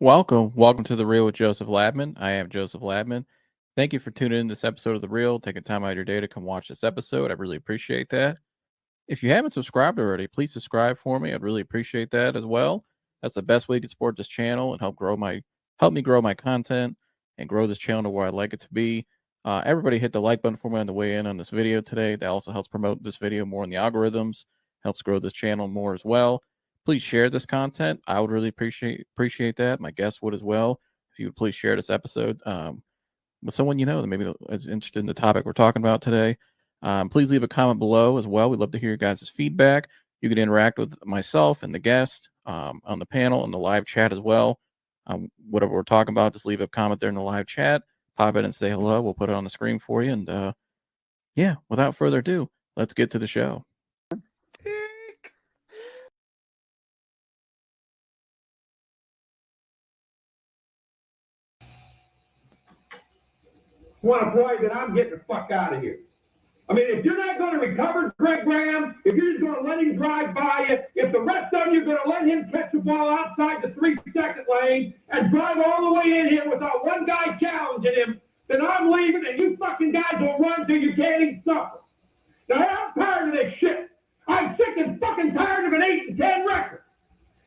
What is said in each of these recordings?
Welcome to The Real with Joseph Labman. I am Joseph Labman. Thank you for tuning in this episode of The Real, taking time out of your day to come watch this episode. I really appreciate that. If you haven't subscribed already, please subscribe for me. I'd really appreciate that as well. That's the best way you can support this channel and help me grow my content and grow this channel to where I'd like it to be. Everybody hit the like button for me on the way in on this video today. That also helps promote this video more in the algorithms, helps grow this channel more as well. Please share this content. I would really appreciate that. My guests would as well. If you would please share this episode with someone you know that maybe is interested in the topic we're talking about today. Please leave a comment below as well. We'd love to hear your guys' feedback. You can interact with myself and the guest on the panel and the live chat as well. Whatever we're talking about, just leave a comment there in the live chat. Pop in and say hello. We'll put it on the screen for you. And yeah, without further ado, let's get to the show. Want to play, then I'm getting the fuck out of here. I mean, if you're not going to recover Greg Graham, if you're just going to let him drive by you, if the rest of you are going to let him catch the ball outside the 3-second lane and drive all the way in here without one guy challenging him, then I'm leaving and you fucking guys will run till you can't even suffer. Now, I'm tired of this shit. I'm sick and fucking tired of an 8-10 record.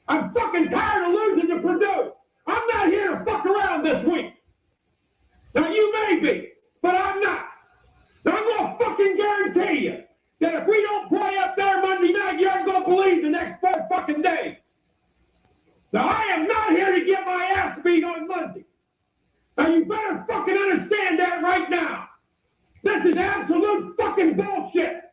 I'm fucking tired of losing to Purdue. I'm not here to fuck around this week. Now, you may be, but I'm not. Now, I'm going to fucking guarantee you that if we don't play up there Monday night, you aren't going to believe the next 4 fucking days. Now, I am not here to get my ass beat on Monday. Now, you better fucking understand that right now. This is absolute fucking bullshit.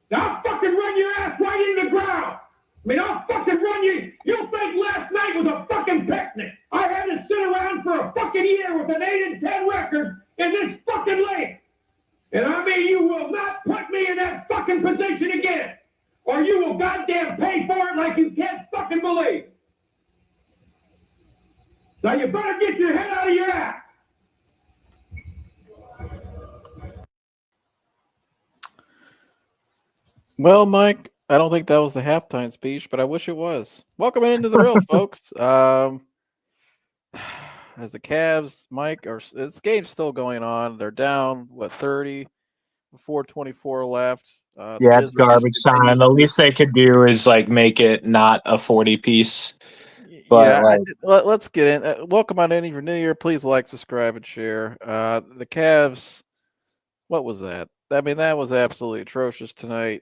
Now, I'll fucking run your ass right into the ground. I mean, I'll fucking run you. You'll think last night was a fucking picnic. I had to sit around for a fucking year with an 8-10 record in this fucking league. And I mean, you will not put me in that fucking position again. Or you will goddamn pay for it like you can't fucking believe. Now you better get your head out of your ass. Well, Mike, I don't think that was the halftime speech, but I wish it was. Welcome into the real, folks. As the Cavs, Mike, this game's still going on. They're down, 30, 4:24 left. Yeah, it's garbage time. The least they could do is like make it not a 40-piece. But yeah, let's get in. Welcome on in for New Year. Please like, subscribe, and share. The Cavs, what was that? I mean, that was absolutely atrocious tonight.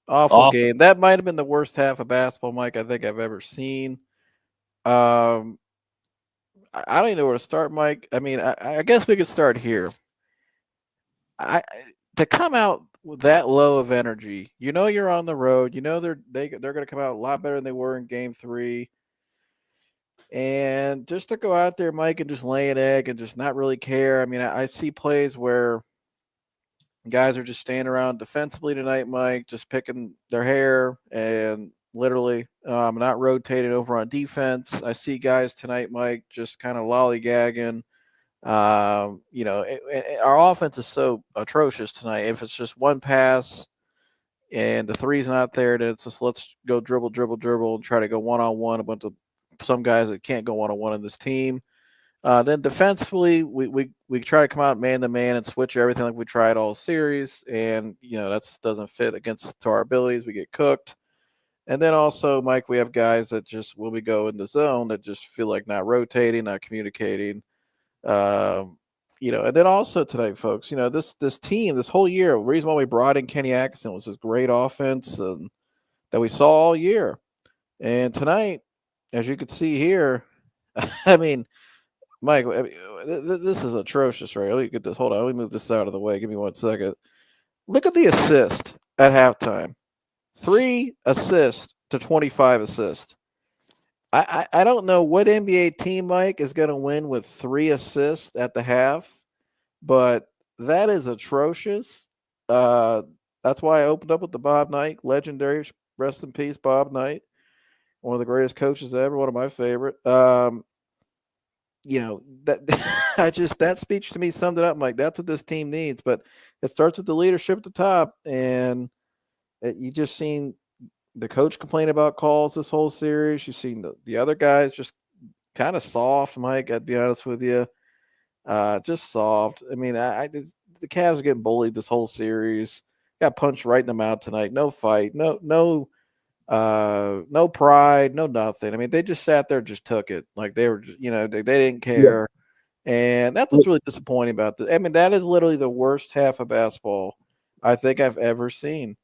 Awful game. That might have been the worst half of basketball, Mike, I think I've ever seen. I don't even know where to start, Mike. I mean, I guess we could start here. To come out with that low of energy, you know you're on the road. You know they're going to come out a lot better than they were in Game 3. And just to go out there, Mike, and just lay an egg and just not really care. I mean, I see plays where guys are just standing around defensively tonight, Mike, just picking their hair and literally not rotating over on defense. I see guys tonight, Mike, just kind of lollygagging. Our offense is so atrocious tonight. If it's just one pass and the three's not there, then it's just let's go dribble, and try to go one-on-one. A bunch of some guys that can't go one-on-one in this team. Then defensively, we try to come out man-to-man and switch everything like we tried all series, and that doesn't fit to our abilities. We get cooked. And then also, Mike, we have guys that just when we go in the zone that just feel like not rotating, not communicating. And then also tonight, folks, this team, this whole year, the reason why we brought in Kenny Atkinson was his great offense that we saw all year. And tonight, as you can see here, I mean, Mike, this is atrocious, right? Let me get this. Hold on. Let me move this out of the way. Give me 1 second. Look at the assist at halftime. 3 assists to 25 assists. I don't know what NBA team, Mike, is going to win with 3 assists at the half, but that is atrocious. That's why I opened up with the Bob Knight, legendary, rest in peace, Bob Knight, one of the greatest coaches ever, one of my favorite. That that speech to me summed it up, Mike. That's what this team needs, but it starts with the leadership at the top, and you just seen the coach complain about calls this whole series. You've seen the other guys just kind of soft, Mike. I'd be honest with you. Just soft. I mean, the Cavs are getting bullied this whole series. Got punched right in the mouth tonight. No fight. No pride. No nothing. I mean, they just sat there, and just took it. Like they were, just, they didn't care. And that's what's really disappointing about this. I mean, that is literally the worst half of basketball I think I've ever seen.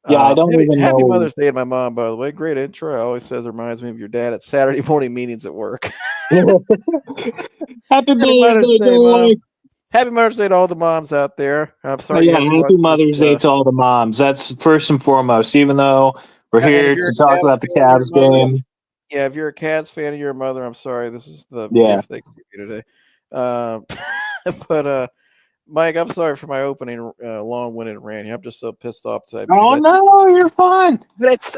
Yeah, I don't even Happy know. Mother's Day to my mom, by the way. Great intro. Always says reminds me of your dad at Saturday morning meetings at work. Happy Mother's birthday, Day, Joy. Mom. Happy Mother's Day to all the moms out there. I'm sorry you Yeah, had to watch happy Mother's Day this. to all the moms. That's first and foremost. Even though we're And if here you're to a talk Cavs about the fan and you're a Cavs mother, game. yeah, if you're a Cavs fan and you're a mother, I'm sorry. This is the Yeah. gift they give you today. But Mike, I'm sorry for my opening long-winded rant. I'm just so pissed off today. Oh no, you're fine. But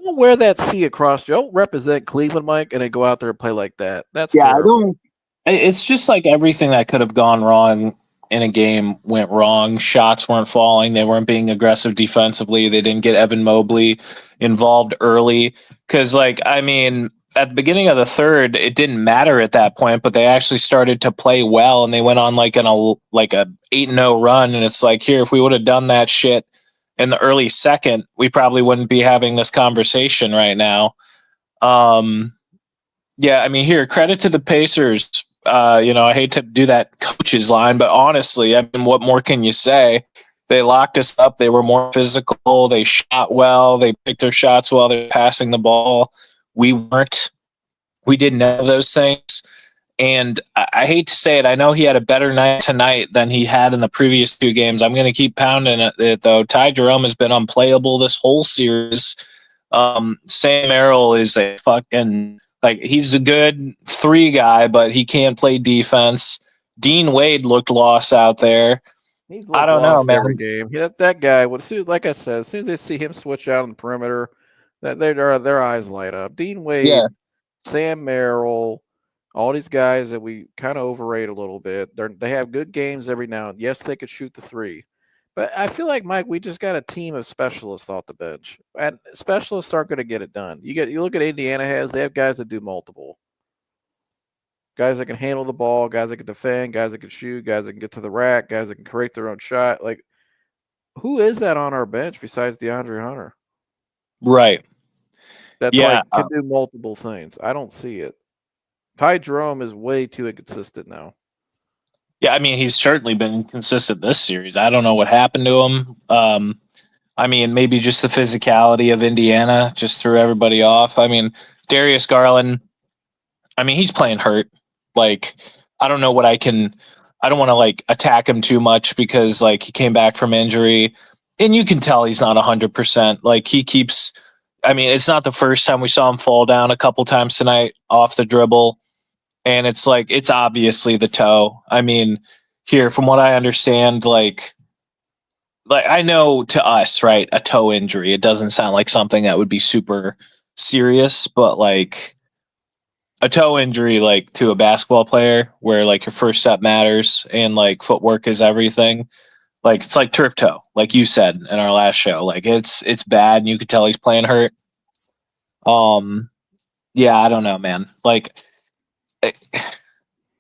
don't wear that C across you. Don't represent Cleveland, Mike, and then go out there and play like that. That's terrible. I don't. It's just like everything that could have gone wrong in a game went wrong. Shots weren't falling. They weren't being aggressive defensively. They didn't get Evan Mobley involved early. Because, I mean, at the beginning of the third, it didn't matter at that point, but they actually started to play well, and they went on like a 8-0 run. And it's like, here, if we would have done that shit in the early second, we probably wouldn't be having this conversation right now. Yeah, I mean, here, credit to the Pacers. I hate to do that coach's line, but honestly, I mean, what more can you say? They locked us up. They were more physical. They shot well. They picked their shots while they're passing the ball. We weren't. We didn't know those things. And I hate to say it. I know he had a better night tonight than he had in the previous two games. I'm going to keep pounding it, though. Ty Jerome has been unplayable this whole series. Sam Merrill is a fucking... he's a good three guy, but he can't play defense. Dean Wade looked lost out there. I don't know, man. Every game. That guy, like I said, as soon as they see him switch out on the perimeter, their eyes light up. Dean Wade, Sam Merrill, all these guys that we kind of overrate a little bit. They have good games every now and yes, they could shoot the three. But I feel like, Mike, we just got a team of specialists off the bench, and specialists aren't going to get it done. You look at Indiana they have guys that do multiple, guys that can handle the ball, guys that can defend, guys that can shoot, guys that can get to the rack, guys that can create their own shot. Like, who is that on our bench besides DeAndre Hunter? Right. That's can do multiple things. I don't see it. Ty Jerome is way too inconsistent now. Yeah, I mean, he's certainly been inconsistent this series. I don't know what happened to him. I mean, maybe just the physicality of Indiana just threw everybody off. I mean, Darius Garland, I mean, he's playing hurt. I don't know what I don't want to attack him too much because he came back from injury and you can tell he's not 100%. He keeps, I mean, it's not the first time we saw him fall down a couple times tonight off the dribble. And it's it's obviously the toe. I mean, here, from what I understand, I know to us, right, a toe injury, it doesn't sound like something that would be super serious, but a toe injury, to a basketball player where your first step matters and footwork is everything. It's like turf toe, like you said in our last show. It's bad and you could tell he's playing hurt. Yeah, I don't know, man.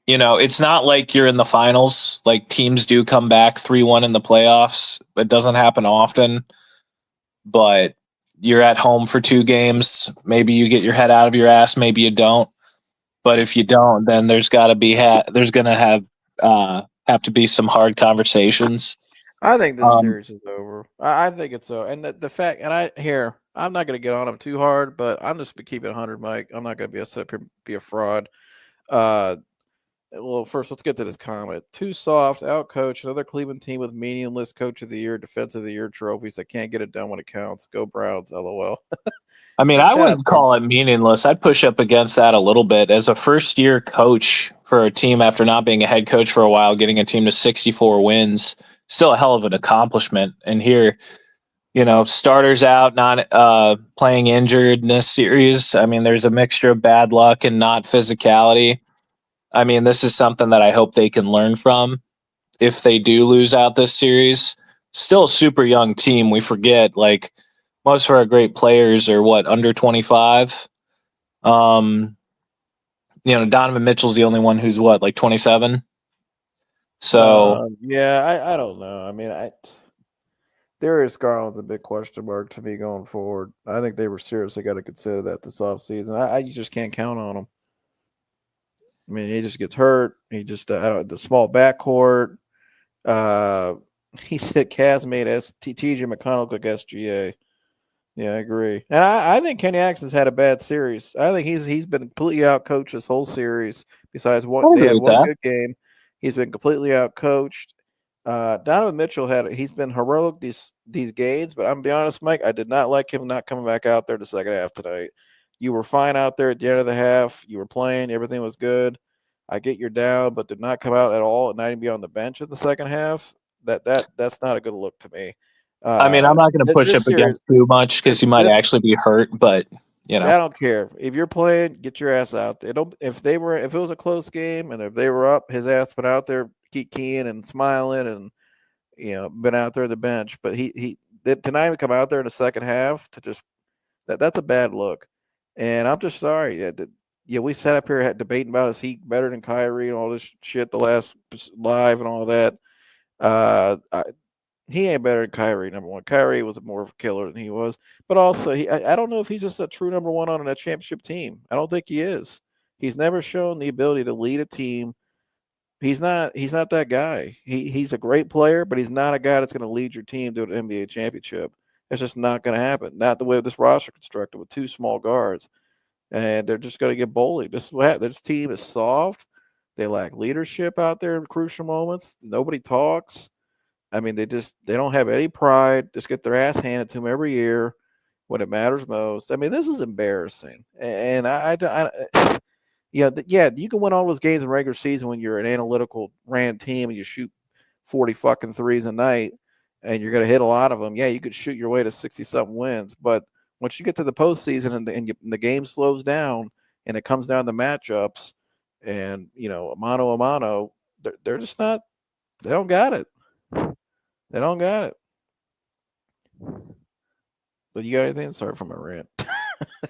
It's not like you're in the finals. Teams do come back 3-1 in the playoffs. It doesn't happen often, but you're at home for 2 games. Maybe you get your head out of your ass. Maybe you don't. But if you don't, then there's got to be there's going to have to be some hard conversations. I think this series is over. I think it's so. And the fact, and I'm not going to get on him too hard, but I'm just going to keep it 100, Mike. I'm not going to be a fraud. Well, first, let's get to this comment. Too soft, outcoached, another Cleveland team with meaningless Coach of the Year, Defensive of the Year trophies that can't get it done when it counts. Go Browns, LOL. I mean, I wouldn't call it meaningless. I'd push up against that a little bit. As a first-year coach for a team after not being a head coach for a while, getting a team to 64 wins, still a hell of an accomplishment. And here, starters out, not playing injured in this series. I mean, there's a mixture of bad luck and not physicality. I mean, this is something that I hope they can learn from if they do lose out this series. Still a super young team. We forget, most of our great players are under 25. Donovan Mitchell's the only one who's what, like 27. So Yeah, I don't know. I mean, Darius Garland's a big question mark to me going forward. I think they were seriously got to consider that this offseason. You just can't count on him. I mean, he just gets hurt. He just the small backcourt. Uh, he said Kaz made TJ McConnell look SGA. Yeah, I agree. And I think Kenny Atkinson's had a bad series. I think he's been completely outcoached this whole series. Besides I they agree had with one that. good game. He's been completely outcoached. Donovan Mitchell he's been heroic these games, but I'm gonna be honest, Mike, I did not like him not coming back out there the second half tonight. You were fine out there at the end of the half. You were playing, everything was good. I get you're down, but did not come out at all and not even be on the bench in the second half. That's not a good look to me. I mean, I'm not going to push This up series, against too much because he might this actually be hurt, but I don't care if you're playing. Get your ass out there. Don't if it was a close game and if they were up, his ass been out there, keep keying and smiling and been out there at the bench. But he to not even come out there in the second half to just that's a bad look. And I'm just sorry. We sat up here debating about is he better than Kyrie and all this shit the last live and all that. He ain't better than Kyrie, number one. Kyrie was more of a killer than he was. But also, I don't know if he's just a true number one on a championship team. I don't think he is. He's never shown the ability to lead a team. He's not that guy. He's a great player, but he's not a guy that's going to lead your team to an NBA championship. It's just not going to happen. Not the way this roster constructed with two small guards. And they're just going to get bullied. This team is soft. They lack leadership out there in crucial moments. Nobody talks. I mean, they don't have any pride. Just get their ass handed to them every year when it matters most. I mean, this is embarrassing. And you can win all those games in regular season when you're an analytical ran team and you shoot 40 fucking threes a night and you're going to hit a lot of them. Yeah, you could shoot your way to 60 something wins. But once you get to the postseason and the game slows down and it comes down to matchups and, mano a mano, they're just not, they don't got it. They don't got it. But you got anything? Sorry for my rant.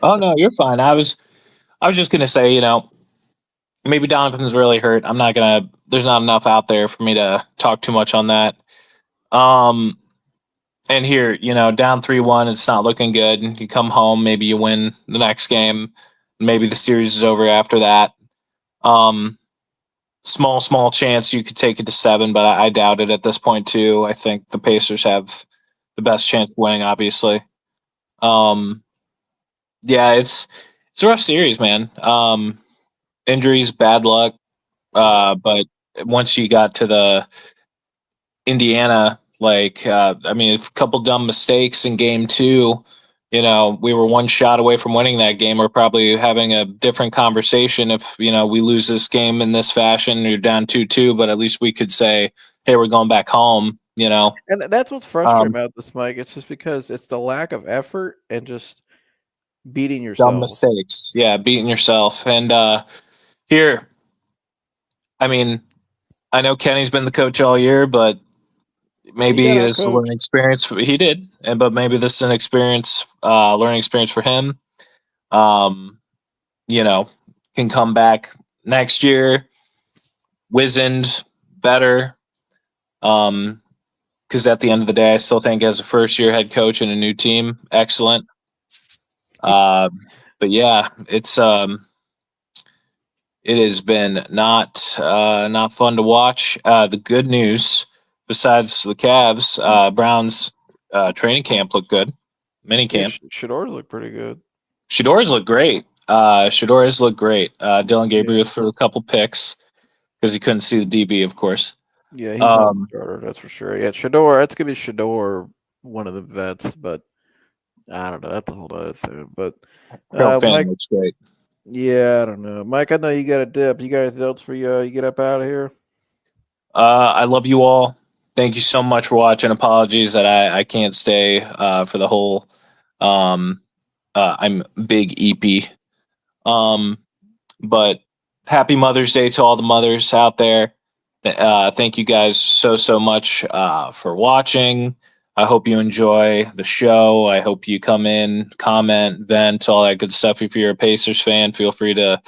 oh no, you're fine. I was just gonna say, maybe Donovan's really hurt. There's not enough out there for me to talk too much on that. And here, down 3-1, it's not looking good. You come home, maybe you win the next game, maybe the series is over after that. Small chance you could take it to 7, but I doubt it at this point too. I think the Pacers have the best chance of winning, obviously. Yeah, it's a rough series, man. Injuries, bad luck. But once you got to the Indiana, a couple dumb mistakes in game 2. We were one shot away from winning that game. We're probably having a different conversation if, we lose this game in this fashion. You're down 2-2, but at least we could say, hey, we're going back home, And that's what's frustrating about this, Mike. It's just because it's the lack of effort and just beating dumb yourself. mistakes. Yeah, beating yourself. And here, I know Kenny's been the coach all year, but maybe this is a learning experience. He did, but maybe this is an learning experience for him. Can come back next year, wizened, better. Because at the end of the day, I still think as a first-year head coach in a new team, excellent. But yeah, it has been not fun to watch. The good news, besides the Cavs, Browns training camp looked good. Mini camp. Shador's look pretty good. Shador's look great. Shador's look great. Dylan Gabriel threw a couple picks because he couldn't see the DB, of course. Yeah, he's not a starter, that's for sure. Yeah, Shador, that's gonna be Shador, one of the vets, but I don't know. That's a whole other thing. But Mike looks great. Yeah, I don't know. Mike, I know you got a dip. You got anything else for you get up out of here? I love you all. Thank you so much for watching. Apologies that I can't stay for the whole I'm big EP. But happy Mother's Day to all the mothers out there. Thank you guys so much for watching. I hope you enjoy the show. I hope you come in, comment, vent, all that good stuff. If you're a Pacers fan, feel free to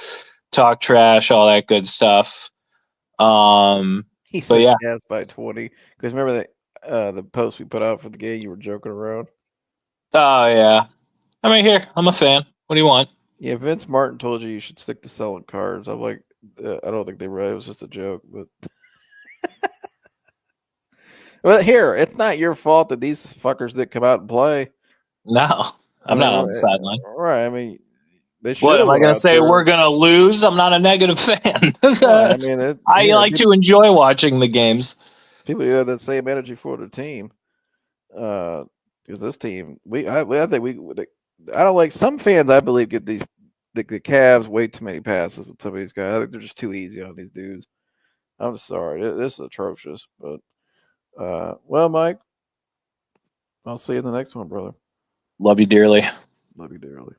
talk trash, all that good stuff. He But said yeah, Cavs by 20. Because remember the post we put out for the game, you were joking around. oh yeah. I mean, here I'm a fan. What do you want? Yeah, Vince Martin told you should stick to selling cards. I'm like, I don't think they were. It was just a joke, but here, it's not your fault that these fuckers didn't come out and play. No, I I'm mean, not on the sideline. right? I mean, they should What have am I went going to out say? there. We're going to lose. I'm not a negative fan. Right? I mean, I here like to enjoy watching the games. people who have that same energy for their team. Because this team, I think I don't like some fans. I believe get the Cavs way too many passes with some of these guys. I think they're just too easy on these dudes. I'm sorry, this is atrocious. But well, Mike, I'll see you in the next one, brother. Love you dearly. Love you dearly.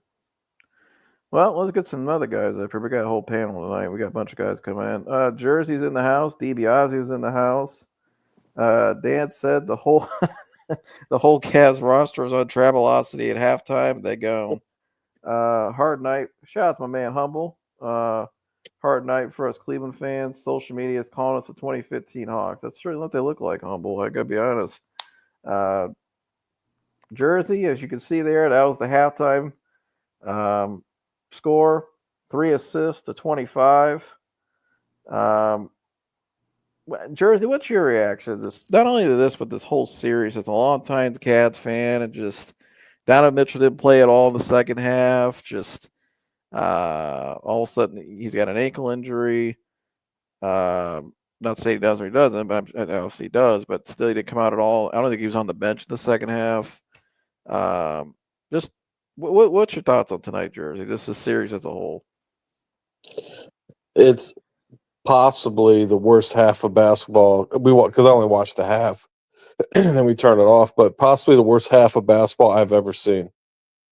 Well, let's get some other guys up here. We got a whole panel tonight. We got a bunch of guys coming in. Jersey's in the house. DiBiase's in the house. Dan said the whole the whole Cavs roster is on Travelocity at halftime. They go. Hard night. Shout out to my man Humble. Hard night for us Cleveland fans. Social media is calling us the 2015 Hawks. That's certainly what they look like, Humble. I gotta be honest. Jersey, as you can see there, that was the halftime score. 3 assists to 25. Jersey, what's your reaction to this? Not only to this, but this whole series. It's a long time Cavs fan, and just Donovan Mitchell didn't play at all in the second half. Just all of a sudden he's got an ankle injury. Not saying he does or he doesn't, but obviously he does. But still, he didn't come out at all. I don't think he was on the bench in the second half. Just what's your thoughts on tonight, Jersey? This is series as a whole. It's possibly the worst half of basketball. Because I only watched the half, and then we turned it off. But possibly the worst half of basketball I've ever seen.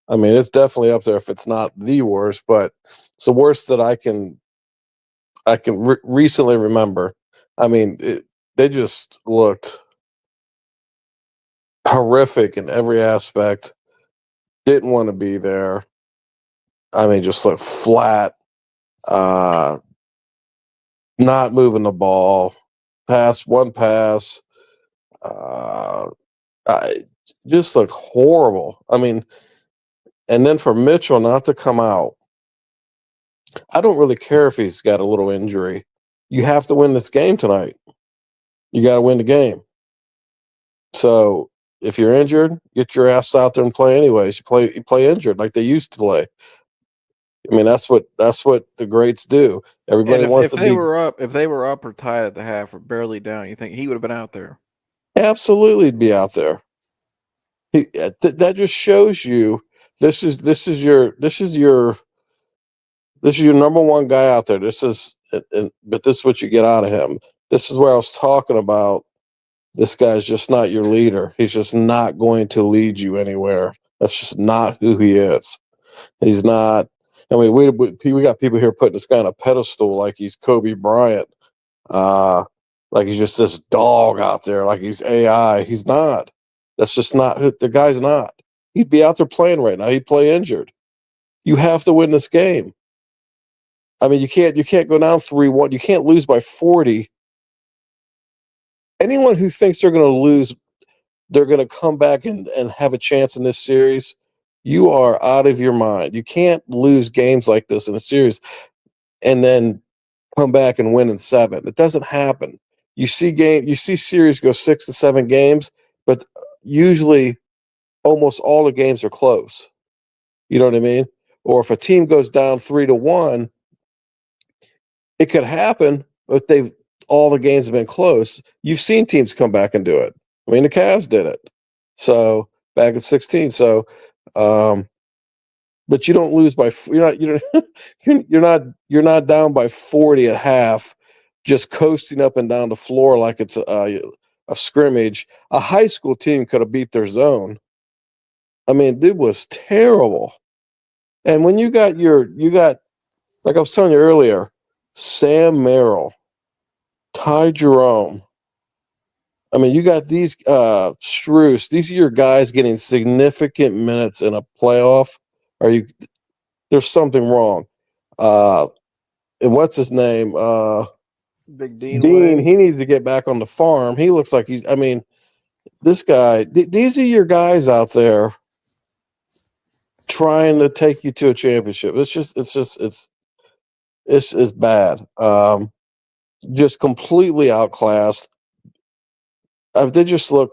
I mean, it's definitely up there if it's not the worst, but it's the worst that I can recently remember. I mean, they just looked horrific in every aspect. Didn't want to be there. I mean, just looked flat. Not moving the ball. One pass. I just looked horrible. I mean, and then for Mitchell not to come out, I don't really care if he's got a little injury. You have to win this game tonight. You got to win the game. So if you're injured, get your ass out there and play anyways. You play injured like they used to play. I mean, that's what the greats do. Everybody wants to be. If they were up or tied at the half or barely down, you think he would have been out there? Absolutely be out there. That just shows you this is your number one guy out there. But this is what you get out of him. This is where I was talking about. This guy's just not your leader. He's just not going to lead you anywhere. That's just not who he is. He's not. I mean, we got people here putting this guy on a pedestal like he's Kobe Bryant, like he's just this dog out there, like he's AI. He's not. That's just not who the guy's not. He'd be out there playing right now. He'd play injured. You have to win this game. I mean, you can't go down 3-1. You can't lose by 40. Anyone who thinks they're going to lose, they're going to come back and have a chance in this series, you are out of your mind. You can't lose games like this in a series and then come back and win in 7. It doesn't happen. You see series go 6 to 7 games, but usually almost all the games are close. You know what I mean? Or if a team goes down 3-1, it could happen, but all the games have been close. You've seen teams come back and do it. I mean, the Cavs did it. So back in 16. So, but you don't lose by you're not down by 40 at half, just coasting up and down the floor like it's a scrimmage. A high school team could have beat their zone. I mean, it was terrible. And when you got like I was telling you earlier, Sam Merrill, Ty Jerome. I mean, you got these Strus. These are your guys getting significant minutes in a playoff. There's something wrong. and what's his name? Big Dean Dean. way. He needs to get back on the farm. He looks like he's. I mean, this guy. These are your guys out there trying to take you to a championship. It's bad. Just completely outclassed. They just look.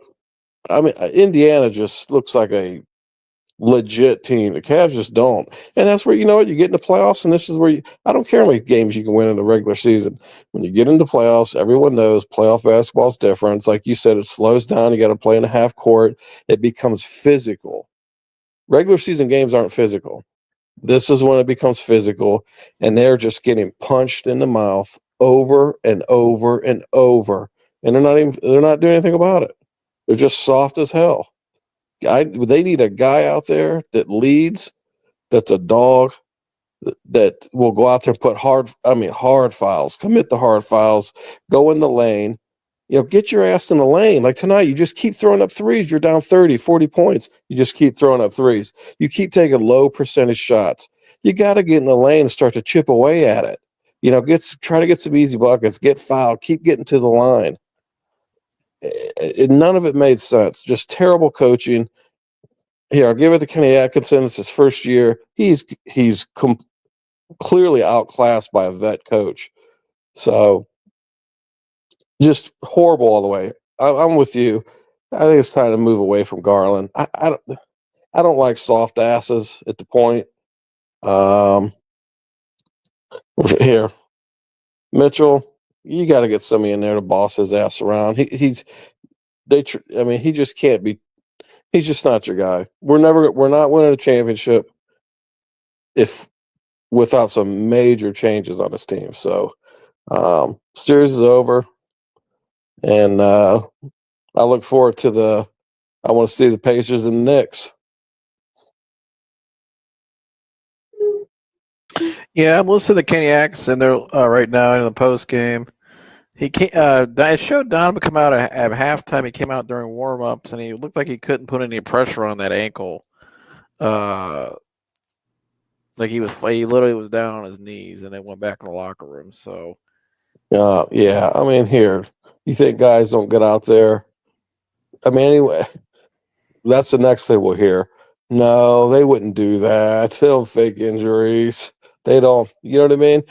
I mean, Indiana just looks like a legit team. The Cavs just don't, and that's where you know what you get in the playoffs, and this is where I don't care how many games you can win in the regular season. When you get into playoffs, everyone knows playoff basketball is different. It's like you said, it slows down. You got to play in a half court. It becomes physical. Regular season games aren't physical. This is when it becomes physical, and they're just getting punched in the mouth over and over and over, and they're not doing anything about it. They're just soft as hell. They need a guy out there that leads, that's a dog, that will go out there and put hard fouls, commit the hard fouls, go in the lane, get your ass in the lane. Like tonight, you just keep throwing up threes. You're down 30, 40 points. You just keep throwing up threes. You keep taking low percentage shots. You got to get in the lane and start to chip away at it. Try to get some easy buckets, get fouled, keep getting to the line. None of it made sense. Just terrible coaching. Here, I'll give it to Kenny Atkinson. It's his first year. He's clearly outclassed by a vet coach. So just horrible all the way. I'm with you. I think it's time to move away from Garland. I don't like soft asses at the point. Here, Mitchell, you got to get somebody in there to boss his ass around. He just can't be. He's just not your guy. We're not winning a championship if without some major changes on this team. So series is over, and I look forward to I want to see the Pacers and the Knicks. Yeah, I'm listening to Kenny Atkinson there right now in the post game. He it showed Donovan come out at halftime. He came out during warm-ups, and he looked like he couldn't put any pressure on that ankle. Like he literally was down on his knees, and then went back in the locker room. So, yeah. I mean, here, you think guys don't get out there? I mean, anyway, that's the next thing we'll hear. No, they wouldn't do that. They don't fake injuries. They don't. You know what I mean?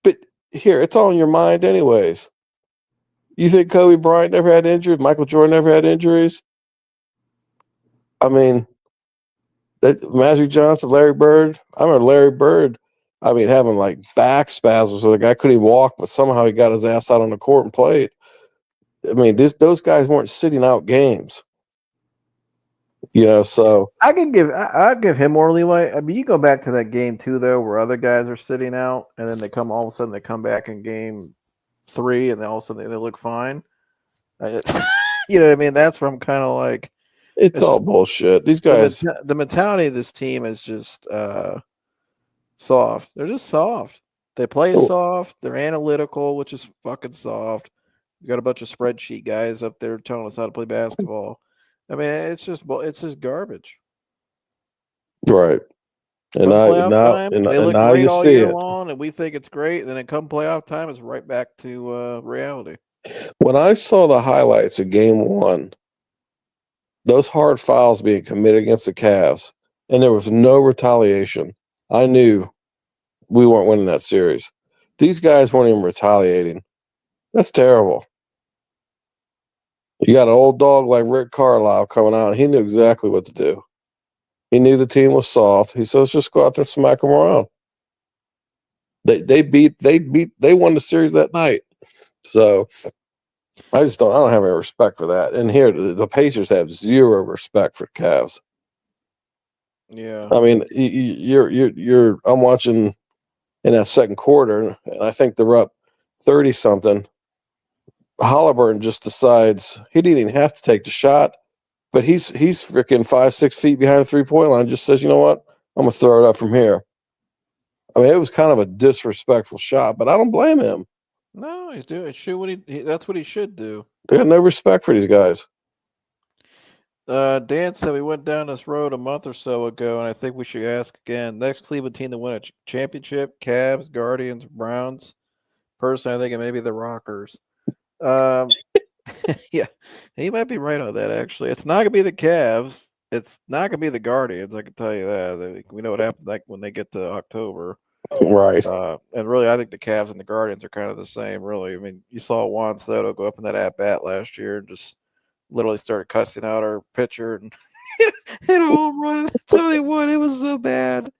But here, it's all in your mind, anyways. You think Kobe Bryant never had injuries? Michael Jordan never had injuries? I mean, Magic Johnson, Larry Bird. I remember Larry Bird. I mean, having like back spasms where the guy couldn't even walk, but somehow he got his ass out on the court and played. I mean, those guys weren't sitting out games. So I'd give him more leeway. I mean, you go back to that game too, though, where other guys are sitting out, and then all of a sudden they come back in game 3, and then all of a sudden they look fine. You know what I mean? That's where I'm kind of like, it's all bullshit. These guys, the mentality of this team is just soft. They're just soft. They play soft. They're analytical, which is fucking soft. You got a bunch of spreadsheet guys up there telling us how to play basketball. I mean, it's just garbage. right? And They look now great you all see year it. long, and we think it's great. And then come playoff time, it's right back to reality. When I saw the highlights of Game 1, those hard fouls being committed against the Cavs, and there was no retaliation, I knew we weren't winning that series. These guys weren't even retaliating. That's terrible. You got an old dog like Rick Carlisle coming out. He knew exactly what to do. He knew the team was soft. He said, let's just go out there and smack them around. They won the series that night. So I don't have any respect for that. And here, the Pacers have zero respect for Cavs. Yeah. I mean, I'm watching in that second quarter, and I think they're up 30 something. Halliburton just decides he didn't even have to take the shot, but he's freaking 5-6 feet behind the 3-point line. Just says, you know what, I'm gonna throw it up from here. I mean, it was kind of a disrespectful shot, but I don't blame him. No, that's what he should do. They got no respect for these guys. Dan said we went down this road a month or so ago, and I think we should ask again. Next Cleveland team to win a championship: Cavs, Guardians, Browns. Personally, I think it may be the Rockers. Um, yeah, he might be right on that. Actually, it's not gonna be the Cavs. It's not gonna be the Guardians. I can tell you that. We know what happens like when they get to October. Right. And really, I think the Cavs and the Guardians are kind of the same. Really, I mean, you saw Juan Soto go up in that at bat last year and just literally started cussing out our pitcher and hit a home run. I tell you what, it was so bad.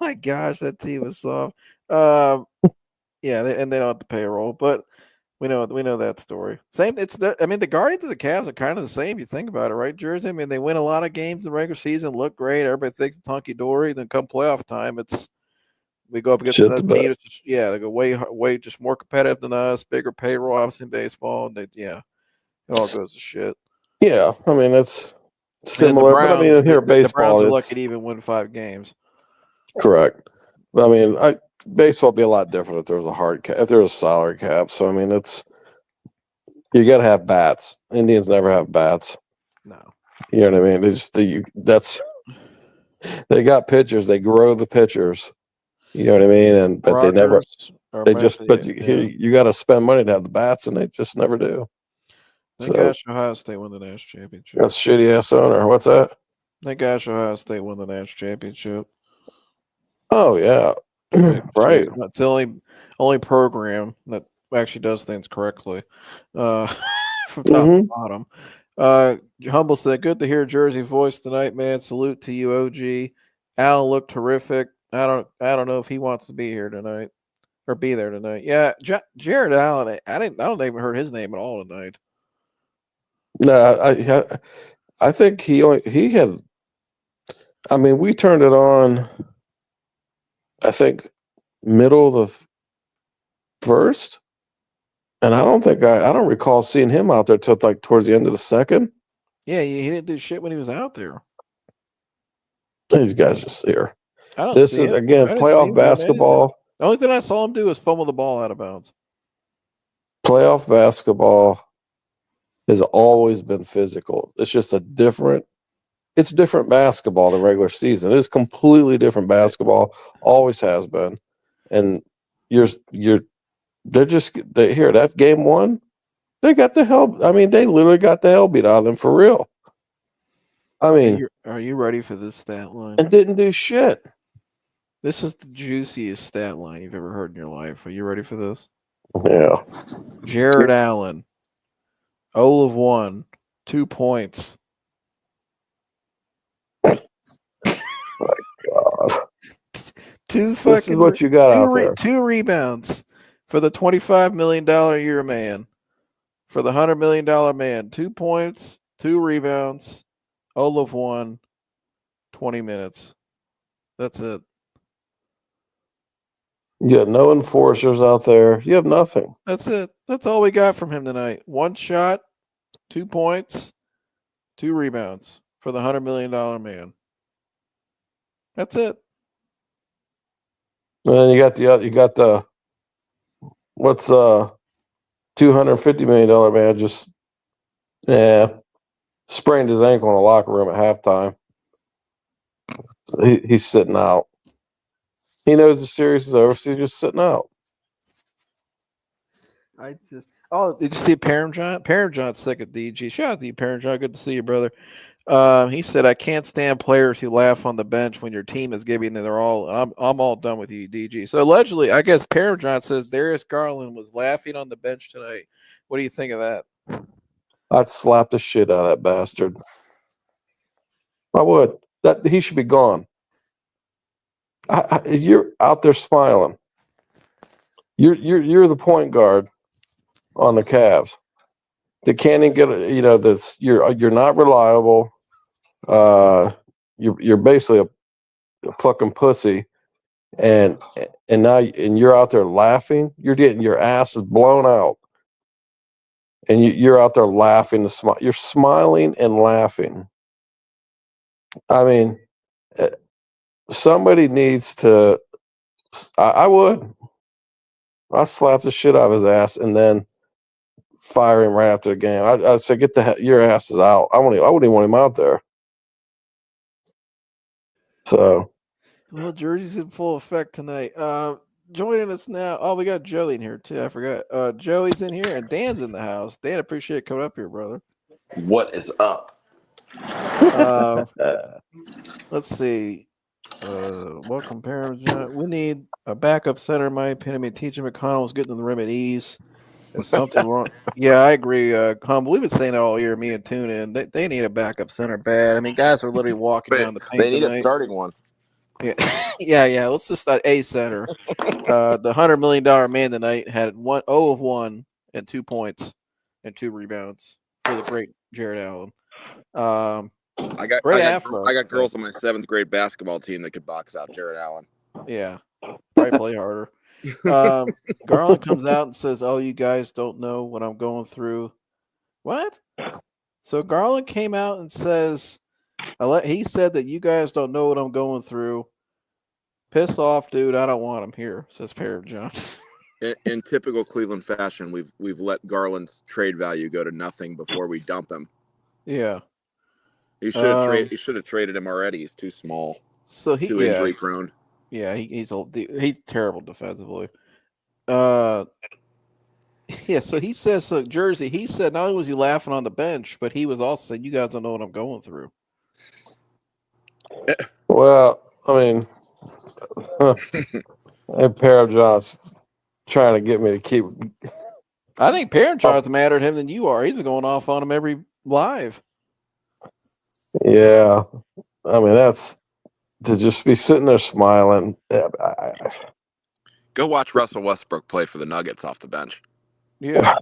My gosh, that team was soft. Yeah, and they don't have the payroll, but we know that story. Same. I mean, the Guardians and the Cavs are kind of the same. You think about it, right, Jersey? I mean, they win a lot of games in the regular season, look great. Everybody thinks it's hunky dory. Then come playoff time, we go up against Shit another the team. bed. That's just, they go way just more competitive than us, bigger payroll, obviously in baseball, and it all goes to shit. Yeah, I mean that's And similar, but I mean here at the Browns baseball, are it's lucky to even win 5 games. correct. I mean, baseball would be a lot different if there was if there was a salary cap. So I mean, you got to have bats. Indians never have bats. No, You know what I mean? They got pitchers. They grow the pitchers. You know what I mean? But they never. Rockers are They just. But yeah. you got to spend money to have the bats, and they just never do. Thank So gosh Ohio State won the national championship. that's shitty ass owner. What's that? Thank gosh Ohio State won the national championship. Oh yeah, right. It's the only program that actually does things correctly, from top to Mm-hmm. bottom. Humble said, "Good to hear Jersey voice tonight, man. Salute to you, OG. Al looked terrific. I don't know if he wants to be here tonight or be there tonight. Yeah, Jared Allen. I don't even heard his name at all tonight. No, I think he had. I mean, we turned it on. I think middle of the first, and I don't recall seeing him out there till like towards the end of the second. Yeah, he didn't do shit when he was out there. These guys just here. I don't This see is him. again I didn't see him playoff doing anything. basketball. The only thing I saw him do was fumble the ball out of bounds. Playoff basketball has always been physical. It's just it's different basketball than regular season. It's completely different basketball. Always has been. And that game 1, they got the hell. I mean, they literally got the hell beat out of them for real. I mean, Are you ready for this stat line? and didn't do shit. This is the juiciest stat line you've ever heard in your life. Are you ready for this? Yeah. Jared Allen, 0 of 1, 2 points. My God. This is what you got out there. 2 rebounds for the $25 million a year man. For the $100 million man, 2 points, 2 rebounds, 0 of 1, 20 minutes. That's it. You got no enforcers out there. You have nothing. That's it. That's all we got from him tonight. 1 shot, 2 points, 2 rebounds for the $100 million man. That's it. And then you got the what's $250 million man just sprained his ankle in the locker room at halftime. He's sitting out. He knows the series is over, so he's just sitting out. Did you see Parent John's sick at DG. Shout out to you, Parent John. Good to see you, brother. He said, "I can't stand players who laugh on the bench when your team is giving their all." And I'm all done with you, DG. So allegedly, I guess Parent John says Darius Garland was laughing on the bench tonight. What do you think of that? I'd slap the shit out of that bastard. I would. That he should be gone. You're out there smiling. You're the point guard on the Cavs. They can't even get this. You're not reliable. You're basically a fucking pussy, and now you're out there laughing. You're getting your asses blown out, and you're out there laughing. You're smiling and laughing. I mean, somebody needs to. I would. I slap the shit out of his ass, and then fire him right after the game. I'd say get your asses out. I wouldn't even want him out there. So, well, Jersey's in full effect tonight. Joining us now. Oh, we got Joey in here too. I forgot. Joey's in here and Dan's in the house. Dan, appreciate coming up here, brother. What is up? Let's see. Welcome, parents. We need a backup center, in my opinion. I mean, TJ McConnell's getting to the rim at ease. There's something wrong. Yeah, I agree. Humble. We've been saying that all year, me and Tuna, and they need a backup center bad. I mean, guys are literally walking down the paint They need tonight. a starting one. Yeah, yeah. Let's just start a center. The $100 million man tonight had 0 of 1 and 2 points and 2 rebounds for the great Jared Allen. I got girls on my 7th grade basketball team that could box out Jared Allen. Yeah, probably play harder. Garland comes out and says, "Oh, you guys don't know what I'm going through." What? So Garland came out and says, he said that you guys don't know what I'm going through. Piss off, dude. I don't want him here, says Parrot John. In typical Cleveland fashion, we've let Garland's trade value go to nothing before we dump him. Yeah. He should have traded him already. He's too small. So too injury prone. Yeah, he's terrible defensively. Yeah, so he says, Jersey, he said not only was he laughing on the bench, but he was also saying, you guys don't know what I'm going through. Well, I mean, Parrot John's trying to get me to keep. I think Parent John's madder at him than you are. He's been going off on him every live. Yeah. I mean, that's to just be sitting there smiling. Go watch Russell Westbrook play for the Nuggets off the bench. Yeah.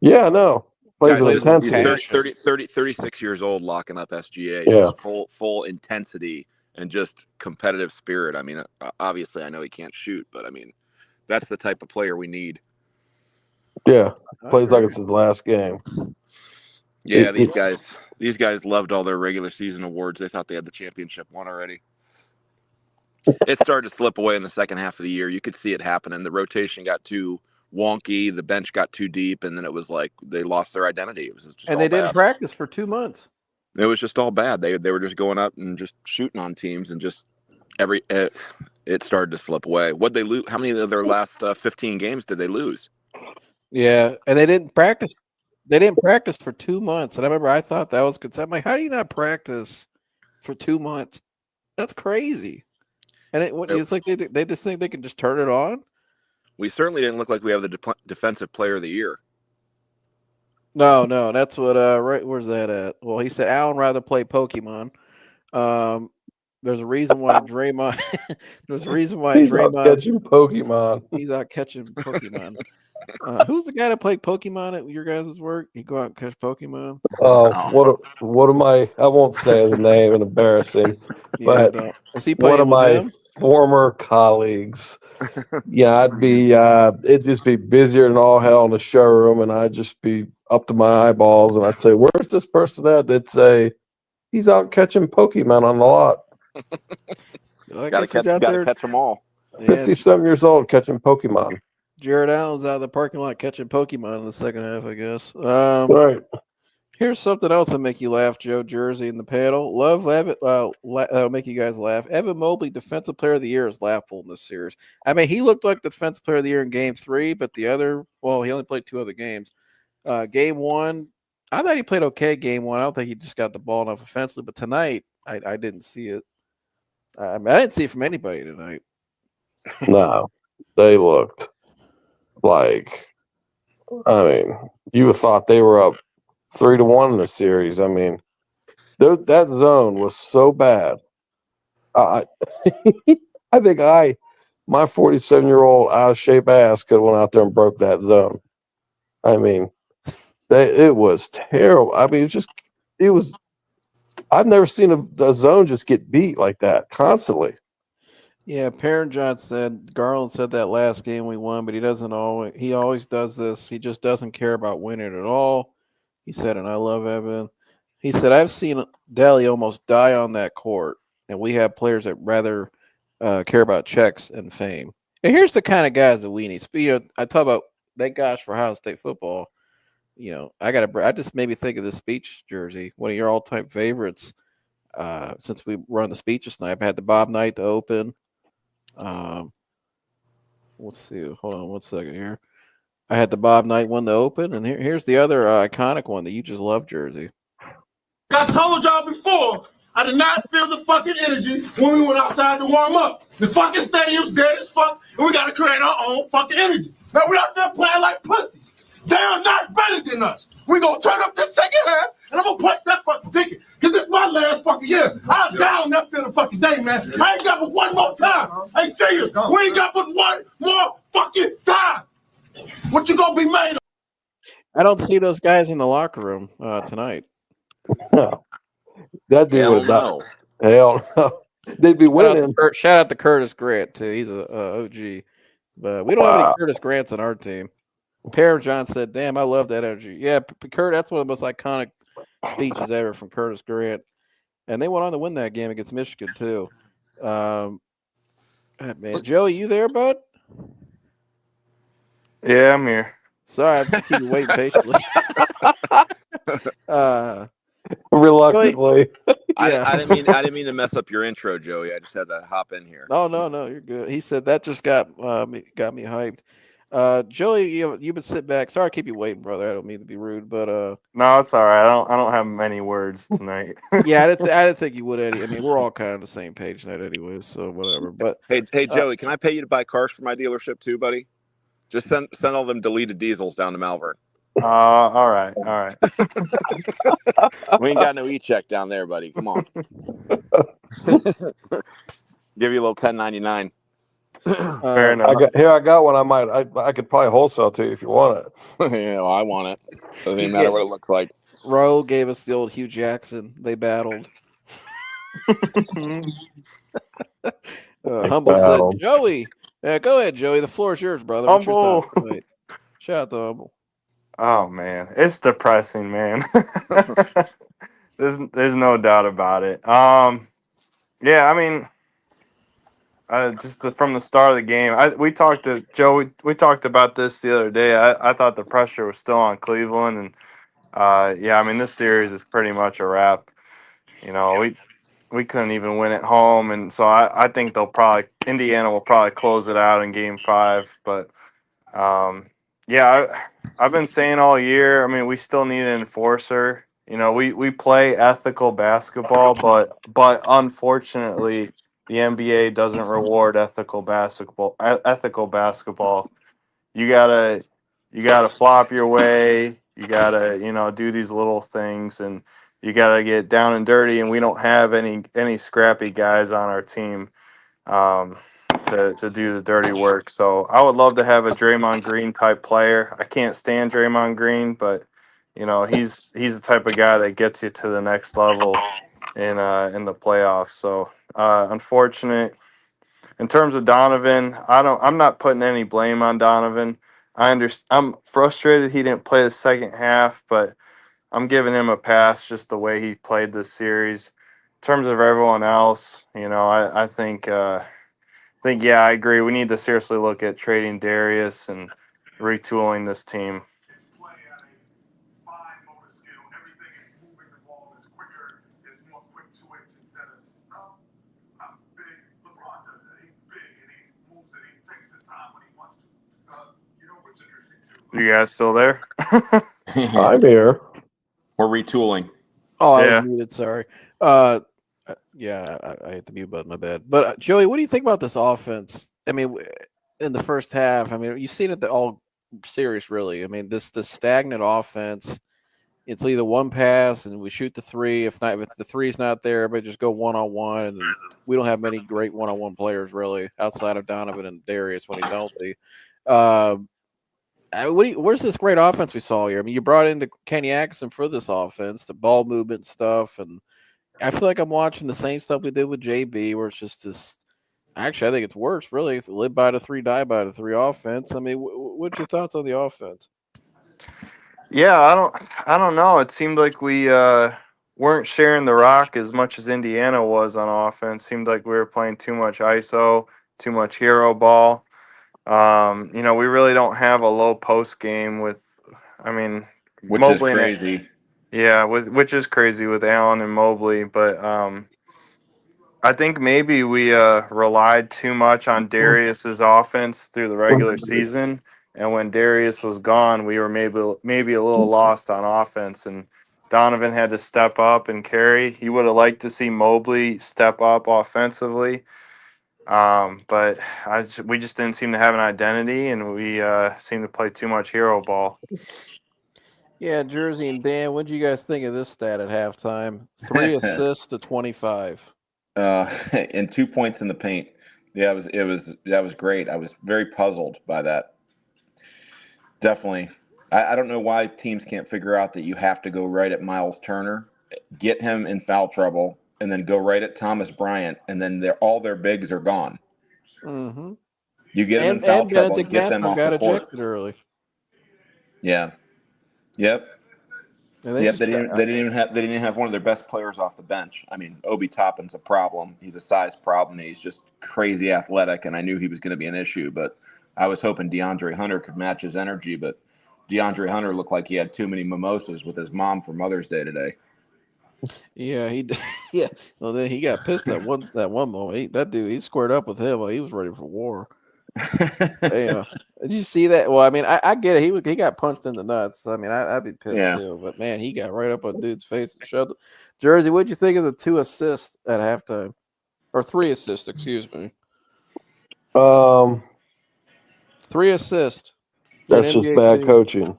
Yeah, no. Plays with intensity. 36 years old, locking up SGA. Yeah. Just full intensity and just competitive spirit. I mean, obviously, I know he can't shoot, but I mean, that's the type of player we need. Yeah, plays like it's his last game. Yeah, these guys loved all their regular season awards. They thought they had the championship won already. It started to slip away in the second half of the year. You could see it happening. The rotation got too wonky. The bench got too deep, and then it was like they lost their identity. It was just and they didn't practice for 2 months. It was just all bad. They were just going up and just shooting on teams, and just it started to slip away. What'd they lose? How many of their last 15 games did they lose? Yeah, and they didn't practice. They didn't practice for 2 months. And I remember I thought that was good. I'm like, how do you not practice for 2 months? That's crazy. And it's like they just think they can just turn it on. We certainly didn't look like we have the defensive player of the year. No, that's what. Right, where's that at? Well, he said Allen rather play Pokemon. There's a reason why Draymond. There's a reason why he's Draymond out catching Pokemon. He's out catching Pokemon. Who's the guy that played Pokemon at your guys' work? He go out and catch Pokemon. What am I? I won't say the name and embarrass him. But is he playing one of with my them? former colleagues. Yeah, it'd just be busier than all hell in the showroom, and I'd just be up to my eyeballs, and I'd say, "Where's this person at?" They'd say, "He's out catching Pokemon on the lot." Gotta catch them all. 50-some years old catching Pokemon. Jared Allen's out of the parking lot catching Pokemon in the second half, I guess. Right. Here's something else that'll make you laugh, Joe Jersey in the panel. That'll make you guys laugh. Evan Mobley, Defensive Player of the Year, is laughable in this series. I mean, he looked like Defensive Player of the Year in Game 3, but he only played 2 other games. Game 1, I thought he played okay. Game 1, I don't think he just got the ball enough offensively. But tonight, I didn't see it. I didn't see it from anybody tonight. No, they looked like. I mean, you would have thought they were up 3-1 in the series. I mean, that zone was so bad. I think my 47-year-old out of shape ass could have went out there and broke that zone. I mean, it was terrible. I mean, it was. I've never seen a zone just get beat like that constantly. Yeah, Parent John said Garland said that last game we won, but he doesn't always. He always does this. He just doesn't care about winning at all. He said, and I love Evan. He said, I've seen Delhi almost die on that court, and we have players that rather care about checks and fame. And here's the kind of guys that we need. I talk about thank gosh for Ohio State football. You know, I just made me think of this speech jersey, one of your all time favorites. Since we were on the speeches tonight, I had the Bob Knight to open. Let's see. Hold on 1 second here. I had the Bob Knight one to open, and here's the other iconic one that you just love jersey. I told y'all before, I did not feel the fucking energy when we went outside to warm up. The fucking stadium's dead as fuck, and we gotta create our own fucking energy. Now we're out there playing like pussies. They are not better than us. We gonna turn up this second half, and I'm gonna punch that fucking ticket. Cause this is my last fucking year. I'm down that feeling fucking day, man. I ain't got but one more time. Hey, serious, we ain't got but one more fucking time. What you gonna be made of? I don't see those guys in the locker room tonight. That dude Hell would not. no. Hell no. They'd be winning. Shout out to Curtis Grant too. He's a OG, but we don't have any Curtis Grants on our team. John said, "Damn, I love that energy." Yeah, Kurt. That's one of the most iconic speeches ever from Curtis Grant, and they went on to win that game against Michigan too. Man, Joey, you there, bud? Yeah, I'm here. Sorry, I keep you waiting patiently. Reluctantly. I didn't mean to mess up your intro, Joey. I just had to hop in here. Oh no, you're good. He said that just got me hyped. Joey, you've been sitting back. Sorry, I keep you waiting, brother. I don't mean to be rude, but No, it's all right. I don't have many words tonight. yeah, I didn't think you would, Eddie. I mean, we're all kind of on the same page tonight, anyways. So whatever. But Hey, Joey, can I pay you to buy cars for my dealership too, buddy? Just send all them deleted diesels down to Malvern. All right. We ain't got no e-check down there, buddy. Come on. Give you a little 1099. Fair enough. I got one. I could probably wholesale to you if you want it. Yeah, well, I want it. Doesn't even matter what it looks like. Roe gave us the old Hugh Jackson. They battled. Humble said, "Joey, go ahead, Joey. The floor is yours, brother. Humble. Shout out to Humble." Oh man, it's depressing, man. There's no doubt about it. Yeah, I mean, from the start of the game, we talked to Joe. We talked about this the other day. I thought the pressure was still on Cleveland, and yeah, I mean, this series is pretty much a wrap. You know, we couldn't even win at home, and so I think Indiana will probably close it out in Game 5. But yeah, I've been saying all year. I mean, we still need an enforcer. You know, we play ethical basketball, but unfortunately, the NBA doesn't reward ethical basketball. You gotta flop your way. You gotta do these little things, and you gotta get down and dirty. And we don't have any scrappy guys on our team to do the dirty work. So I would love to have a Draymond Green type player. I can't stand Draymond Green, but he's the type of guy that gets you to the next level in the playoffs. So unfortunate. In terms of Donovan, I'm not putting any blame on Donovan. I'm frustrated he didn't play the second half, but I'm giving him a pass just the way he played this series. In terms of everyone else, I think yeah, I agree. We need to seriously look at trading Darius and retooling this team. You guys still there? I'm here. We're retooling. Oh, I Yeah. was muted. Sorry. Yeah, I hit the mute button. My bad. But Joey, what do you think about this offense? I mean, in the first half, I mean, you've seen it all series, really. I mean, this stagnant offense. It's either one pass and we shoot the three. If not, if the three's not there, but just go 1-on-1. And we don't have many great 1-on-1 players really outside of Donovan and Darius when he's healthy. Where's this great offense we saw here? I mean, you brought in Kenny Atkinson for this offense, the ball movement stuff, and I feel like I'm watching the same stuff we did with JB, where it's just this. Actually, I think it's worse. Really, live by the three, die by the three offense. I mean, what's your thoughts on the offense? Yeah, I don't know. It seemed like we weren't sharing the rock as much as Indiana was on offense. Seemed like we were playing too much ISO, too much hero ball. We really don't have a low post game with, Which is Mobley crazy. which is crazy with Allen and Mobley, but I think maybe we relied too much on Darius's offense through the regular season, and when Darius was gone, we were maybe a little lost on offense, and Donovan had to step up and carry. He would have liked to see Mobley step up offensively, but we just didn't seem to have an identity, and we seemed to play too much hero ball. Yeah, Jersey and Dan, what did you guys think of this stat at halftime? 3 assists to 25. And 2 points in the paint. Yeah, that was great. I was very puzzled by that. Definitely. I don't know why teams can't figure out that you have to go right at Miles Turner, get him in foul trouble, and then go right at Thomas Bryant, and then all their bigs are gone. Mm-hmm. You get them in foul trouble and get them off got the court. ejected early. Yeah. Yep. And They didn't even have one of their best players off the bench. I mean, Obi Toppin's a problem. He's a size problem, and he's just crazy athletic, and I knew he was going to be an issue, but I was hoping DeAndre Hunter could match his energy, but DeAndre Hunter looked like he had too many mimosas with his mom for Mother's Day today. Yeah, he did. Yeah. So then he got pissed that one moment. He squared up with him. He was ready for war. Yeah. Did you see that? Well, I mean, I get it. He got punched in the nuts. I mean, I'd be pissed too. But man, he got right up on dude's face and shoved. Jersey, what'd you think of the 2 assists at halftime, or 3 assists? Excuse me. 3 assists. That's just bad coaching.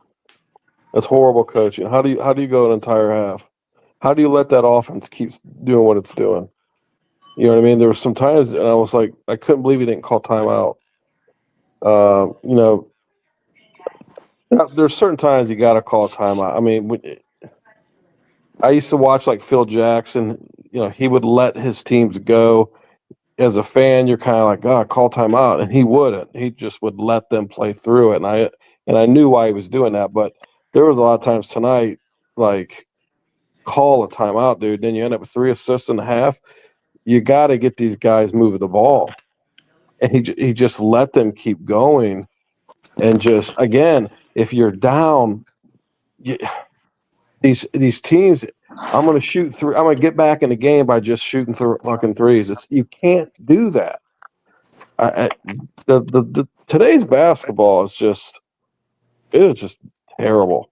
That's horrible coaching. How do you go an entire half? How do you let that offense keep doing what it's doing? You know what I mean? There were some times, and I was like, I couldn't believe he didn't call timeout. There's certain times you got to call a timeout. I mean, I used to watch like Phil Jackson. He would let his teams go. As a fan, you're kind of like, God, call timeout, and he wouldn't. He just would let them play through it, and I knew why he was doing that. But there was a lot of times tonight, like, call a timeout, dude. Then you end up with 3 assists and a half. You got to get these guys moving the ball, and he just let them keep going, and just again, if you're down, these teams, I'm going to shoot 3. I'm going to get back in the game by just shooting fucking threes. You can't do that. Today's basketball is just terrible.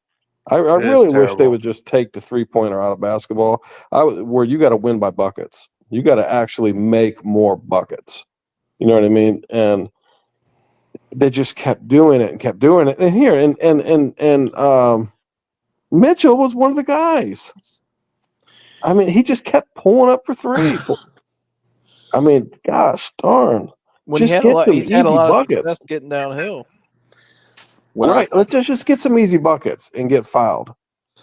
I really wish they would just take the 3-pointer out of basketball. Where you got to win by buckets. You got to actually make more buckets. You know what I mean? And they just kept doing it. And here and Mitchell was one of the guys. I mean, he just kept pulling up for 3. I mean, gosh darn. When just get some easy buckets. Getting downhill. Right. Let's just get some easy buckets and get fouled.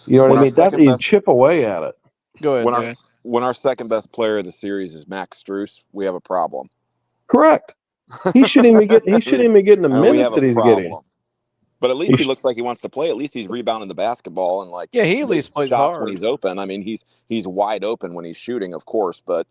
You know what I mean? That you chip away at it. Go ahead. When our second best player of the series is Max Strus, we have a problem. Correct. He shouldn't even get. He shouldn't even get in the minutes that he's getting. But at least he looks like he wants to play. At least he's rebounding the basketball and he at least plays hard when he's open. I mean, he's wide open when he's shooting, of course. But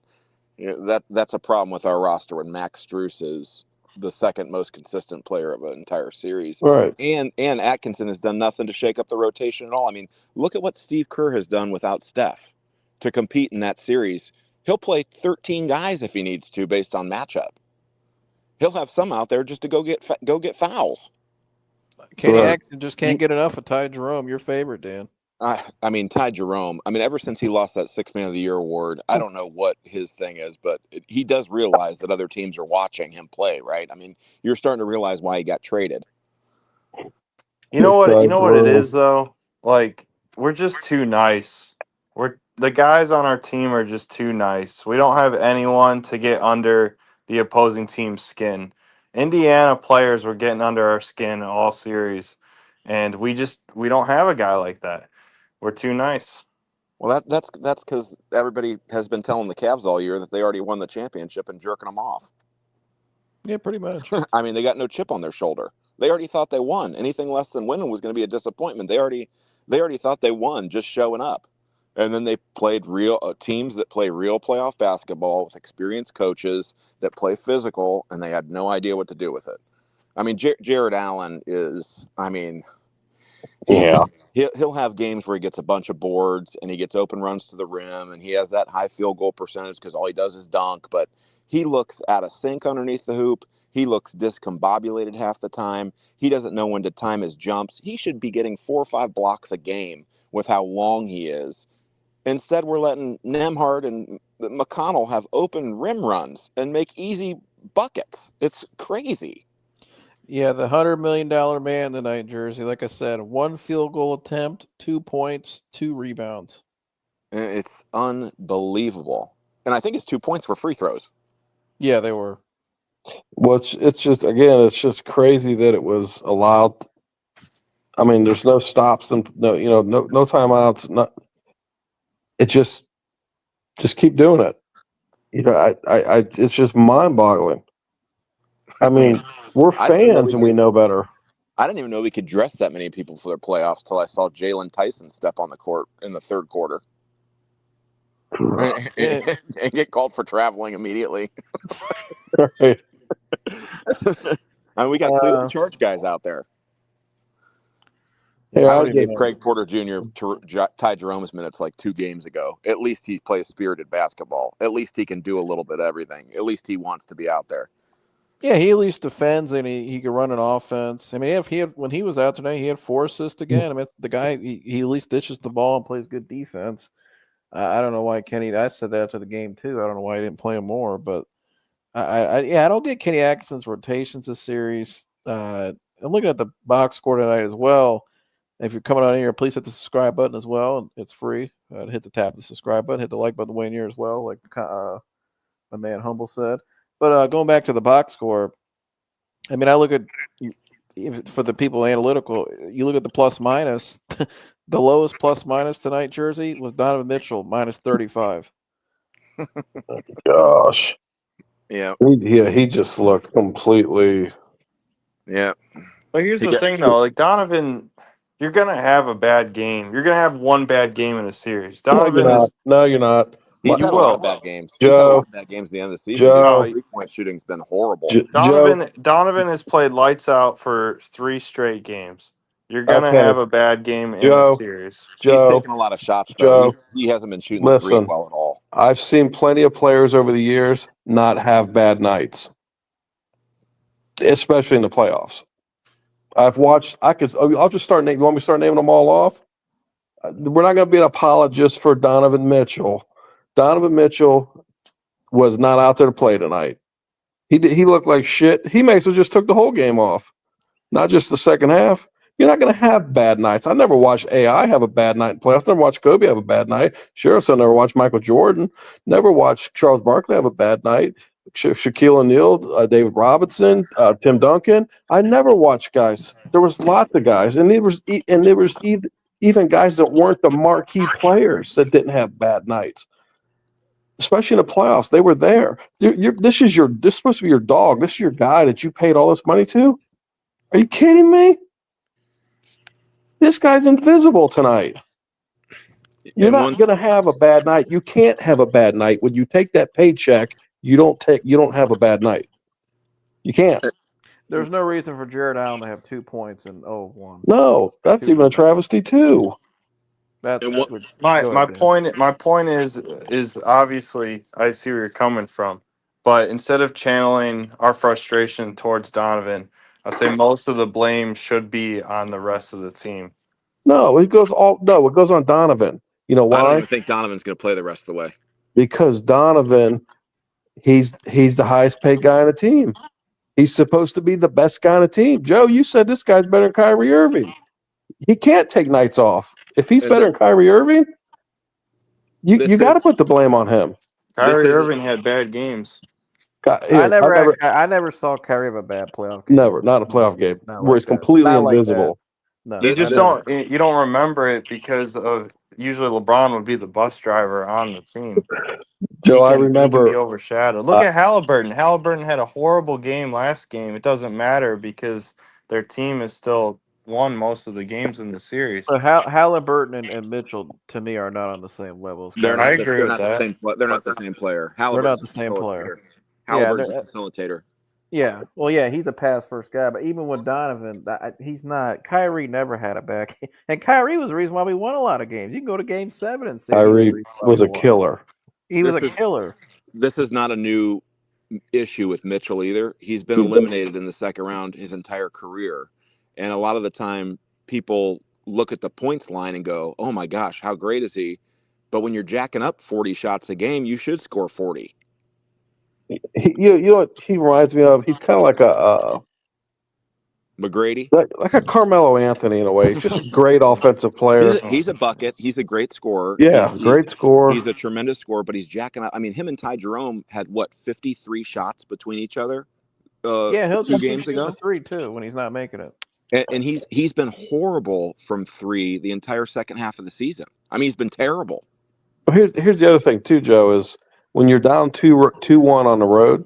that's a problem with our roster when Max Strus is the second most consistent player of an entire series. Right. And Atkinson has done nothing to shake up the rotation at all. I mean, look at what Steve Kerr has done without Steph to compete in that series. He'll play 13 guys if he needs to based on matchup. He'll have some out there just to go get fouls. Kenny Atkinson just can't get enough of Ty Jerome, your favorite, Dan. I mean, Ty Jerome, ever since he lost that 6th Man of the Year award, I don't know what his thing is, but he does realize that other teams are watching him play, right? I mean, you're starting to realize why he got traded. You know what it is, though? Like, we're just too nice. The guys on our team are just too nice. We don't have anyone to get under the opposing team's skin. Indiana players were getting under our skin all series, and we don't have a guy like that. We're too nice. Well, that's because everybody has been telling the Cavs all year that they already won the championship and jerking them off. Yeah, pretty much. I mean, they got no chip on their shoulder. They already thought they won. Anything less than winning was going to be a disappointment. They already thought they won just showing up. And then they played real teams that play real playoff basketball with experienced coaches that play physical, and they had no idea what to do with it. I mean, Jared Allen is. I mean, Yeah. he'll have games where he gets a bunch of boards and he gets open runs to the rim and he has that high field goal percentage because all he does is dunk. But he looks out of sync underneath the hoop. He looks discombobulated half the time. He doesn't know when to time his jumps. He should be getting 4 or 5 blocks a game with how long he is. Instead, we're letting Nemhard and McConnell have open rim runs and make easy buckets. It's crazy. Yeah, the $100 million man tonight, Jersey. Like I said, 1 field goal attempt, 2 points, 2 rebounds. It's unbelievable. And I think it's 2 points for free throws. Yeah, they were. Well, it's just crazy that it was allowed. I mean, there's no stops and no timeouts. It just keep doing it. It's just mind boggling. I mean, we're fans and we know better. I didn't even know we could dress that many people for their playoffs till I saw Jalen Tyson step on the court in the third quarter. And get called for traveling immediately. Right. I mean, we got Cleveland Charge guys out there. Yeah, I would give Craig Porter Jr. Ty Jerome's minutes like 2 games ago. At least he plays spirited basketball. At least he can do a little bit of everything. At least he wants to be out there. Yeah, he at least defends and he can run an offense. I mean, when he was out tonight, he had 4 assists again. I mean, the guy he at least dishes the ball and plays good defense. I don't know why Kenny. I said that to the game too. I don't know why he didn't play him more, but I don't get Kenny Atkinson's rotations this series. I'm looking at the box score tonight as well. If you're coming on here, please hit the subscribe button as well. It's free. Hit the tap the subscribe button, hit the like button way in here as well, like my man Humble said. But going back to the box score, I mean, I look at for the people analytical. You look at the plus minus. The lowest plus minus tonight, Jersey, was Donovan Mitchell minus 35. Gosh. Yeah. He just looked completely. Yeah. But here's the thing, though. Like Donovan, you're gonna have a bad game. You're gonna have one bad game in a series. Donovan is. No, you're not. He's had a lot of bad games. Joe, He's had a lot of bad games at the end of the season. Joe, His 3-point shooting's been horrible. Donovan has played lights out for 3 straight games. You're gonna have a bad game in a series. He's taking a lot of shots, though. He hasn't been shooting the 3 well at all. I've seen plenty of players over the years not have bad nights, especially in the playoffs. I've watched. I'll just start naming. You want me to start naming them all off? We're not going to be an apologist for Donovan Mitchell. Donovan Mitchell was not out there to play tonight. He looked like shit. He may as well just took the whole game off, not just the second half. You're not going to have bad nights. I never watched AI have a bad night in playoffs. Never watched Kobe have a bad night. Sure, so never watched Michael Jordan. Never watched Charles Barkley have a bad night. Shaquille O'Neal, David Robinson, Tim Duncan. I never watched guys. There was lots of guys, and there was even guys that weren't the marquee players that didn't have bad nights. Especially in the playoffs, they were there. This is supposed to be your dog. This is your guy that you paid all this money to. Are you kidding me? This guy's invisible tonight. You're not going to have a bad night. You can't have a bad night. When you take that paycheck, you don't have a bad night. You can't. There's no reason for Jared Allen to have 2 points and 0-1. No, that's even a travesty too. My point is obviously I see where you're coming from, but instead of channeling our frustration towards Donovan, I'd say most of the blame should be on the rest of the team. No, it goes on Donovan. You know why? I don't even think Donovan's going to play the rest of the way. Because Donovan, he's the highest paid guy on the team. He's supposed to be the best guy on the team. Joe, you said this guy's better than Kyrie Irving. He can't take nights off. If he's better than Kyrie Irving, you got to put the blame on him. Kyrie Irving had bad games. I never saw Kyrie have a bad playoff game. Never, not a playoff game where he's completely invisible. No, you just don't remember it because of usually LeBron would be the bus driver on the team. Joe, I remember he can be overshadowed. Look at Halliburton. Halliburton had a horrible game last game. It doesn't matter because their team is still won most of the games in the series. But Halliburton and Mitchell to me are not on the same level. I agree with that. They're not the same player. They're not the same player. Halliburton's a facilitator. Yeah, well, yeah, he's a pass first guy, but even with Donovan, he's not. Kyrie never had a back, and Kyrie was the reason why we won a lot of games. You can go to Game 7 and say he was the Kyrie reason why we was a won. killer. He was a killer. This is not a new issue with Mitchell either. He's been eliminated in the second round his entire career, and a lot of the time people look at the points line and go, "Oh my gosh, how great is he?" But when you're jacking up 40 shots a game, you should score 40. You know what he reminds me of? He's kind of like McGrady, like a Carmelo Anthony in a way. He's just a great offensive player. he's a bucket. He's a great scorer. Yeah, great scorer. He's a tremendous scorer, but he's jacking up. I mean, him and Ty Jerome had what 53 shots between each other. Yeah, he'll 2 just games keep shooting ago. the three too when he's not making it. And he's been horrible from three the entire second half of the season. I mean, he's been terrible. Here's the other thing too, Joe, is when you're down 2-1 on the road,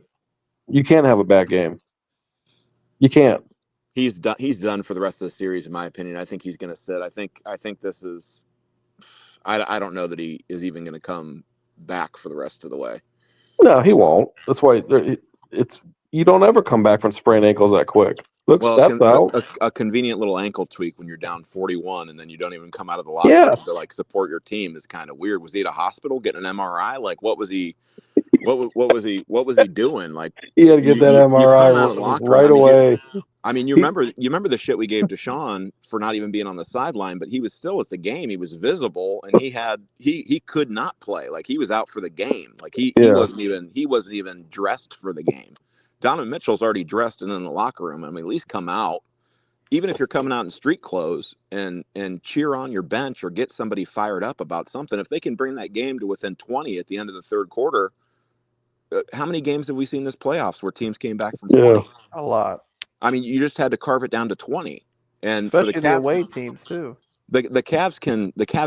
you can't have a bad game. You can't. He's done. He's done for the rest of the series, in my opinion. I think he's going to sit. I think this is. I don't know that he is even going to come back for the rest of the way. No, he won't. That's why it's you don't ever come back from sprained ankles that quick. Look, steps out. A convenient little ankle tweak when you're down 41 and then you don't even come out of the locker room to like support your team is kind of weird. Was he at a hospital getting an MRI? Like, what was he? What was he doing? Like, he had to get that MRI right away. I mean, you remember the shit we gave Deshaun for not even being on the sideline, but he was still at the game. He was visible, and he could not play. Like, he was out for the game. Like he wasn't even dressed for the game. Donovan Mitchell's already dressed and in the locker room. I mean, at least come out. Even if you're coming out in street clothes and cheer on your bench or get somebody fired up about something, if they can bring that game to within 20 at the end of the third quarter, how many games have we seen this playoffs where teams came back from 20? A lot. I mean, you just had to carve it down to 20, and especially for the away teams too. The Cavs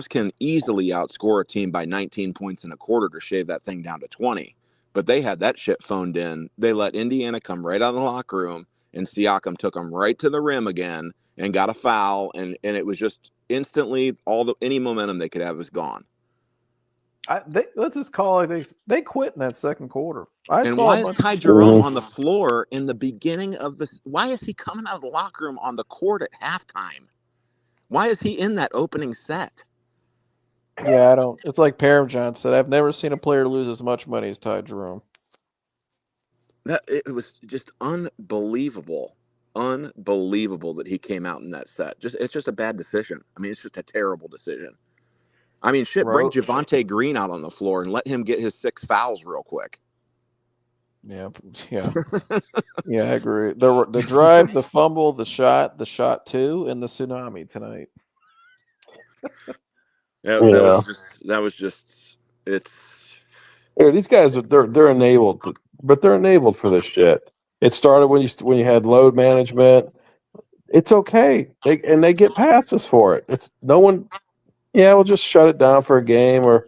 can easily outscore a team by 19 points in a quarter to shave that thing down to 20. But they had that shit phoned in. They let Indiana come right out of the locker room, and Siakam took them right to the rim again and got a foul, and it was just instantly any momentum they could have was gone. Let's just call it they quit in that second quarter. Why is Ty Jerome on the floor in the beginning of this? Why is he coming out of the locker room on the court at halftime? Why is he in that opening set? Yeah, I don't. It's like Parhamjohn said. I've never seen a player lose as much money as Ty Jerome. It was just unbelievable that he came out in that set. It's just a bad decision. I mean, it's just a terrible decision. I mean, shit, bring Javonte Green out on the floor and let him get his 6 fouls real quick. Yeah, I agree. The drive, the fumble, the shot 2, and the tsunami tonight. That was just it's. Yeah, these guys they're enabled, but they're enabled for this shit. It started when you had load management. It's okay. They get passes for it. It's no one. Yeah, we'll just shut it down for a game, or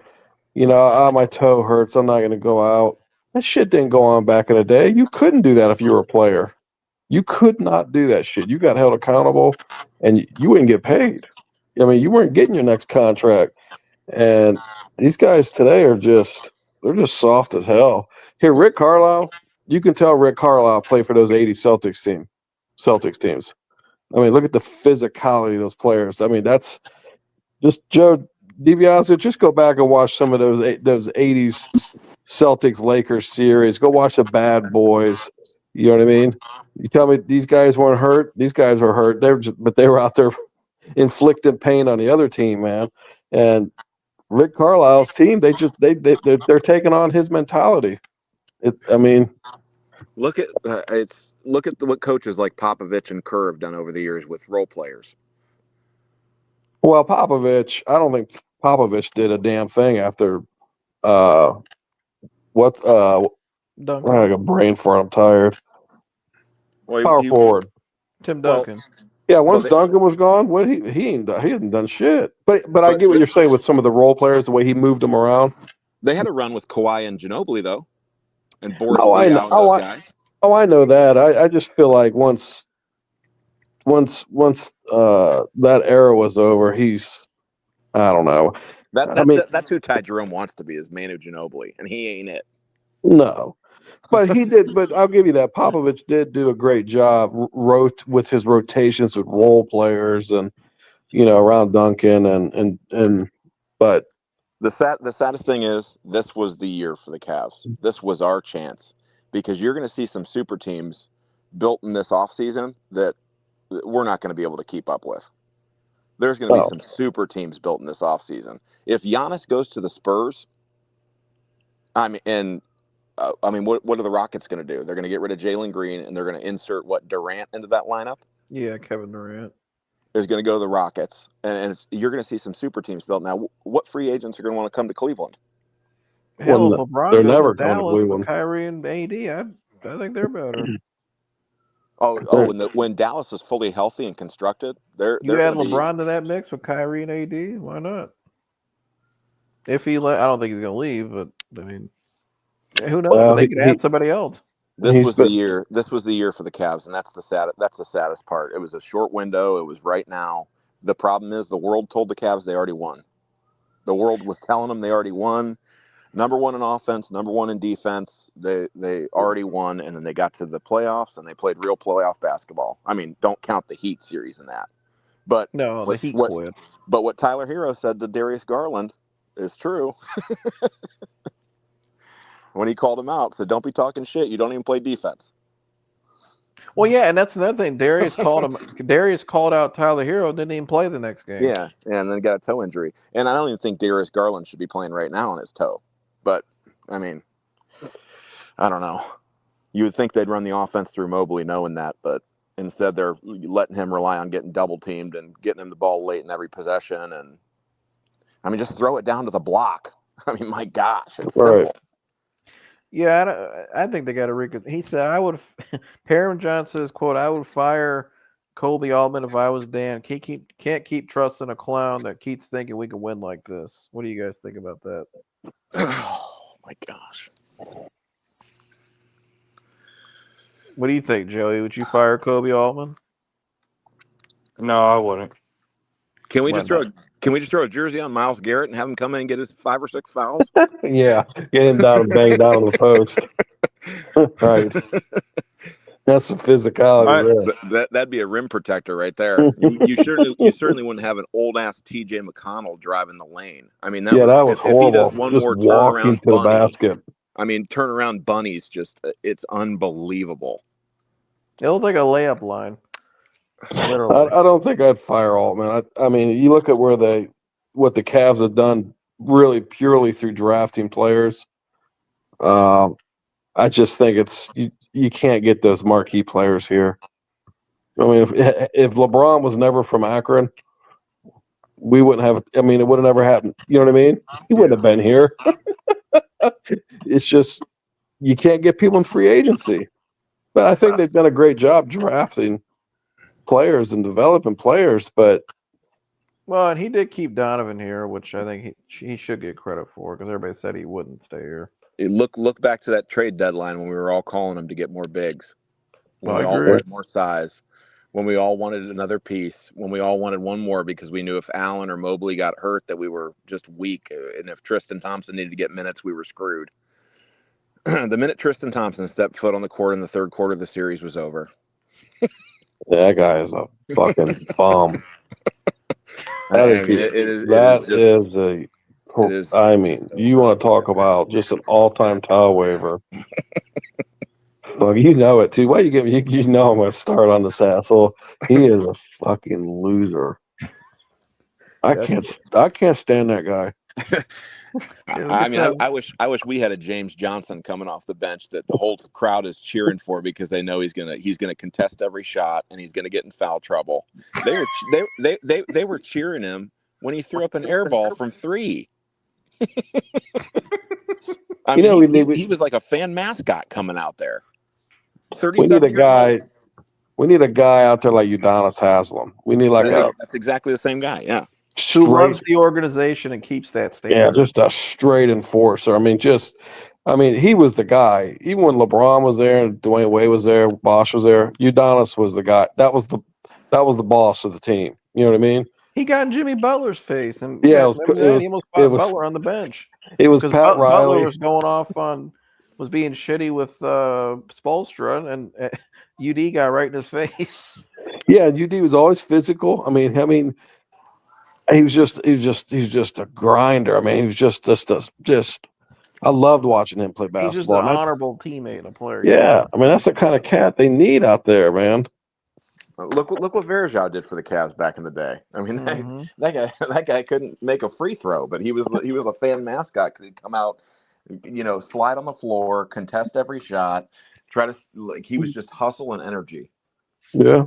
my toe hurts. I'm not going to go out. That shit didn't go on back in the day. You couldn't do that if you were a player. You could not do that shit. You got held accountable, and you wouldn't get paid. I mean, you weren't getting your next contract. And these guys today they're just soft as hell. Here, Rick Carlisle, you can tell Rick Carlisle played for those 80 Celtics teams. I mean, look at the physicality of those players. I mean, that's just Joe DiBiase. Just go back and watch some of those 80s Celtics Lakers series. Go watch the Bad Boys. You know what I mean? You tell me these guys weren't hurt. These guys were hurt. But they were out there inflicting pain on the other team, man. And Rick Carlisle's team, they're taking on his mentality. Look at what coaches like Popovich and Kerr have done over the years with role players. Well, Popovich, I don't think Popovich did a damn thing after Duncan. I got a brain fart. I'm tired. Power forward. Tim Duncan. Once Duncan was gone, he hadn't done shit. But I get what you're saying with some of the role players, the way he moved them around. They had a run with Kawhi and Ginobili though, and Boris Diaw and those guys. Oh, I know that. I just feel like once that era was over, I don't know. That's who Ty Jerome wants to be, is Manu Ginobili, and he ain't it. No. But he did. But I'll give you that. Popovich did do a great job with his rotations with role players and around Duncan and. But The saddest thing is this was the year for the Cavs. This was our chance because you're going to see some super teams built in this offseason that we're not going to be able to keep up with. There's going to be some super teams built in this offseason. If Giannis goes to the Spurs, what are the Rockets going to do? They're going to get rid of Jalen Green and they're going to insert Durant into that lineup? Yeah, Kevin Durant is going to go to the Rockets, and you're going to see some super teams built. Now, what free agents are going to want to come to Cleveland? Hell, if LeBron they're goes never to coming to Dallas with Cleveland. Kyrie and AD, I think they're better. When Dallas is fully healthy and constructed, they're add LeBron to that mix with Kyrie and AD. Why not? If he, I don't think he's going to leave, but I mean, who knows? Well, they could add somebody else. This was the year. This was the year for the Cavs, and that's the saddest part. It was a short window. It was right now. The problem is the world told the Cavs they already won. The world was telling them they already won. Number one in offense, number one in defense. They already won, and then they got to the playoffs and they played real playoff basketball. I mean, don't count the Heat series in that. But no, the Heat quit. But what Tyler Hero said to Darius Garland is true. When he called him out, said, "Don't be talking shit. You don't even play defense." Well, yeah, and that's another thing. Darius called out Tyler Hero, didn't even play the next game. Yeah, and then got a toe injury. And I don't even think Darius Garland should be playing right now on his toe. But I mean, I don't know. You would think they'd run the offense through Mobley, knowing that, but instead they're letting him rely on getting double teamed and getting him the ball late in every possession. And I mean, just throw it down to the block. I mean, my gosh, it's simple. Yeah, I think they got to he said, Perrin John says, quote, I would fire Kobe Altman if I was Dan. Can't keep trusting a clown that keeps thinking we can win like this. What do you guys think about that? Oh, my gosh. What do you think, Joey? Would you fire Kobe Altman? No, I wouldn't. Can we just throw a jersey on Myles Garrett and have him come in and get his 5 or 6 fouls? Yeah, get him down and bang down on the post. Right. That's some physicality. That'd be a rim protector right there. You certainly wouldn't have an old ass TJ McConnell driving the lane. I mean, that was horrible. If he does one just more walking turnaround to the basket. I mean, turnaround bunnies, it's unbelievable. It looks like a layup line. Literally. I don't think I'd fire Altman. I mean, you look at what the Cavs have done really purely through drafting players. I just think you can't get those marquee players here. I mean, if LeBron was never from Akron, we wouldn't have. I mean, it would have never happened. You know what I mean? He wouldn't have been here. It's just you can't get people in free agency. But I think they've done a great job drafting players and developing players. But and he did keep Donovan here, which I think he should get credit for because everybody said he wouldn't stay here. Look back to that trade deadline when we were all calling him to get more bigs, when we all wanted more size, when we all wanted another piece, when we all wanted one more because we knew if Allen or Mobley got hurt that we were just weak, and if Tristan Thompson needed to get minutes, we were screwed. The minute Tristan Thompson stepped foot on the court in the third quarter, the series was over. That guy is a fucking bomb. I mean, you want to talk about just an all-time towel waiver. Well, you know it too. Why you give me? You know I'm going to start on this asshole. He is a fucking loser. I can't stand that guy. I mean, I wish we had a James Johnson coming off the bench that the whole crowd is cheering for because they know he's gonna contest every shot and he's gonna get in foul trouble. They were cheering him when he threw up an air ball from 3. I mean, he was like a fan mascot coming out there. 37 years old. We need a guy out there like Udonis Haslem. We need that's exactly the same guy. Yeah. Who loves the organization and keeps that standard. Yeah, just a straight enforcer. I mean, he was the guy. Even when LeBron was there and Dwayne Wade was there, Bosh was there, Udonis was the guy. That was the boss of the team. You know what I mean? He got in Jimmy Butler's face, and he almost fought Butler on the bench. It was Pat Riley. Butler was going off on was being shitty with Spoelstra, and UD got right in his face. Yeah, UD was always physical. I mean, he was just a grinder. I mean, he was just. I loved watching him play He's just an basketball. honorable teammate, a player. Yeah, I mean, that's the kind of cat they need out there, man. Look what Verjao did for the Cavs back in the day. I mean, Mm-hmm. that guy couldn't make a free throw, but he was a fan mascot because he'd come out, slide on the floor, contest every shot, try to he was just hustle and energy. Yeah,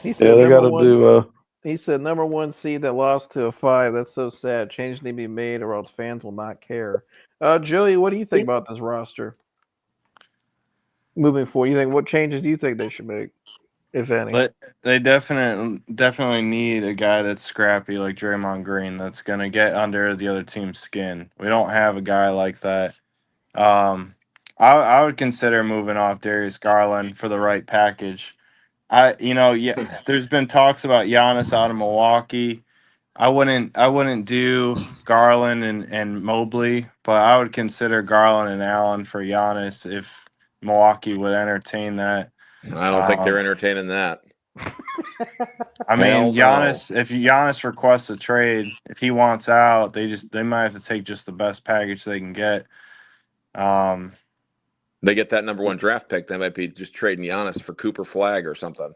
He said they got number to one. do. He said number one seed that lost to a 5. That's so sad. Changes need to be made, or else fans will not care. Joey, what do you think about this roster moving forward? What changes do you think they should make, if any? But they definitely need a guy that's scrappy like Draymond Green that's going to get under the other team's skin. We don't have a guy like that. I would consider moving off Darius Garland for the right package. There's been talks about Giannis out of Milwaukee. I wouldn't do Garland and Mobley, but I would consider Garland and Allen for Giannis if Milwaukee would entertain that. I don't think they're entertaining that. I mean, Giannis. If Giannis requests a trade, if he wants out, they might have to take just the best package they can get. They get that number 1 draft pick. They might be just trading Giannis for Cooper Flag or something.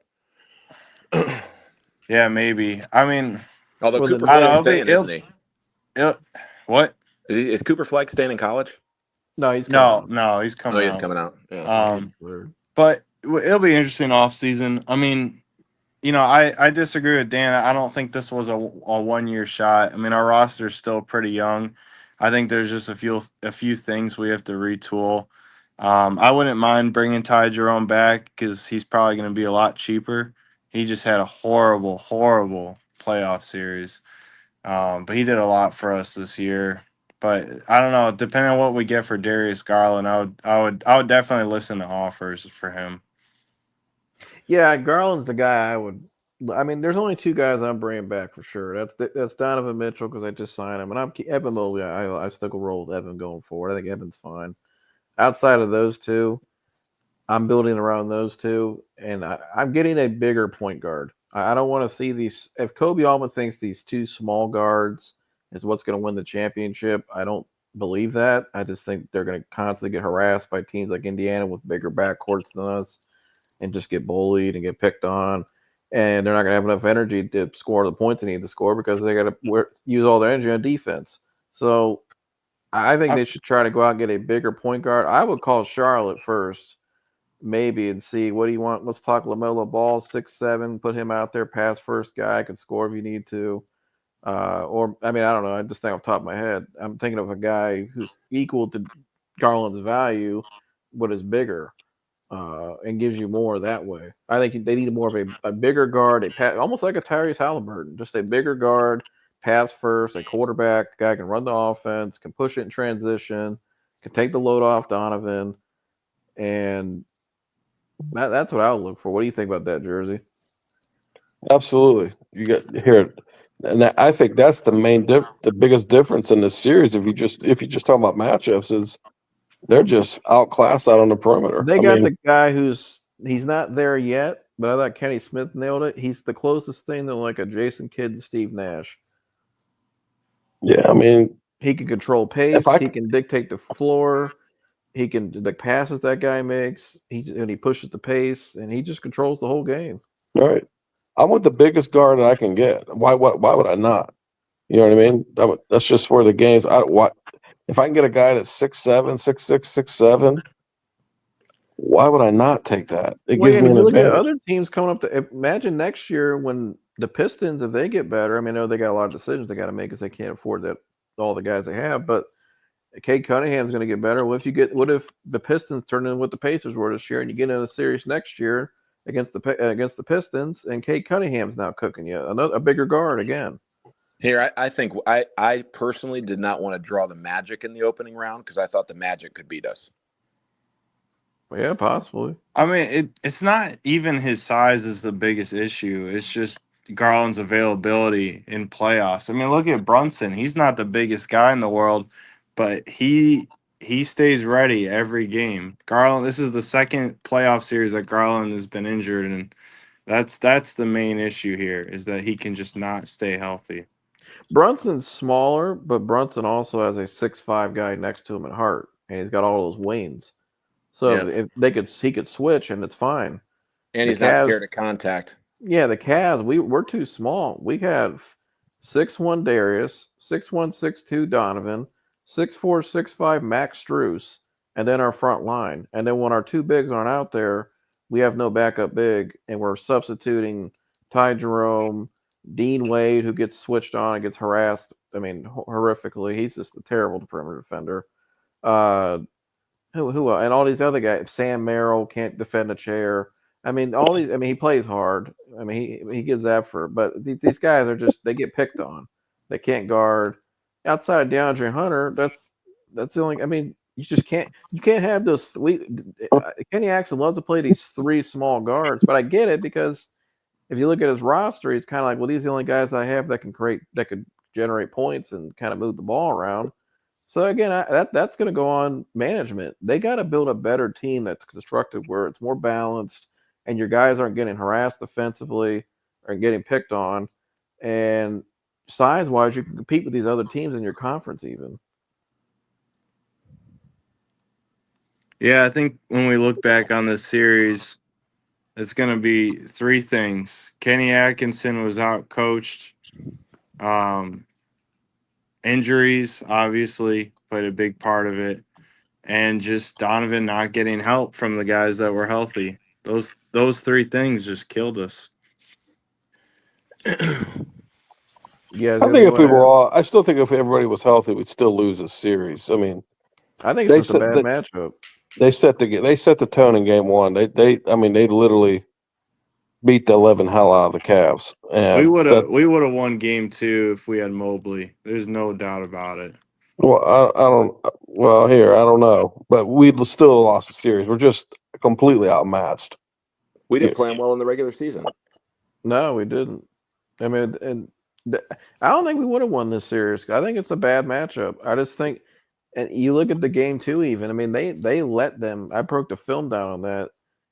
Yeah, maybe. I mean, although Cooper Flag's staying, isn't he? What? Is Cooper Flag staying in college? No, he's coming no, he's coming. He's coming out. Yeah. But it'll be interesting off season. I mean, I disagree with Dan. I don't think this was a 1-year shot. I mean, our roster is still pretty young. I think there's just a few things we have to retool. I wouldn't mind bringing Ty Jerome back because he's probably going to be a lot cheaper. He just had a horrible playoff series, but he did a lot for us this year. But I don't know. Depending on what we get for Darius Garland, I would definitely listen to offers for him. Yeah, Garland's the guy I would. I mean, there's only 2 guys I'm bringing back for sure. That's Donovan Mitchell because I just signed him, and Evan Mobley. I still will roll with Evan going forward. I think Evan's fine. Outside of those 2, I'm building around those 2, and I'm getting a bigger point guard. I don't want to see these. If Kobe Allman thinks these 2 small guards is what's going to win the championship, I don't believe that. I just think they're going to constantly get harassed by teams like Indiana with bigger backcourts than us and just get bullied and get picked on. And they're not going to have enough energy to score the points they need to score because they got to use all their energy on defense. So I think they should try to go out and get a bigger point guard. I would call Charlotte first, maybe, and see what do you want. Let's talk LaMelo Ball, 6'7", put him out there, pass first guy, can score if you need to. Or I mean, I don't know. I just think off the top of my head, I'm thinking of a guy who's equal to Garland's value, but is bigger. And gives you more that way. I think they need more of a bigger guard, almost like a Tyrese Halliburton, just a bigger guard, pass first, a quarterback, guy can run the offense, can push it in transition, can take the load off Donovan, and that's what I would look for. What do you think about that, Jersey? Absolutely, you got here, and I think that's the biggest difference in this series. If you just talk about matchups, is they're just outclassed out on the perimeter. They got the guy he's not there yet, but I thought Kenny Smith nailed it. He's the closest thing to like a Jason Kidd to Steve Nash. Yeah, I mean, he can control pace. He can dictate the floor. He can the passes that guy makes. He pushes the pace, and he just controls the whole game. All right, I want the biggest guard that I can get. Why would I not? You know what I mean? That's just where the game's. If I can get a guy that's 6'7", 6'6", 6'7", why would I not take that? It gives me an look advantage. at other teams coming up. Imagine next year when the Pistons, if they get better. I mean, I know they got a lot of decisions they got to make because they can't afford that all the guys they have. But Cade Cunningham's going to get better. What if the Pistons turn in what the Pacers were this year, and you get in a series next year against the Pistons, and Cade Cunningham's now cooking you a bigger guard again. Here, I think I personally did not want to draw the Magic in the opening round because I thought the Magic could beat us. Yeah, possibly. I mean, it's not even his size is the biggest issue. It's just Garland's availability in playoffs. I mean, look at Brunson. He's not the biggest guy in the world, but he he stays ready every game. Garland, this is the second playoff series that Garland has been injured, and that's the main issue here is that he can just not stay healthy. Brunson's smaller, but Brunson also has a 6'5" guy next to him at Hart, and he's got all those wings. So Yeah. if he could switch, and it's fine. And The he's not Cavs, scared of contact. yeah, the Cavs, we're too small. We have 6'1" Darius, 6'1", 6'2" Donovan, 6'4", 6'5" Max Strus, and then our front line. And then when our two bigs aren't out there, we have no backup big, and we're substituting Ty Jerome, Dean Wade, who gets switched on and gets harassed. I mean, horrifically. He's just a terrible perimeter defender. Uh, who and all these other guys. Sam Merrill can't defend a chair. I mean, all these. I mean, he plays hard. I mean, he gives effort, but these guys are just they get picked on. They can't guard. Outside of DeAndre Hunter, that's the only. I mean, you can't have those. Kenny Axon loves to play these three small guards, but I get it because if you look at his roster, he's kind of like, well, these are the only guys I have that could generate points and kind of move the ball around. So again, that's going to go on management. They got to build a better team that's constructed where it's more balanced, and your guys aren't getting harassed defensively or getting picked on. And size-wise, you can compete with these other teams in your conference even. Yeah, I think when we look back on this series, it's going to be three things. Kenny Atkinson was out coached. Injuries obviously played a big part of it, and just Donovan not getting help from the guys that were healthy. Those three things just killed us. Yeah, I think if we were all, I still think if everybody was healthy, we'd still lose this series. I mean, I think it's just a bad matchup. They set the tone in game one. They literally beat the living hell out of the Cavs. And we would have won game two if we had Mobley. There's no doubt about it. Well, I don't. Well, I don't know, but we still lost the series. We're just completely outmatched. We didn't play them well in the regular season. No, we didn't. I mean, I don't think we would have won this series. I think it's a bad matchup. I just think, and you look at the game too. Even I mean, they let them. I broke the film down on that,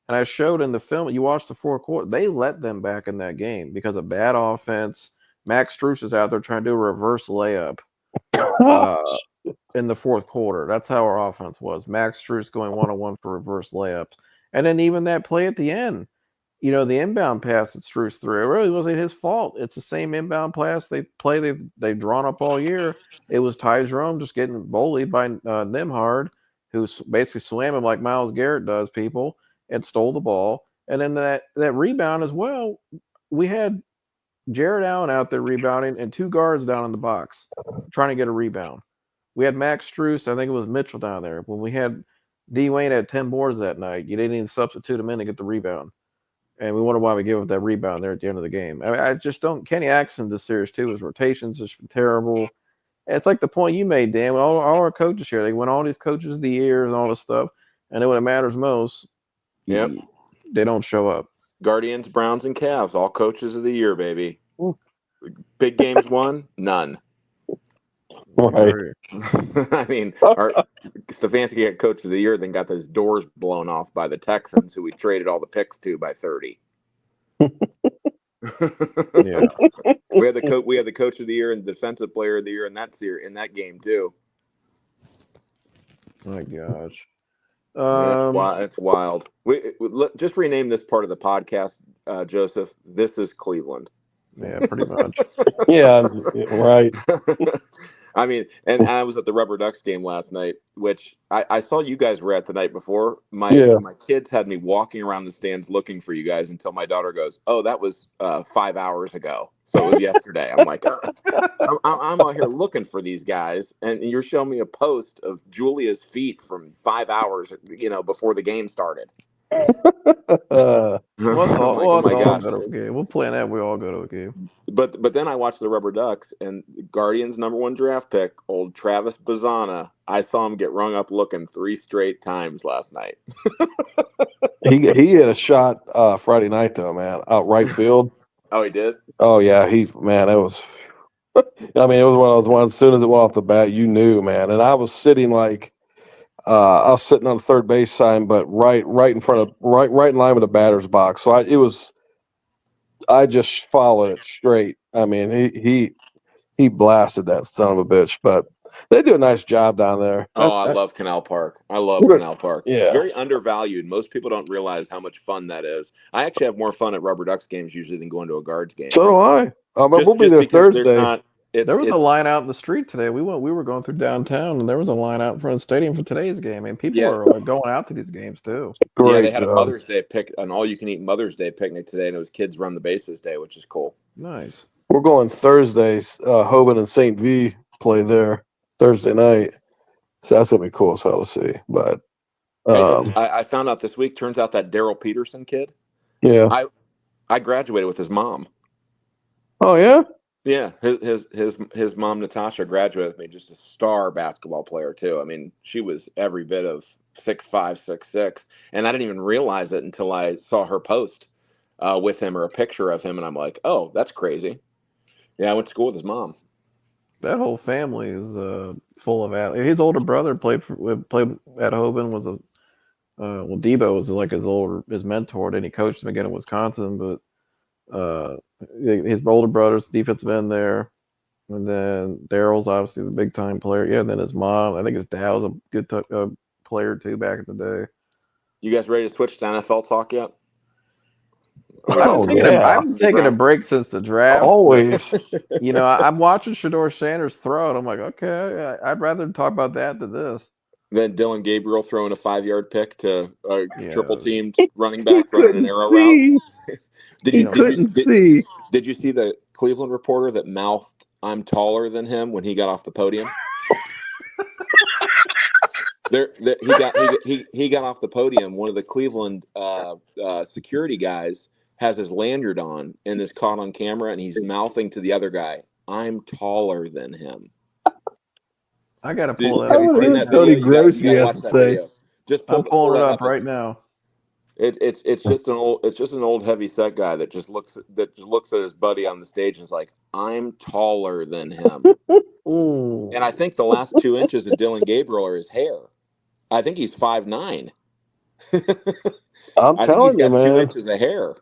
and I showed in the film. You watched the fourth quarter. They let them back in that game because of bad offense. Max Strus is out there trying to do a reverse layup in the fourth quarter. That's how our offense was. Max Strus going 1-on-1 for reverse layups, and then even that play at the end. You know, the inbound pass that Strus threw, it really wasn't his fault. It's the same inbound pass they've drawn up all year. It was Ty Jerome just getting bullied by Nembhard, who basically swam him like Myles Garrett does people and stole the ball. And then that rebound as well, we had Jared Allen out there rebounding and two guards down in the box trying to get a rebound. We had Max Strus, I think it was Mitchell down there. When we had D. Wayne had 10 boards that night, you didn't even substitute him in to get the rebound. And we wonder why we gave up that rebound there at the end of the game. I mean, I just don't. Kenny Atkinson this series too. His rotations has been terrible. It's like the point you made, Dan. All our coaches here, they win all these coaches of the year and all this stuff, and then when it matters most, Yep, they don't show up. Guardians, Browns, and Cavs, all coaches of the year, baby. Big games won, none. Right. I mean, Stefanski got coach of the year, then got his doors blown off by the Texans, who we traded all the picks to by 30. Yeah, we had the coach of the year and defensive player of the year in that game too. My gosh, that's wild. We just rename this part of the podcast, Joseph. This is Cleveland. Yeah, pretty much. Yeah, right. I mean, and I was at the Rubber Ducks game last night, which I saw you guys were at the night before. My kids had me walking around the stands looking for you guys until my daughter goes, "Oh, that was 5 hours ago." So it was yesterday. I'm like, I'm out here looking for these guys, and you're showing me a post of Julia's feet from 5 hours, before the game started. Oh my gosh. We'll plan that. We all go to a game. But then I watched the Rubber Ducks and Guardians' #1 draft pick, old Travis Bazana. I saw him get rung up looking 3 straight times last night. He had a shot Friday night though, man, out right field. Oh, he did? Oh yeah, it was. I mean, it was one of those ones. As soon as it went off the bat, you knew, man. And I was sitting like I was sitting on the third base sign, but right in front of right in line with the batter's box. So I just followed it straight. I mean, he blasted that son of a bitch, but they do a nice job down there. Oh, I love Canal Park. I love We're- Canal Park. yeah. It's very undervalued. Most people don't realize how much fun that is. I actually have more fun at Rubber Ducks games usually than going to a Guards game. So do I. But we'll be Just there because Thursday. there's not. There was a line out in the street today. We were going through downtown, and there was a line out in front of the stadium for today's game. And people Yeah. are like, going out to these games too. Great Yeah, they had a job. Mother's Day an all-you-can-eat Mother's Day picnic today, and it was Kids Run the Bases Day, which is cool. Nice. We're going Thursdays. Hoban and St. V play there Thursday night, so that's gonna be cool as hell to see. But I found out this week. Turns out that Daryl Peterson kid. yeah. I graduated with his mom. Oh yeah. Yeah, his mom Natasha graduated with me. Just a star basketball player too. I mean, she was every bit of 6'5", 6'6", and I didn't even realize it until I saw her post with him or a picture of him, and I'm like, oh, that's crazy. Yeah, I went to school with his mom. That whole family is full of athletes. His older brother played at Hoban. Was Debo was like his mentor. Then he coached him again in Wisconsin, but his older brother's defensive end there, and then Daryl's obviously the big time player. Yeah, and then his mom. I think his dad was a good player too back in the day. You guys ready to switch to NFL talk yet? I've been taking a break since the draft. Always. I'm watching Shedeur Sanders throw it. I'm like, okay, I'd rather talk about that than this. Then Dylan Gabriel throwing a 5-yard pick to a triple teamed running back He running an arrow route. See. Did you see the Cleveland reporter that mouthed "I'm taller than him" when he got off the podium? He got off the podium. One of the Cleveland security guys has his lanyard on and is caught on camera, and he's mouthing to the other guy, "I'm taller than him." I gotta pull that. Have you seen that video? You gotta watch that video. I'm pulling it up right now. It's just an old heavy set guy that just looks at his buddy on the stage and is like, "I'm taller than him." And I think the last 2 inches of Dylan Gabriel are his hair. I think he's 5'9". I'm telling you, man. 2 inches of hair.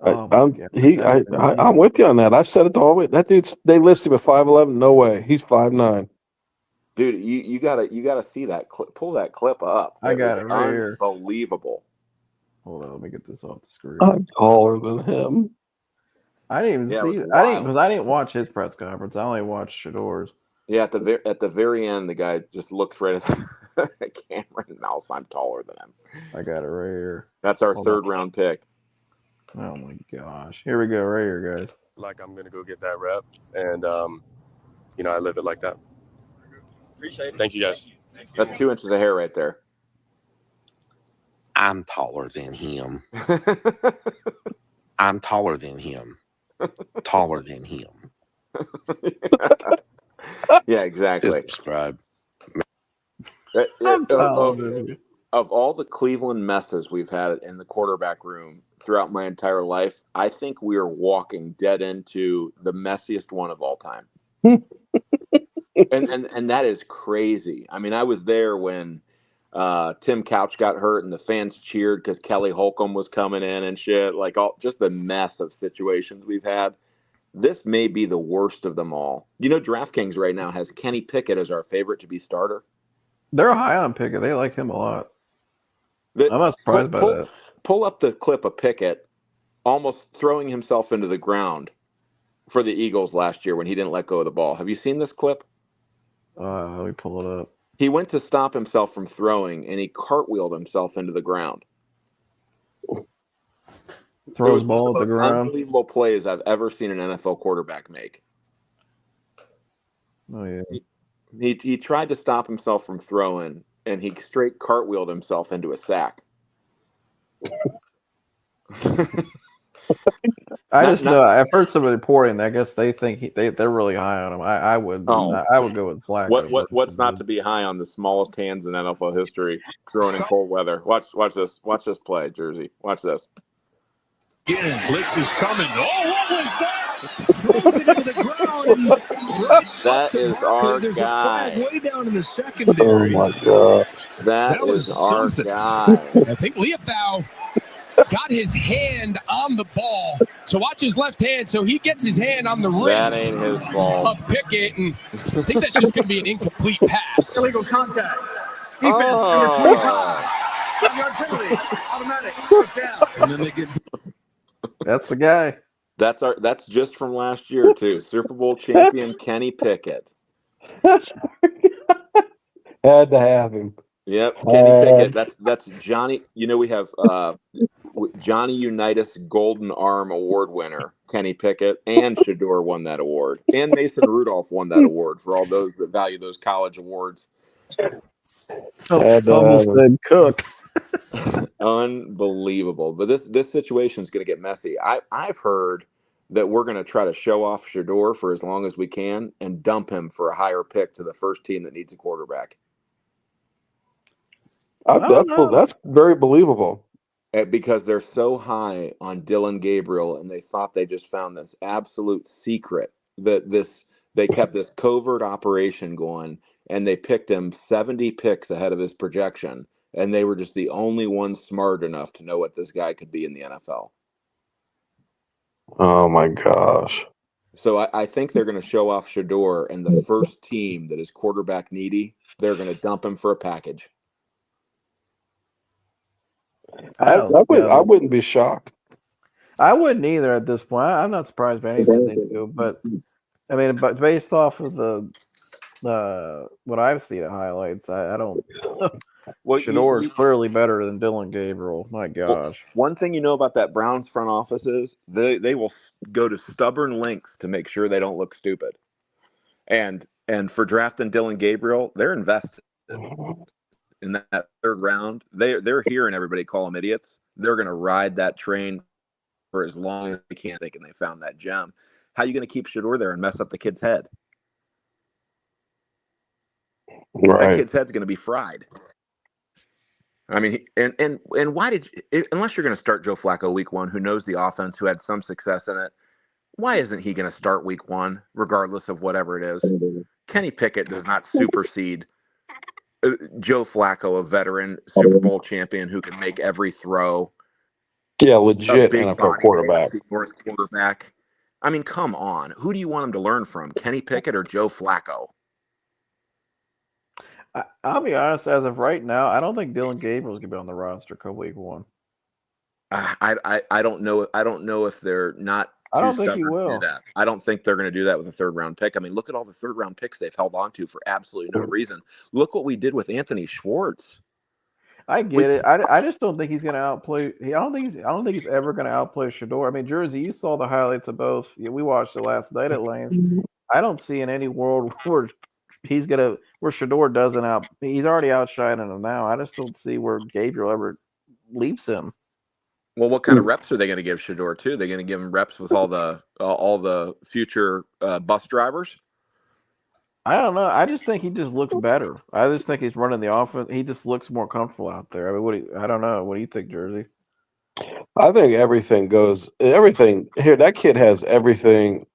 I'm with you on that. I've said it all the way. That dude's they list him at 5'11". No way. He's 5'9". Dude, you gotta see that pull that clip up. I got it right here. Unbelievable. Hold on, let me get this off the screen. I'm taller than him. I didn't even see it. I didn't watch his press conference. I only watched Shedeur's. Yeah, at the very end, the guy just looks right at the camera and mouths, "I'm taller than him." I got it right here. That's our third round pick. Oh my gosh! Here we go, right here, guys. Like I'm gonna go get that rep, and I live it like that. Appreciate it. Thank you, guys. That's 2 inches of hair right there. I'm taller than him. I'm taller than him. Taller than him. Yeah, exactly. Just subscribe. Of all the Cleveland messes we've had in the quarterback room throughout my entire life, I think we are walking dead into the messiest one of all time. and that is crazy. I mean, I was there when Tim Couch got hurt and the fans cheered because Kelly Holcomb was coming in and shit. Like just the mess of situations we've had. This may be the worst of them all. DraftKings right now has Kenny Pickett as our favorite to be starter. They're high on Pickett. They like him a lot. I'm not surprised by that. Pull up the clip of Pickett almost throwing himself into the ground for the Eagles last year when he didn't let go of the ball. Have you seen this clip? Let me pull it up. He went to stop himself from throwing, and he cartwheeled himself into the ground. Throws ball at the ground. Unbelievable plays I've ever seen an NFL quarterback make. Oh yeah. He tried to stop himself from throwing, and he straight cartwheeled himself into a sack. I've heard some reporting. I guess they think they're really high on him. I would go with Flacco. What's not to be high on the smallest hands in NFL history throwing in cold weather? Watch this. Watch this play, Jersey. Watch this. Again, blitz is coming. Oh, what was that? Throws it into the ground. running right That up to is Barkley. our There's guy. a flag way down in the Oh secondary. my god! That was is our something. guy. I think Leofau got his hand on the ball. So watch his left hand. So he gets his hand on the That wrist ain't his fault. of Pickett. And I think that's just going to be an incomplete pass. Illegal contact. Defense, number 25. 5-yard penalty. Automatic. First down. And then they get That's the guy. That's just from last year too. Super Bowl champion Kenny Pickett. That's had to have him. Yep, Kenny Pickett. That's Johnny. You know, we have Johnny Unitas Golden Arm Award winner Kenny Pickett, and Shador won that award, and Mason Rudolph won that award for all those that value those college awards. Almost said Cook. Unbelievable. But this situation is going to get messy. I've heard that we're going to try to show off Shador for as long as we can and dump him for a higher pick to the first team that needs a quarterback. That's very believable. Because they're so high on Dylan Gabriel, and they thought they just found this absolute secret that they kept this covert operation going, and they picked him 70 picks ahead of his projection, and they were just the only ones smart enough to know what this guy could be in the NFL. Oh my gosh! So I think they're going to show off Shador, and the first team that is quarterback needy, they're going to dump him for a package. I wouldn't be shocked. I wouldn't either at this point. I'm not surprised by anything they do, but I mean, but based off of the what I've seen at highlights, I don't. Well, Shador is clearly better than Dylan Gabriel. My gosh. Well, one thing you know about that Browns front office is they will go to stubborn lengths to make sure they don't look stupid. And for drafting Dylan Gabriel, they're invested in that third round. They're hearing everybody call them idiots. They're going to ride that train for as long as they can, thinking they found that gem. How are you going to keep Shador there and mess up the kid's head? Right. That kid's head's going to be fried. I mean, and why did you, unless you're going to start Joe Flacco week one, who knows the offense, who had some success in it, why isn't he going to start week one, regardless of whatever it is? Kenny Pickett does not supersede Joe Flacco, a veteran Super Bowl champion who can make every throw. Yeah, legit big NFL quarterback. Quarterback. I mean, come on. Who do you want him to learn from, Kenny Pickett or Joe Flacco? I'll be honest. As of right now, I don't think Dylan Gabriel's gonna be on the roster come week one. I don't know. I don't know if they're not. I don't think he will. Do that. I don't think they're going to do that with a third round pick. I mean, look at all the third round picks they've held on to for absolutely no reason. Look what we did with Anthony Schwartz. I get it. I just don't think he's going to outplay. I don't think he's ever going to outplay Shador. I mean, Jersey, you saw the highlights of both. We watched it last night at Lanes. I don't see in any world where Shador doesn't out. He's already outshining him now. I just don't see where Gabriel ever leaps him. Well, what kind of reps are they going to give Shador too? They're going to give him reps with all the future bus drivers. I don't know. I just think he just looks better. I just think he's running the offense. He just looks more comfortable out there. I mean, I don't know. What do you think, Jersey? I think everything here. That kid has everything.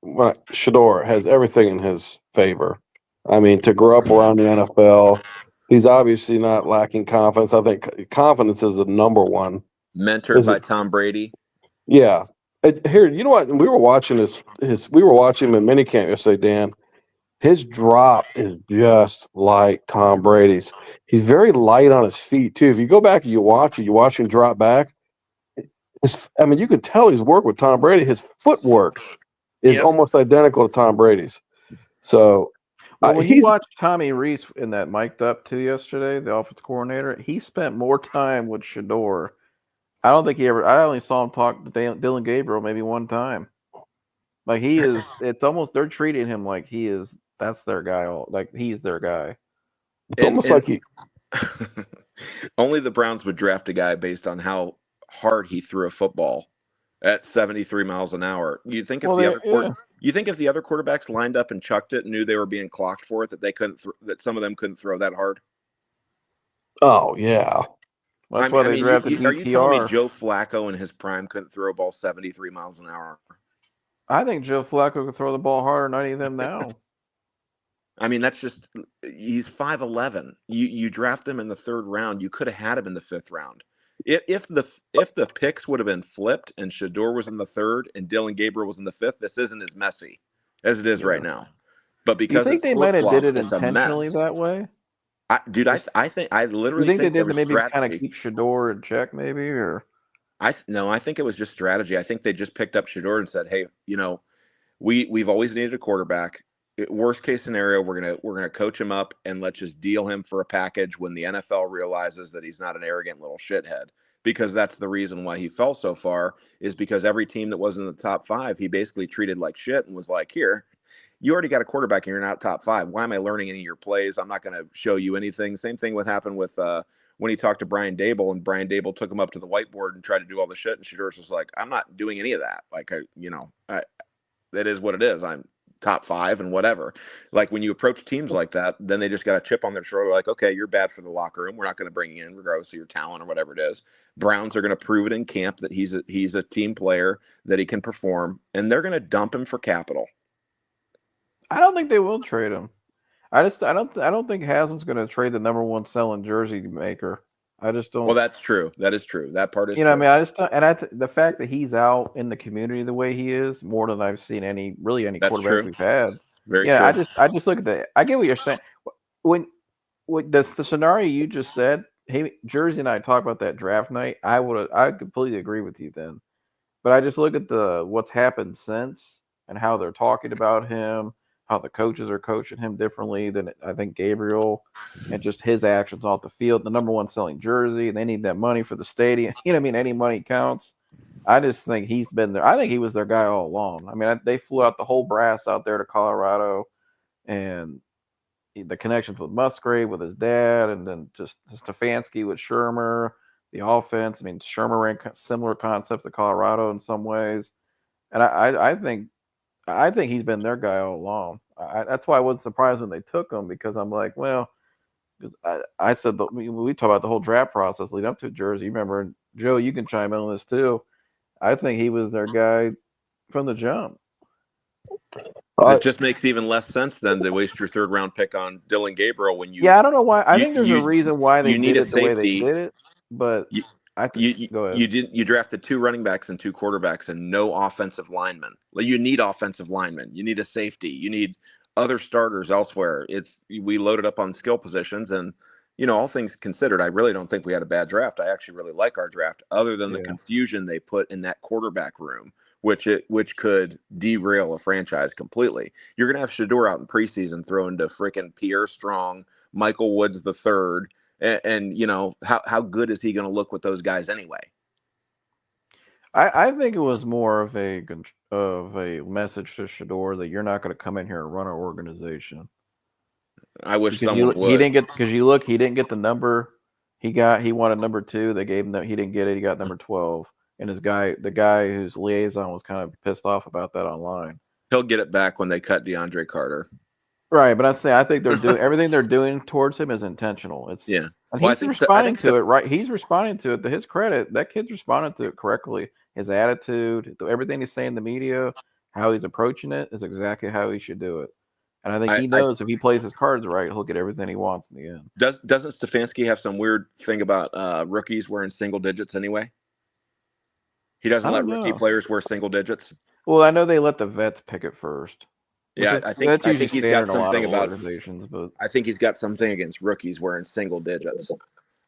Shador has everything in his favor. I mean, to grow up around the NFL, he's obviously not lacking confidence. I think confidence is the number one. Mentored by Tom Brady. Yeah. Here, you know what? We were watching we were watching him in minicamp yesterday, Dan. His drop is just like Tom Brady's. He's very light on his feet, too. If you go back and you watch him drop back. You can tell he's worked with Tom Brady. His footwork is almost identical to Tom Brady's. So, when you watched Tommy Reese in that mic'd up too yesterday, the offensive coordinator, he spent more time with Shador. I don't think I only saw him talk to Dylan Gabriel maybe one time. Like he is, it's almost they're treating him like he is. That's their guy. Like he's their guy. It's almost like he. Only the Browns would draft a guy based on how hard he threw a football at 73 miles an hour. You think if the other quarterbacks lined up and chucked it and knew they were being clocked for it, that they couldn't, that some of them couldn't throw that hard? Oh yeah. Well, that's why they drafted DTR. Are you telling me Joe Flacco in his prime couldn't throw a ball 73 miles an hour? I think Joe Flacco could throw the ball harder than any of them now. I mean, that's just he's 5'11". You draft him in the 3rd round. You could have had him in the 5th round. If the picks would have been flipped and Shador was in the 3rd and Dylan Gabriel was in the 5th, this isn't as messy as it is right now. But Do you because think it's they might have did flip-flopped, it it's a intentionally mess. that way? I You literally think they think there did to was maybe kind of strategy. keep Shador in check, maybe, or No, I think it was just strategy. I think they just picked up Shador and said, "Hey, we've always needed a quarterback. Worst case scenario, we're gonna coach him up and let's just deal him for a package when the NFL realizes that he's not an arrogant little shithead." Because that's the reason why he fell so far, is because every team that was in the top 5, he basically treated like shit and was like, "Here, you already got a quarterback and you're not top 5. Why am I learning any of your plays? I'm not going to show you anything." Same thing what happened with when he talked to Brian Dable, and Brian Dable took him up to the whiteboard and tried to do all the shit, and Shadur's was like, "I'm not doing any of that. Like, that is what it is. I'm top 5 and whatever." Like, when you approach teams like that, then they just got a chip on their shoulder, like, "Okay, you're bad for the locker room. We're not going to bring you in regardless of your talent or whatever it is." Browns are going to prove it in camp that he's a team player, that he can perform, and they're going to dump him for capital. I don't think they will trade him. I don't think Haslam's going to trade the number 1 selling jersey maker. I just don't. Well, that's true. That is true. That part is You know, true. what I mean, I just don't, and the fact that he's out in the community the way he is, more than I've seen any That's quarterback true. we've had. Very Yeah, true. I just look at that. I get what you're saying. When the scenario you just said, hey, Jersey and I talked about that draft night. I completely agree with you then. But I just look at what's happened since and how they're talking about him, how the coaches are coaching him differently than I think Gabriel, and just his actions off the field. The number 1 selling jersey, and they need that money for the stadium. You know what I mean? Any money counts. I just think he's been there. I think he was their guy all along. I mean, they flew out the whole brass out there to Colorado, and the connections with Musgrave, with his dad, and then just Stefanski with Shermer, the offense. I mean, Shermer ran similar concepts to Colorado in some ways, and I think he's been their guy all along. That's why I wasn't surprised when they took him, because I'm like, well, I said we talked about the whole draft process leading up to Jersey. You remember, Joe? You can chime in on this too. I think he was their guy from the jump. It just makes even less sense then to waste your 3rd round pick on Dylan Gabriel when you. Yeah, I don't know why. I think there's a reason why they need did a it the way they safety. did it, but go ahead. You drafted 2 running backs and 2 quarterbacks and no offensive linemen. You need offensive linemen. You need a safety. You need other starters elsewhere. We loaded up on skill positions, and all things considered, I really don't think we had a bad draft. I actually really like our draft, other than the confusion they put in that quarterback room, which could derail a franchise completely. You're going to have Shador out in preseason throwing to freaking Pierre Strong, Michael Woods III, and how good is he going to look with those guys anyway? I think it was more of a message to Shador that you're not going to come in here and run our organization. I wish because someone would. He didn't get he didn't get the number he got. He wanted number 2. They gave him he didn't get it. He got number 12. And the guy whose liaison was kind of pissed off about that online. He'll get it back when they cut DeAndre Carter. Right, but I think they're doing everything they're doing towards him is intentional. And he's responding to it, right? He's responding to it. To his credit, that kid's responding to it correctly. His attitude, everything he's saying in the media, how he's approaching it is exactly how he should do it. And I think he knows if he plays his cards right, he'll get everything he wants in the end. Doesn't Stefanski have some weird thing about rookies wearing single digits anyway? He doesn't let rookie players wear single digits. Well, I know they let the vets pick it first. Yeah, I think he's got something about organizations, but I think he's got something against rookies wearing single digits.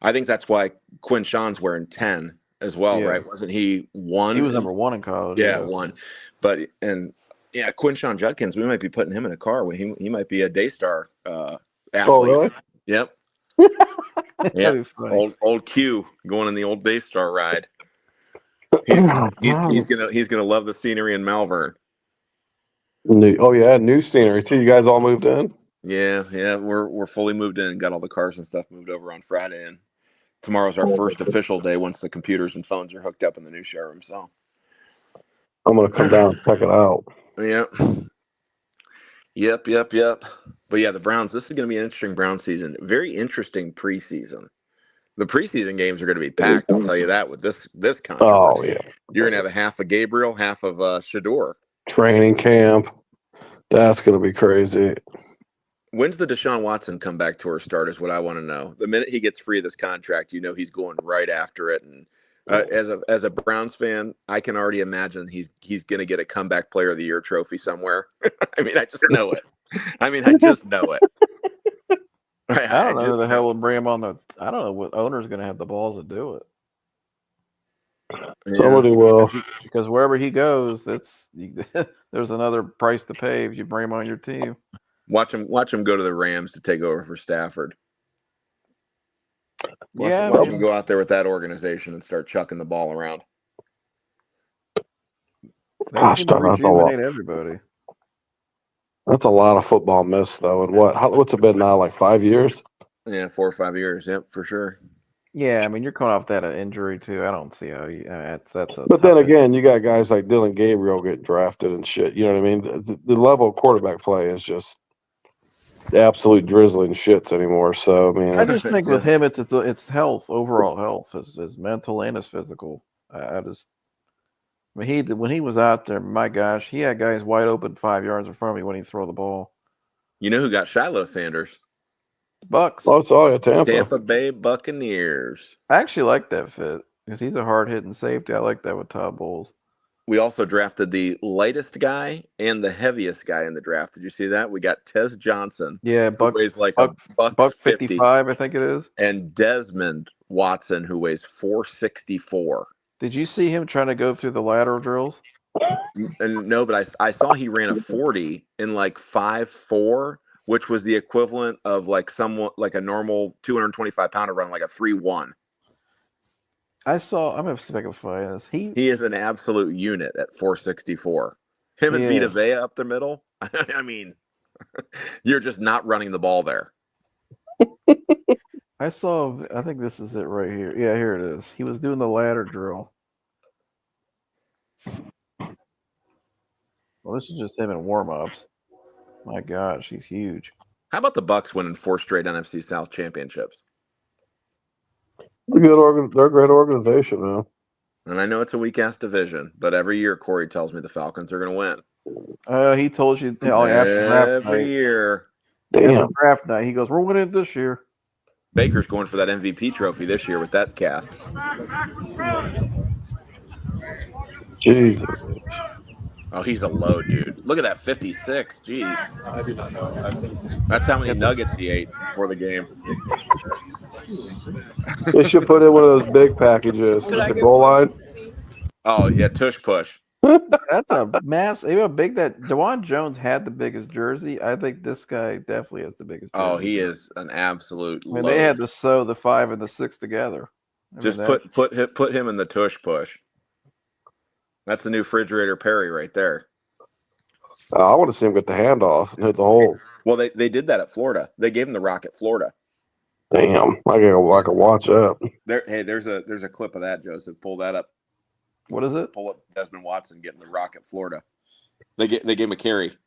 I think that's why Quinn Sean's wearing 10 as well, right? Wasn't he 1? He was number 1 in college. Yeah, 1. But Quinn Sean Judkins, we might be putting him in a car. He might be a Daystar athlete. Oh, really? Yep. Yeah. Old Q going in the old Daystar ride. He's gonna love the scenery in Malvern. New scenery too. You guys all moved in? Yeah, we're fully moved in and got all the cars and stuff moved over on Friday, and tomorrow's our first official day once the computers and phones are hooked up in the new showroom. So I'm gonna come down and check it out. Yep. But yeah, the Browns. This is gonna be an interesting Brown season. Very interesting preseason. The preseason games are going to be packed. I'll tell you that with this controversy. Oh yeah, you're going to have a half of Gabriel, half of Shador. Training camp. That's going to be crazy. When's the Deshaun Watson comeback tour start is what I want to know. The minute he gets free of this contract, he's going right after it. And as a Browns fan, I can already imagine he's going to get a comeback player of the year trophy somewhere. I mean, I just know it. I don't know who the hell will bring him on the. I don't know what owner's going to have the balls to do it. Somebody will. Because wherever he goes, there's another price to pay if you bring him on your team. Watch him go to the Rams to take over for Stafford. Watch him go out there with that organization and start chucking the ball around. That's going to rejuvenate everybody. That's a lot of football missed, though. And what's it been now, like 5 years? Yeah, 4 or 5 years. Yep, for sure. Yeah, I mean, you're coming off that injury, too. I don't see how that's a But then again, you got guys like Dylan Gabriel getting drafted and shit. You know what I mean? The level of quarterback play is just absolute drizzling shits anymore. So, I mean, I just think with him, it's health, overall health, his mental and his physical. When he was out there, my gosh, he had guys wide open 5 yards in front of me when he throw the ball. You know who got Shiloh Sanders? Bucks. Oh, sorry, Tampa Bay Buccaneers. I actually like that fit because he's a hard-hitting safety. I like that with Todd Bowles. We also drafted the lightest guy and the heaviest guy in the draft. Did you see that? We got Tez Johnson. Yeah, Bucks, who weighs like buck 55, I think it is. And Desmond Watson, who weighs 464. Did you see him trying to go through the lateral drills? And no, but I saw he ran a 40 in like 5.4, which was the equivalent of like somewhat like a normal 225-pounder run, like a 3.1. I'm going to see if I can find this. He is an absolute unit at 464. Him and Vita Vea up the middle. I mean, you're just not running the ball there. I think this is it right here. Yeah, here it is. He was doing the ladder drill. Well, this is just him in warm-ups. My gosh, he's huge. How about the Bucks winning 4 straight NFC South championships? They're a great organization, man. And I know it's a weak-ass division, but every year Corey tells me the Falcons are going to win. He told you after draft night. Every year. After draft night, he goes, "We're winning this year." Baker's going for that MVP trophy this year with that cast. Jesus. Oh, he's a low dude. Look at that 56. Jeez. I do not know. That's how many nuggets he ate before the game. They should put in one of those big packages at the goal line. Oh, yeah, tush push. That's a mass. How big that DeJuan Jones had the biggest jersey. I think this guy definitely has the biggest jersey. Oh, he is an absolute load. They had to sew the 5 and the 6 together. Just put him in the tush push. That's the new Refrigerator Perry right there. I want to see him get the handoff and hit the hole. Well, they did that at Florida. They gave him the rock at Florida. Damn, I can watch that. There's a clip of that, Joseph. Pull that up. What is it? Pull up Desmond Watson getting the rock at Florida. They gave him a carry.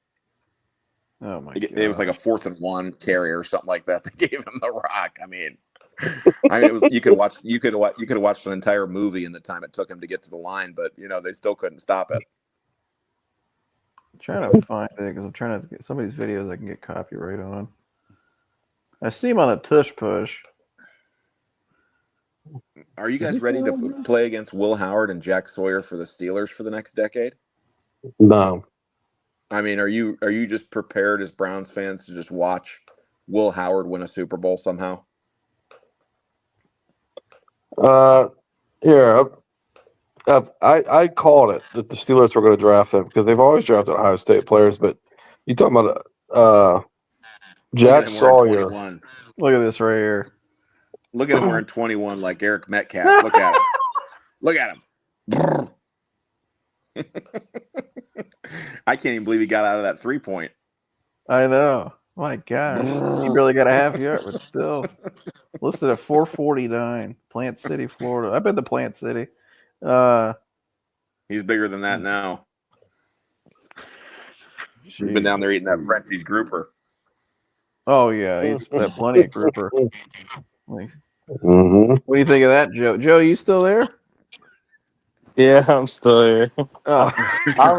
Oh my god! It was like a 4th and 1 carry or something like that. They gave him the rock. I mean, it was you could have watched an entire movie in the time it took him to get to the line, but they still couldn't stop it. I'm trying to find it because I'm trying to get some of these videos I can get copyright on. I see him on a tush push. Are you guys ready to play against Will Howard and Jack Sawyer for the Steelers for the next decade? No. I mean, are you just prepared as Browns fans to just watch Will Howard win a Super Bowl somehow? Yeah. I called it that the Steelers were going to draft him because they've always drafted Ohio State players. But you talking about Jack Sawyer? Look at this right here. Look at him wearing 21 like Eric Metcalf. Look at him. Look at him. I can't even believe he got out of that 3-point. I know. My gosh. He barely got a half yard, but still. Listed at 449. Plant City, Florida. I've been to Plant City. He's bigger than that now. We've been down there eating that Frenchie's grouper. Oh, yeah. He's got plenty of grouper. Mm-hmm. What do you think of that, Joe? Joe, you still there? Yeah, I'm still here. Oh,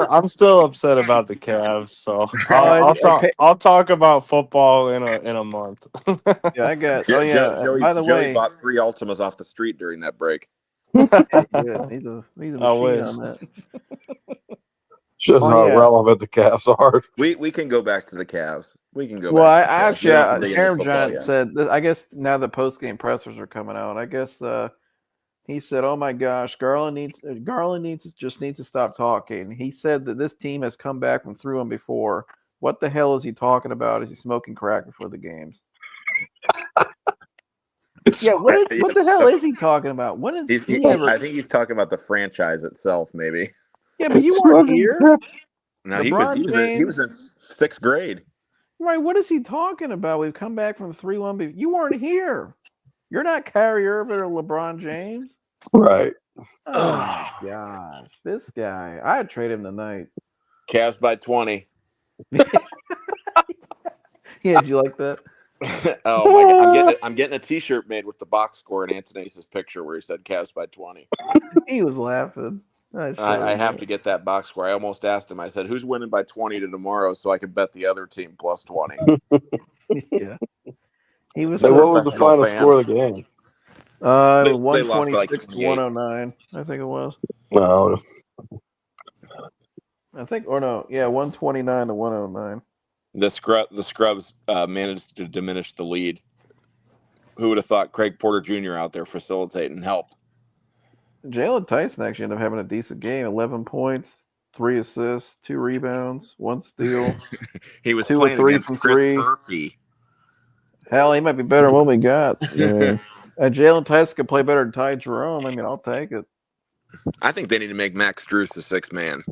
I'm still upset about the Cavs, so okay. I'll talk about football in a month. Yeah, I got. Oh yeah. By the Joey way, bought 3 Ultimas off the street during that break. yeah, good. He's a I machine wish. on that. Shows Oh how yeah. relevant the Cavs are. We can go back to the Cavs. We can go Well, back I to the Cavs. We don't have to dig into Aaron football Giant yet. said. I guess now the post game pressers are coming out. I guess he said, "Oh my gosh, Garland needs to stop talking." He said that this team has come back from through him before. What the hell is he talking about? Is he smoking crack before the games? Yeah, what the hell is he talking about? When is he ever? I think he's talking about the franchise itself, maybe. Yeah, but you weren't here. No, he was LeBron James. in 6th grade. Right, what is he talking about? We've come back from 3-1. You weren't here. You're not Kyrie Irving or LeBron James. Right. Oh my gosh, this guy! I'd trade him tonight. Cavs by 20. Yeah, did you like that? Oh my god! I'm getting a T-shirt made with the box score and Antonis' picture where he said Cavs by 20. He was laughing. I have to get that box score. I almost asked him. I said, "Who's winning by 20 to tomorrow?" So I could bet the other team plus 20. Yeah, he was. Hey, what was the Professional final fan. score of the game? They 126 lost by like to 28. 109. I think it was. No. I think, or no, yeah, 129 to 109. The Scrubs managed to diminish the lead. Who would have thought Craig Porter Jr. out there facilitating helped? Jalen Tyson actually ended up having a decent game. 11 points, 3 assists, 2 rebounds, 1 steal. He was 2 or playing 3 against from Chris 3. Murphy. Hell, he might be better than what we got. Yeah. Jalen Tyson could play better than Ty Jerome. I mean, I'll take it. I think they need to make Max Strus the 6th man.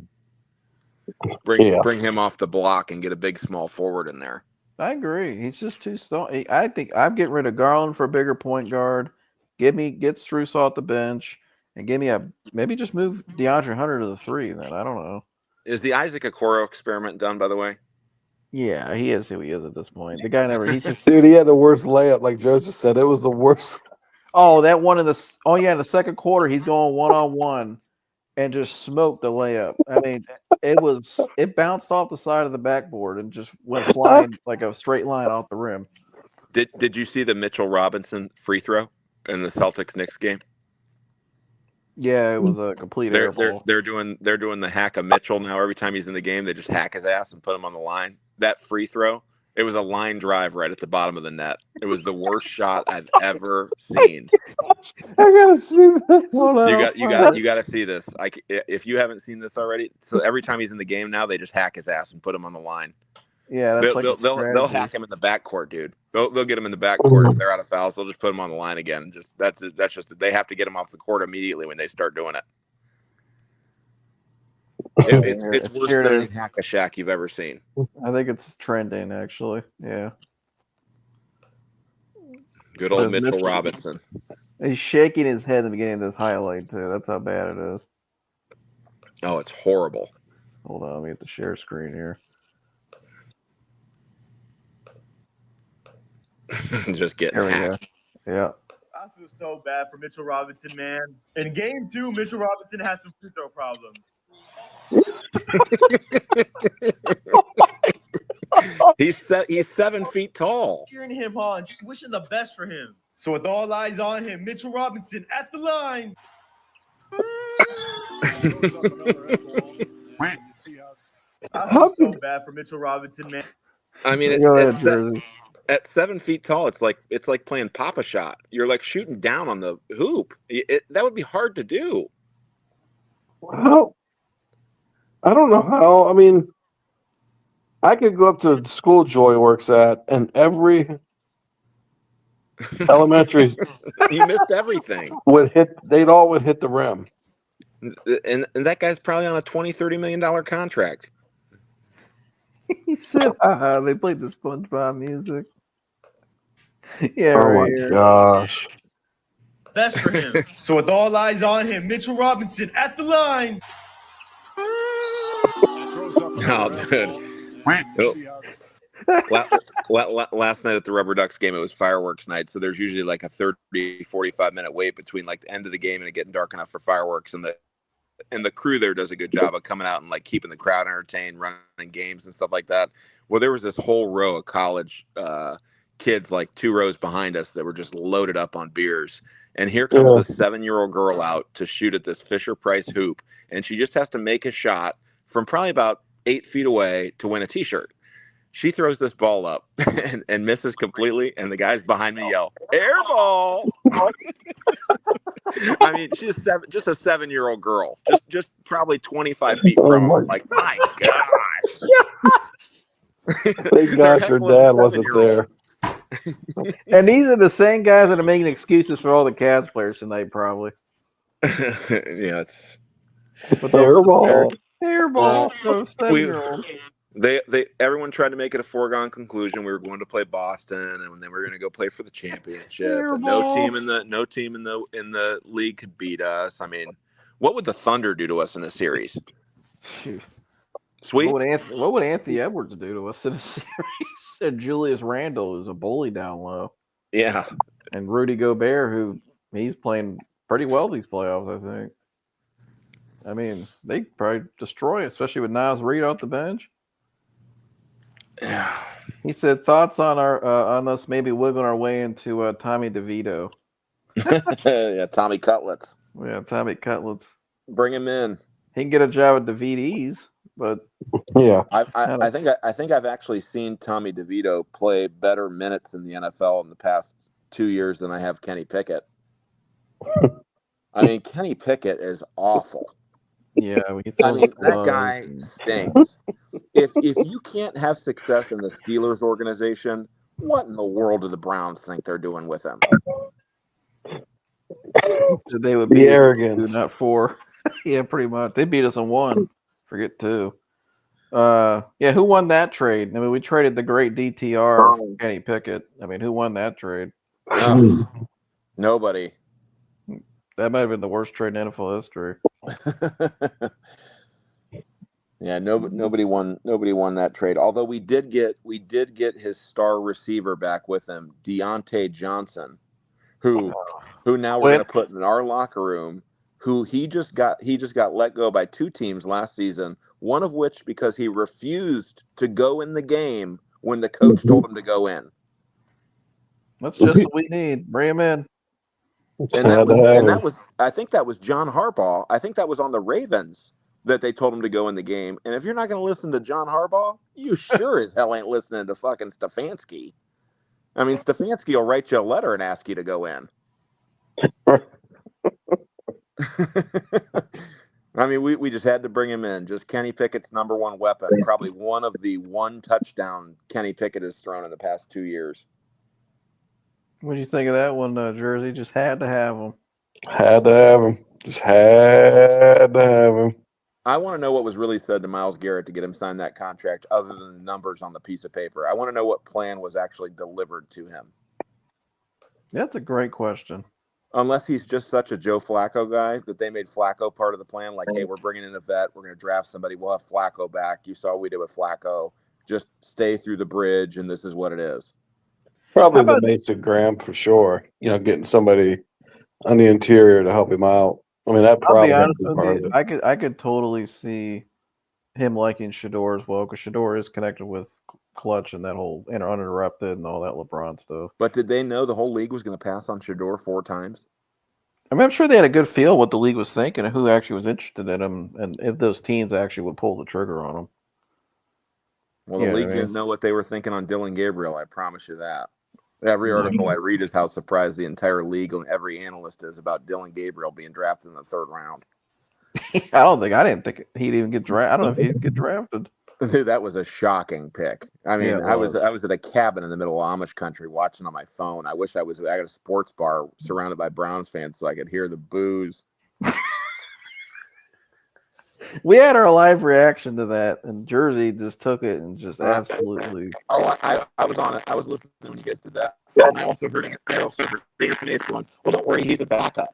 Bring him off the block and get a big small forward in there. I agree. He's just too slow. I think I'm getting rid of Garland for a bigger point guard. Get Strus off the bench and maybe just move DeAndre Hunter to the 3. Then I don't know. Is the Isaac Okoro experiment done? By the way. Yeah, he is who he is at this point. The guy never. He's just Dude, he had the worst layup, like Joe just said. It was the worst. Oh, that one in the. Oh yeah, in the second quarter, he's going 1-on-1 and just smoked the layup. I mean, it bounced off the side of the backboard and just went flying like a straight line off the rim. Did you see the Mitchell Robinson free throw in the Celtics-Knicks game? Yeah, it was a complete air ball. They're doing the hack of Mitchell now. Every time he's in the game, they just hack his ass and put him on the line. That free throw, it was a line drive right at the bottom of the net. It was the worst shot I've ever seen. I gotta see this. You got to see this. If you haven't seen this already, so every time he's in the game now, they just hack his ass and put him on the line. Yeah, that's they'll hack him in the backcourt, dude. They'll get him in the backcourt if they're out of fouls. They'll just put him on the line again. That's just they have to get him off the court immediately when they start doing it. It's worse than any hack-a-shack you've ever seen. I think it's trending, actually. Yeah. Good old Mitchell Robinson. He's shaking his head at the beginning of this highlight, too. That's how bad it is. Oh, it's horrible. Hold on, let me get the share screen here. Just getting hacked. Yeah. I feel so bad for Mitchell Robinson, man. In game 2, Mitchell Robinson had some free throw problems. He's 7 feet tall. Cheering him on, just wishing the best for him. So with all eyes on him, Mitchell Robinson at the line. I feel so bad for Mitchell Robinson, man. I mean, at 7 feet tall, it's like playing Papa Shot. You're like shooting down on the hoop. That would be hard to do. Well, I don't know how. I mean, I could go up to the school Joy works at, and every elementary he missed everything. They'd all hit the rim. And that guy's probably on a $20-30 million contract. He said, they played the SpongeBob music. Yeah, oh my gosh. Best for him. So with all eyes on him, Mitchell Robinson at the line. Oh, dude. Last night at the Rubber Ducks game, it was fireworks night, so there's usually like a 30-45 minute wait between like the end of the game and it getting dark enough for fireworks, and and the crew there does a good job of coming out and like keeping the crowd entertained, running games and stuff like that. Well, there was this whole row of college kids, like 2 rows behind us, that were just loaded up on beers. And here comes this 7-year-old girl out to shoot at this Fisher-Price hoop, and she just has to make a shot from probably about 8 feet away to win a T-shirt. She throws this ball up and misses completely, and the guys behind me yell, "Air ball!" I mean, she's just a 7-year-old girl, just probably 25 feet from him. Like, my gosh! Thank gosh her dad wasn't there. And these are the same guys that are making excuses for all the Cavs players tonight, probably. Yeah, it's Hairball. Hairball. So 7-year-old. Everyone tried to make it a foregone conclusion. We were going to play Boston, and then we were going to go play for the championship. And no team in the league could beat us. I mean, what would the Thunder do to us in a series? Sweet. What would Anthony Edwards do to us in a series? And Julius Randle is a bully down low. Yeah. And Rudy Gobert, who he's playing pretty well these playoffs, I think. I mean, they probably destroy it, especially with Naz Reid off the bench. Yeah. He said thoughts on on us maybe wiggling our way into Tommy DeVito. Yeah, Tommy Cutlets. Yeah, Tommy Cutlets. Bring him in. He can get a job at DeVito's, but yeah, I think I've actually seen Tommy DeVito play better minutes in the NFL in the past 2 years than I have Kenny Pickett. I mean, Kenny Pickett is awful. Yeah, that guy stinks. If you can't have success in the Steelers organization, what in the world do the Browns think they're doing with him? So they would be the arrogance, 2, not 4. Yeah, pretty much. They beat us on 1. Forget 2. Yeah, who won that trade? I mean, we traded the great DTR for Kenny Pickett. I mean, who won that trade? Nobody. That might have been the worst trade in NFL history. Yeah, nobody won that trade. Although we did get his star receiver back with him, Deontay Johnson, who now we're going to put in our locker room. Who he just got let go by 2 teams last season. One of which because he refused to go in the game when the coach told him to go in. That's just what we need. Bring him in. And that was I think that was John Harbaugh. I think that was on the Ravens that they told him to go in the game. And if you're not going to listen to John Harbaugh, you sure as hell ain't listening to fucking Stefanski. I mean, Stefanski will write you a letter and ask you to go in. I mean, we just had to bring him in. Just Kenny Pickett's number 1 weapon. Probably one of the 1 touchdown Kenny Pickett has thrown in the past 2 years. What do you think of that one, Jersey? Just had to have him. Had to have him. Just had to have him. I want to know what was really said to Myles Garrett to get him signed that contract other than the numbers on the piece of paper. I want to know what plan was actually delivered to him. That's a great question. Unless he's just such a Joe Flacco guy that they made Flacco part of the plan. Like, hey, we're bringing in a vet. We're going to draft somebody. We'll have Flacco back. You saw what we did with Flacco. Just stay through the bridge, and this is what it is. Probably the basic Graham for sure. You know, getting somebody on the interior to help him out. I mean, that probably. I'll be honest with you, I could totally see him liking Shador as well because Shador is connected with Clutch and that whole uninterrupted and all that LeBron stuff. But did they know the whole league was going to pass on Shador 4 times? I mean, I'm sure they had a good feel what the league was thinking and who actually was interested in him and if those teams actually would pull the trigger on him. Well, the league didn't know what they were thinking on Dylan Gabriel. I promise you that. Every article I read is how surprised the entire league and every analyst is about Dylan Gabriel being drafted in the 3rd round. I didn't think he'd even get drafted. I don't know if he'd get drafted. Dude, that was a shocking pick. I mean, I was at a cabin in the middle of Amish country watching on my phone. I wish I was at a sports bar surrounded by Browns fans so I could hear the boos. We had our live reaction to that, and Jersey just took it and just absolutely. Oh, I was on it. I was listening when you guys did that. And I also heard Anthony going, well, don't worry, he's a backup.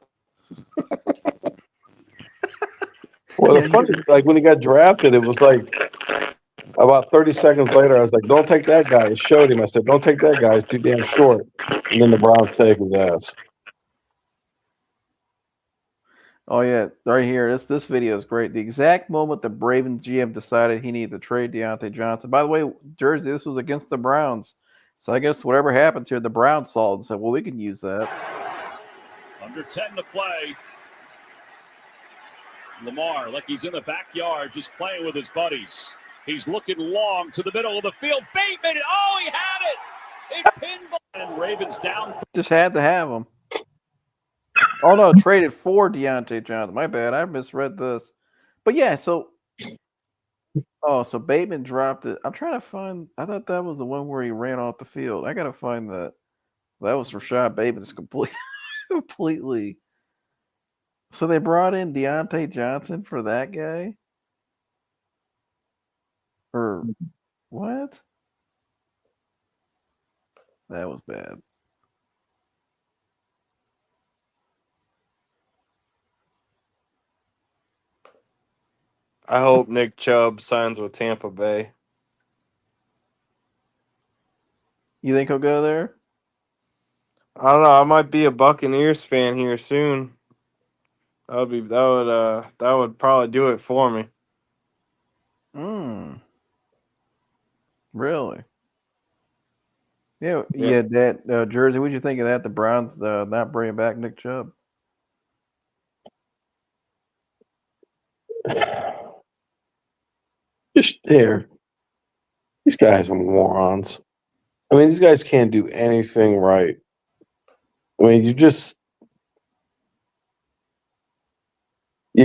Well, the funny, like when he got drafted, it was like about 30 seconds later, I was like, don't take that guy. I showed him. I said, don't take that guy. He's too damn short. And then the Browns take his ass. Oh yeah, right here. This video is great. The exact moment the Ravens GM decided he needed to trade Deontay Johnson. By the way, Jersey, this was against the Browns. So I guess whatever happens here, the Browns saw it and said, "Well, we can use that." Under 10 to play. Lamar, like he's in the backyard, just playing with his buddies. He's looking long to the middle of the field. Bateman, oh, he had it! It pinball. And Ravens down. Just had to have him. Oh no, traded for Deontay Johnson. My bad, I misread this. But yeah, so Bateman dropped it. I'm trying to find. I thought that was the one where he ran off the field. I gotta find that. That was Rashad Bateman's completely. So they brought in Deontay Johnson for that guy? Or what? That was bad. I hope Nick Chubb signs with Tampa Bay. You think he'll go there? I don't know. I might be a Buccaneers fan here soon. That would probably do it for me. Really? Yeah. That Jersey. What'd you think of that? The Browns not bringing back Nick Chubb. Just there. These guys are morons. I mean, these guys can't do anything right. I mean, you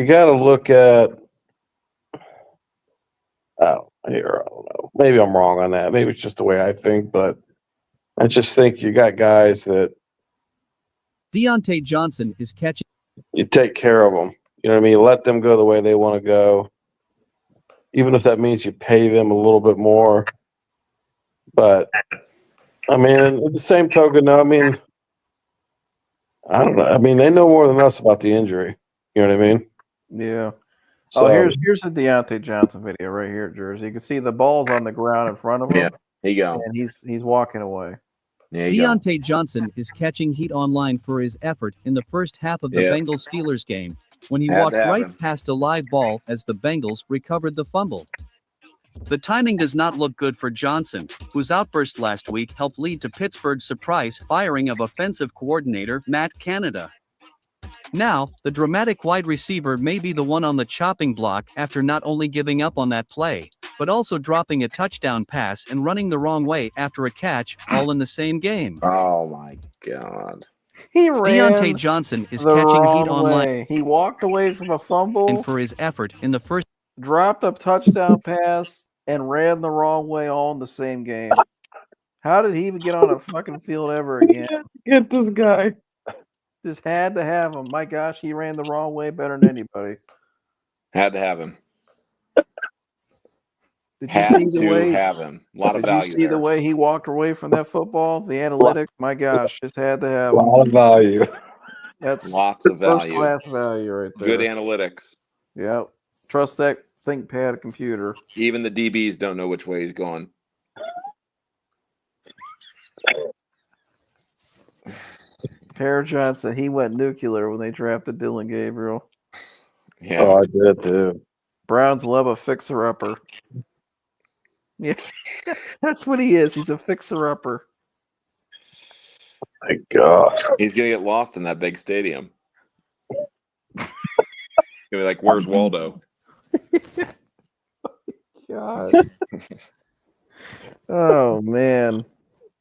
got to look at. I don't know. Maybe I'm wrong on that. Maybe it's just the way I think, but I just think you got guys that Deontay Johnson is catching. You take care of them. You know what I mean? You let them go the way they want to go, even if that means you pay them a little bit more. But I mean, at the same token, I mean, I don't know. I mean, they know more than us about the injury. You know what I mean? Yeah. So, here's the Deontay Johnson video right here, Jersey. You can see the ball's on the ground in front of him. Yeah, there you go. And he's walking away. Deontay Johnson is catching heat online for his effort in the first half of the Bengals-Steelers game when he walked right past a live ball as the Bengals recovered the fumble. The timing does not look good for Johnson, whose outburst last week helped lead to Pittsburgh's surprise firing of offensive coordinator Matt Canada. Now, the dramatic wide receiver may be the one on the chopping block after not only giving up on that play, but also dropping a touchdown pass and running the wrong way after a catch, all in the same game. Oh my God. He ran Deontay Johnson is the catching wrong heat online. way. He walked away from a fumble And for his effort in the first, dropped a touchdown pass, and ran the wrong way all in the same game. How did he even get on a fucking field ever again? Get this guy. Just had to have him. My gosh, he ran the wrong way better than anybody. Had to have him. Did you see the way have him? A lot of value. Did you see the way he walked away from that football? The analytics, my gosh, just had to have a him. lot of value. That's lots of value. First class value right there. Good analytics. Yep. Trust that ThinkPad computer. Even the DBs don't know which way he's going. Per Johnson, he went nuclear when they drafted Dylan Gabriel. Yeah. Oh, I did too. Browns love a fixer-upper. Yeah, that's what he is. He's a fixer-upper. My God. He's going to get lost in that big stadium. He'll be like, where's Waldo? God. Oh, man.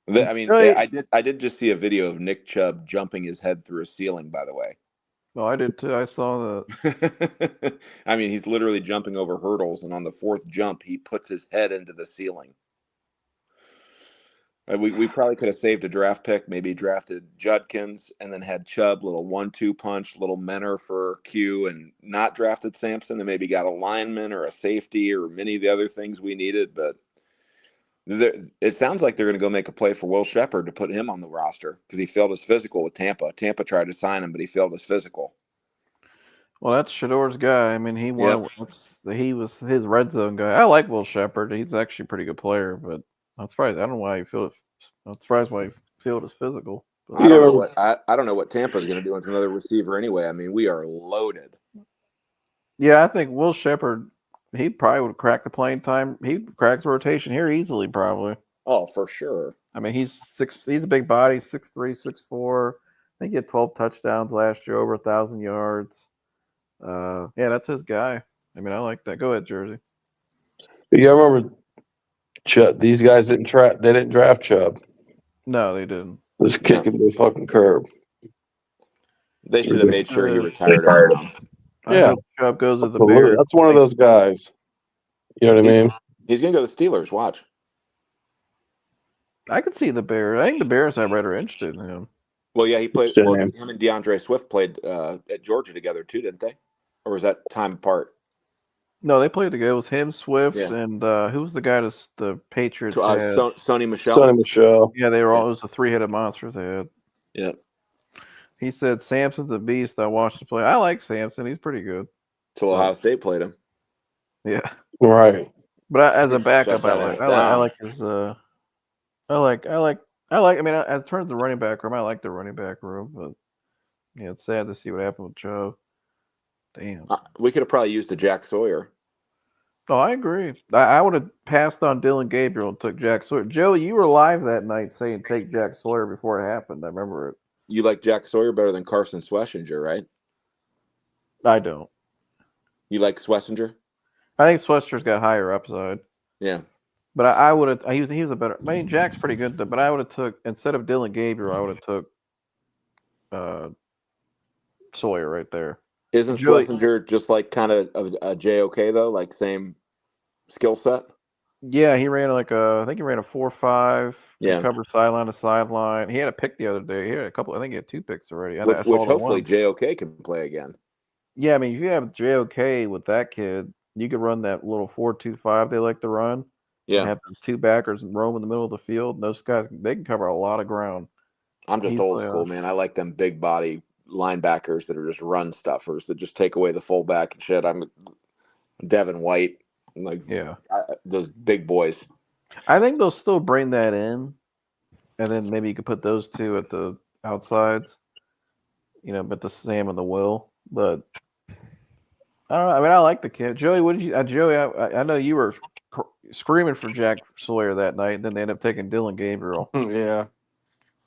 I mean, I did just see a video of Nick Chubb jumping his head through a ceiling, by the way. Oh, I did too. I saw that. I mean, he's literally jumping over hurdles, and on the fourth jump, he puts his head into the ceiling. We probably could have saved a draft pick, maybe drafted Judkins, and then had Chubb, little 1-2 punch, little Menor for Q, and not drafted Sampson, and maybe got a lineman or a safety or many of the other things we needed. But it sounds like they're going to go make a play for Will Shepherd to put him on the roster because he failed his physical with Tampa. Tampa tried to sign him, but he failed his physical. Well, that's Shador's guy. I mean, he won. Yep. He was his red zone guy. I like Will Shepherd. He's actually a pretty good player, but I'm surprised. I don't know why he failed. I'm surprised why he failed his physical. I don't know what I don't know what Tampa's going to do with another receiver anyway. I mean, we are loaded. Yeah, I think Will Shepard, he probably would crack the playing time. He cracks the rotation here easily, probably. Oh, for sure. I mean, he's a big body, 6'3", 6'4". I think he had 12 touchdowns last year, over 1,000 yards. Yeah, that's his guy. I mean, I like that. Go ahead, Jersey. Yeah, I remember these guys didn't draft Chubb. No, they didn't. Just kick him to the fucking curb. They should have made sure he retired him now. I hope Chubb goes to the absolutely. Bears. That's one of those guys. You know what I mean? He's going to go to the Steelers. Watch. I could see the Bears. I think the Bears have rather interested in him. Well, yeah, he played. Well, him and DeAndre Swift played at Georgia together too, didn't they? Or was that time apart? No, they played together. It was him, Swift, and who was the guy the Patriots had? Sony Michel. Sony Michel. Yeah, they were all. It was the three-headed monsters they had. Yep. He said Samson's a beast. I watched him play. I like Samson. He's pretty good. Till Ohio State played him. Yeah. Right. But as a backup, I like his. I like. I mean, as terms of running back room, I like the running back room, but yeah, it's sad to see what happened with Joe. Damn. We could have probably used a Jack Sawyer. Oh, I agree. I would have passed on Dylan Gabriel and took Jack Sawyer. Joey, you were live that night saying take Jack Sawyer before it happened. I remember it. You like Jack Sawyer better than Carson Schlesinger, right? I don't. You like Schlesinger? I think Schlesinger's got higher upside. Yeah. But I would have. He was a better. I mean, Jack's pretty good, but I would have took instead of Dylan Gabriel, I would have took Sawyer right there. Isn't Schlesinger just like kind of a JOK though, like same skill set? Yeah, he ran I think he ran a 4.5. Yeah, cover sideline to sideline. He had a pick the other day. He had a couple. I think he had 2 picks already. Which hopefully JOK can play again. Yeah, I mean, if you have JOK with that kid, you could run that little 4-2-5 they like to run. Yeah, and have those 2 backers roam in the middle of the field. And those guys, they can cover a lot of ground. I'm just old school, man. I like them big body linebackers that are just run stuffers that just take away the fullback and shit. I'm Devin White, those big boys. I think they'll still bring that in, and then maybe you could put those 2 at the outsides. But the Sam and the Will. But I don't know. I mean, I like the kid. Joey, what did you? Joey, I know you were screaming for Jack Sawyer that night, and then they ended up taking Dylan Gabriel.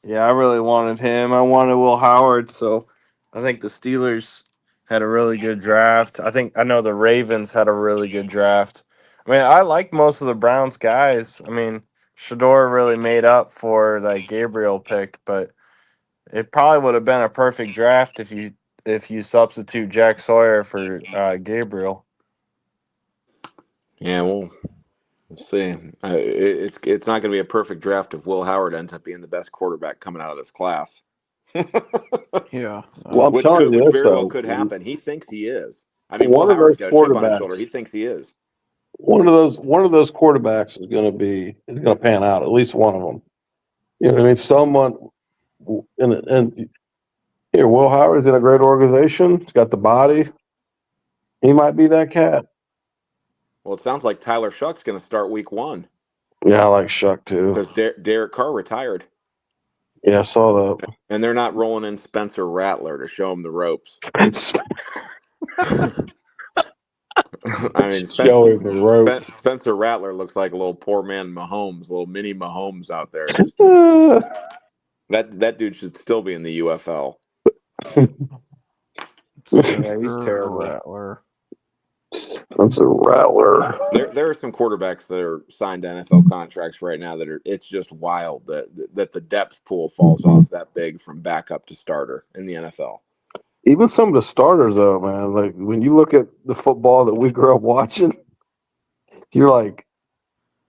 Yeah, I really wanted him. I wanted Will Howard, so I think the Steelers had a really good draft. I know the Ravens had a really good draft. I mean, I like most of the Browns guys. I mean, Shador really made up for that Gabriel pick, but it probably would have been a perfect draft if you substitute Jack Sawyer for Gabriel. Yeah, well, we'll see. It's not going to be a perfect draft if Will Howard ends up being the best quarterback coming out of this class. Yeah. Well, I'm telling you, which very well could happen. He thinks he is. I mean, Will Howard's got a chip on his shoulder. He thinks he is. One of those quarterbacks is going to pan out. At least one of them. You know what I mean? Someone, and here, Will Howard's in a great organization. He's got the body. He might be that cat. Well, it sounds like Tyler Shuck's going to start week 1. Yeah, I like Shuck too. Because Derek Carr retired. Yeah, I saw that. And they're not rolling in Spencer Rattler to show him the ropes. I mean, Spencer Rattler looks like a little poor man Mahomes, little mini Mahomes out there. That dude should still be in the UFL. Yeah, he's terrible. Rattler. That's a Rattler. There are some quarterbacks that are signed to NFL contracts right now it's just wild that the depth pool falls off that big from backup to starter in the NFL. Even some of the starters, though, man. Like when you look at the football that we grew up watching, you're like,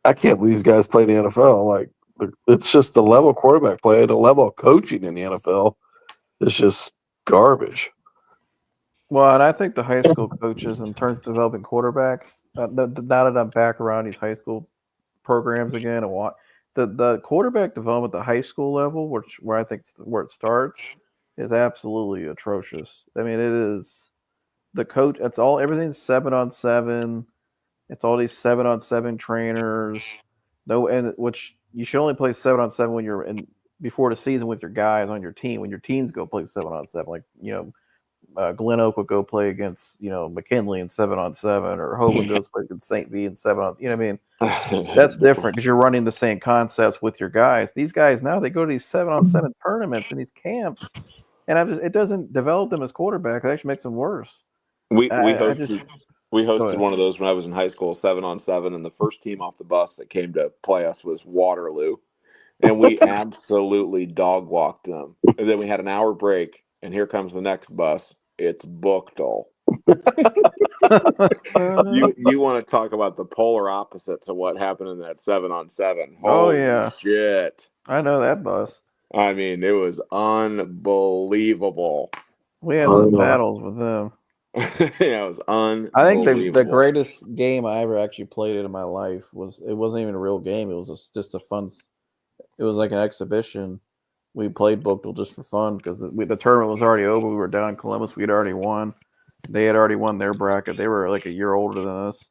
I can't believe these guys play in the NFL. Like it's just the level of quarterback play, the level of coaching in the NFL is just garbage. Well, and I think the high school coaches, in terms of developing quarterbacks, now that I'm back around these high school programs again, and the quarterback development at the high school level, where I think where it starts, is absolutely atrocious. I mean, it is the coach. It's everything's 7-on-7. It's all these 7-on-7 trainers. Which you should only play 7-on-7 when you're in before the season with your guys on your team when your teams go play 7-on-7, like Glen Oak would go play against McKinley in 7-on-7, or Hoagland goes play against St. V in 7-on. You know what I mean? That's different because you're running the same concepts with your guys. These guys now they go to these 7-on-7 tournaments and these camps, and it doesn't develop them as quarterbacks. It actually makes them worse. We hosted one of those when I was in high school, 7-on-7, and the first team off the bus that came to play us was Waterloo, and we absolutely dog walked them. And then we had an hour break, and here comes the next bus. It's Bookdall. You want to talk about the polar opposite to what happened in that 7-on-7? Holy shit! I know that bus. I mean, it was unbelievable. We had some battles with them. Yeah, it was unbelievable. I think the greatest game I ever actually played in my life wasn't even a real game. It was just a fun. It was like an exhibition. We played Bookdale just for fun because the tournament was already over. We were down in Columbus. We'd already won. They had already won their bracket. They were like a year older than us.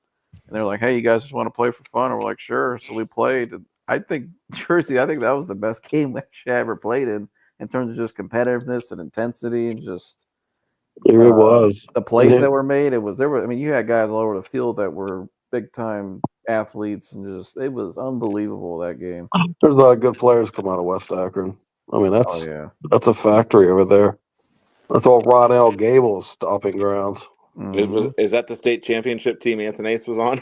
And they're like, hey, you guys just want to play for fun? And we're like, sure. So we played. I think that was the best game I ever played in terms of just competitiveness and intensity and just it was. The plays that were made. You had guys all over the field that were big time athletes and it was unbelievable that game. There's a lot of good players come out of West Akron. I mean, that's a factory over there. That's all Ron L. Gable's stomping grounds. Mm-hmm. Is that the state championship team Anthony was on?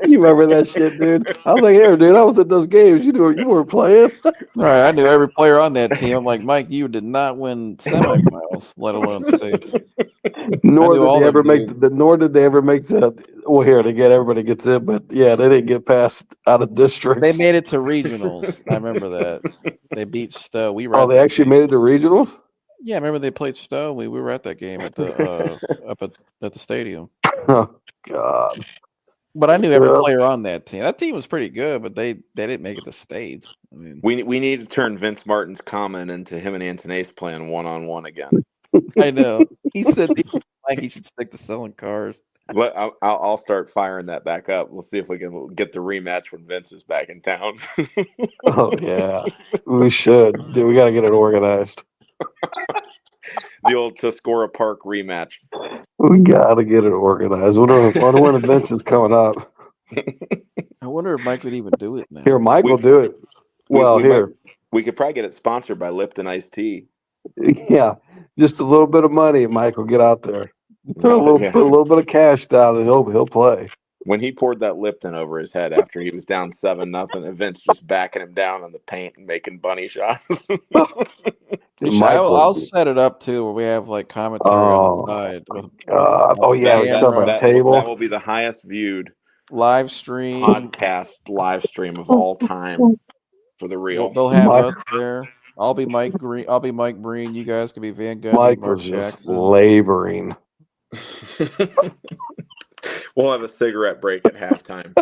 You remember that shit, dude? I was like, here, dude, I was at those games. You weren't playing. All right, I knew every player on that team. I'm like, Mike, you did not win semifinals, let alone states. Nor did they ever make the. Well, here to get everybody gets in, but yeah, they didn't get past out of districts. They made it to regionals. I remember that. They beat Stowe. They actually made it to regionals. Yeah, I remember they played Stowe. We were at that game at the up at the stadium. Oh God! But I knew every player on that team. That team was pretty good, but they didn't make it to states. I mean, we need to turn Vince Martin's comment into him and Anthony's playing 1-on-1 again. I know. He said he should stick to selling cars. But I'll start firing that back up. We'll see if we can get the rematch when Vince is back in town. Oh yeah, we should. Dude, we got to get it organized. The old Tuscora Park rematch. We got to get it organized. I wonder when events is coming up. I wonder if Mike would even do it now. Here, Mike will do it. We could probably get it sponsored by Lipton Iced Tea. Yeah, just a little bit of money, Mike will get out there. Put a little bit of cash down, and he'll play. When he poured that Lipton over his head after he was down 7-0, and Vince just backing him down on the paint and making bunny shots. I'll set it up too, where we have like commentary on the side. With table. That will be the highest viewed live stream of all time for the real. They'll have us there. I'll be Mike Green. I'll be Mike Breen. You guys can be Van Gundy. Mike Mark was just Jackson. laboring. We'll have a cigarette break at halftime.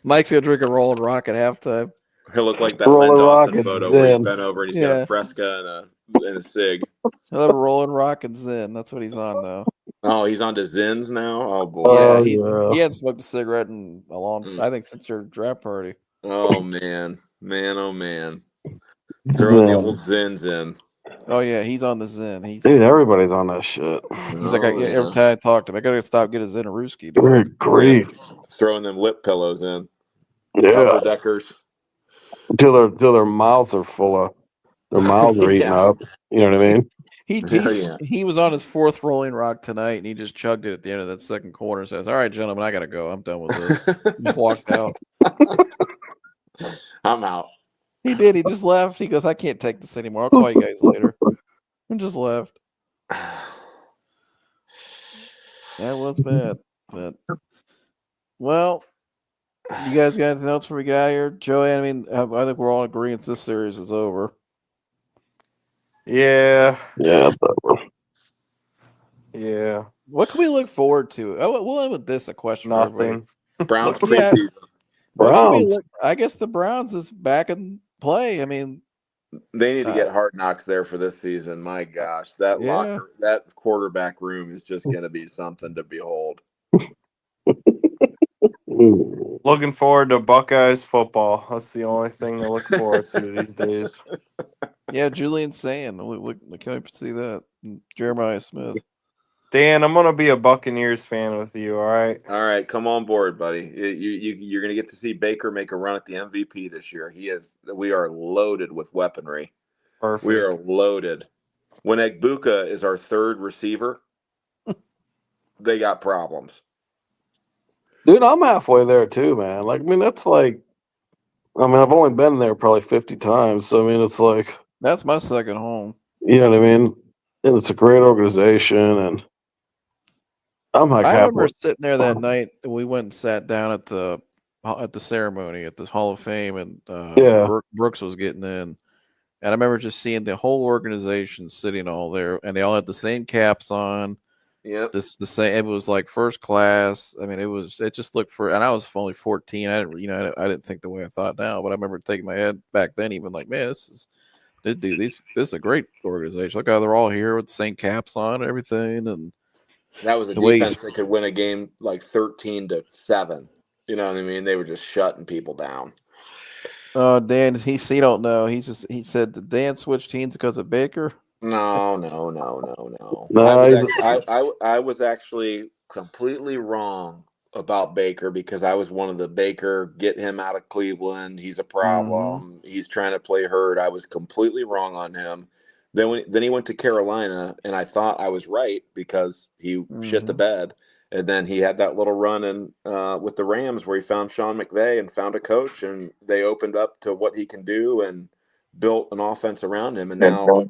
Mike's gonna drink a Rolling Rock at halftime. He'll look like that Len Dawson photo where he's bent over and he's got a Fresca and a cig. He'll have a Rolling Rock and Zen. That's what he's on though. Oh, he's on to Zins now. Oh boy. He hadn't smoked a cigarette in a long. I think since your draft party. Oh man. Oh man. Throwing the old Zins in. Oh yeah, he's on the Zen. Dude, everybody's on that shit. He's like, every time I talk to him, I gotta stop getting a Zenarooski. Good grief. Throwing them lip pillows in. Yeah. Deckers. Till their mouths are full of. Their mouths are eating up. You know what I mean? He was on his fourth Rolling Rock tonight, and he just chugged it at the end of that second quarter. And says, "All right, gentlemen, I gotta go. I'm done with this." Just walked out. I'm out. He did. He just left. He goes, "I can't take this anymore. I'll call you guys later." And just left. That was bad. But well, you guys got anything else before we get out of here? Joey, I mean, I think we're all in agreement this series is over. Yeah. Yeah. Yeah. What can we look forward to? We'll end with this, a question. Nothing. Browns preseason. Browns. I guess the Browns is back in play. I mean, they need to get Hard Knocks there for this season. My gosh, that quarterback room is just going to be something to behold. Looking forward to Buckeyes football. That's the only thing to look forward to these days. Yeah, Julian Sand. We can't wait to see that. Jeremiah Smith. Dan, I'm gonna be a Buccaneers fan with you. All right. All right, come on board, buddy. You're going to get to see Baker make a run at the MVP this year. We are loaded with weaponry. Perfect. We are loaded. When Egbuka is our third receiver, they got problems. Dude, I'm halfway there too, man. Like, I mean, that's like, I mean, I've only been there probably 50 times. So, I mean, it's like, that's my second home. You know what I mean? And it's a great organization. And I'm like, I remember sitting there that night. We went and sat down at the ceremony at this Hall of Fame, and Brooks was getting in. And I remember just seeing the whole organization sitting all there, and they all had the same caps on. Yep. The same. It was like first class. I mean, it just looked and I was only 14. I didn't think the way I thought now, but I remember taking my head back then, even like, man, this is a great organization. Look how they're all here with the same caps on and everything. And that was a defense that could win a game like 13-7. You know what I mean? They were just shutting people down. Dan, he don't know. He said that Dan switched teams because of Baker. No. I was actually completely wrong about Baker because I was one of the Baker, get him out of Cleveland. He's a problem. Mm-hmm. He's trying to play hurt. I was completely wrong on him. Then he went to Carolina, and I thought I was right because he shit the bed. And then he had that little run in with the Rams where he found Sean McVay and found a coach, and they opened up to what he can do and built an offense around him. And now,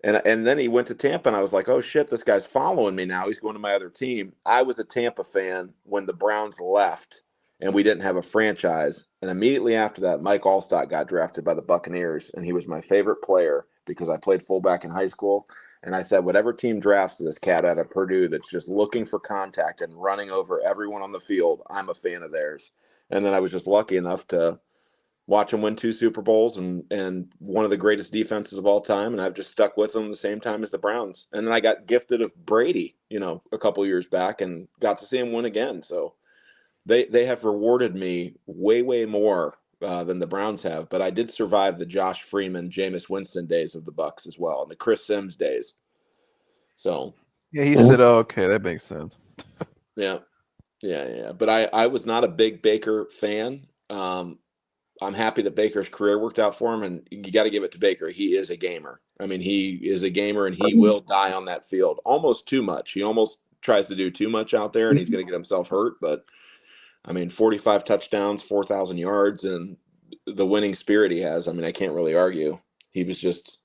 and then he went to Tampa, and I was like, oh shit, this guy's following me now. He's going to my other team. I was a Tampa fan when the Browns left, and we didn't have a franchise. And immediately after that, Mike Allstott got drafted by the Buccaneers, and he was my favorite player because I played fullback in high school. And I said, whatever team drafts this cat out of Purdue that's just looking for contact and running over everyone on the field, I'm a fan of theirs. And then I was just lucky enough to watch him win 2 Super Bowls and one of the greatest defenses of all time. And I've just stuck with them the same time as the Browns. And then I got gifted of Brady, a couple years back and got to see him win again. So they have rewarded me way, way more than the Browns have, but I did survive the Josh Freeman, Jameis Winston days of the Bucs as well, and the Chris Sims days. So yeah, he said, "Oh, okay, that makes sense." Yeah. But I was not a big Baker fan. I'm happy that Baker's career worked out for him, and you got to give it to Baker. He is a gamer. I mean, he is a gamer, and he will die on that field almost too much. He almost tries to do too much out there, and he's going to get himself hurt, but. I mean, 45 touchdowns, 4,000 yards, and the winning spirit he has. I mean, I can't really argue. He was just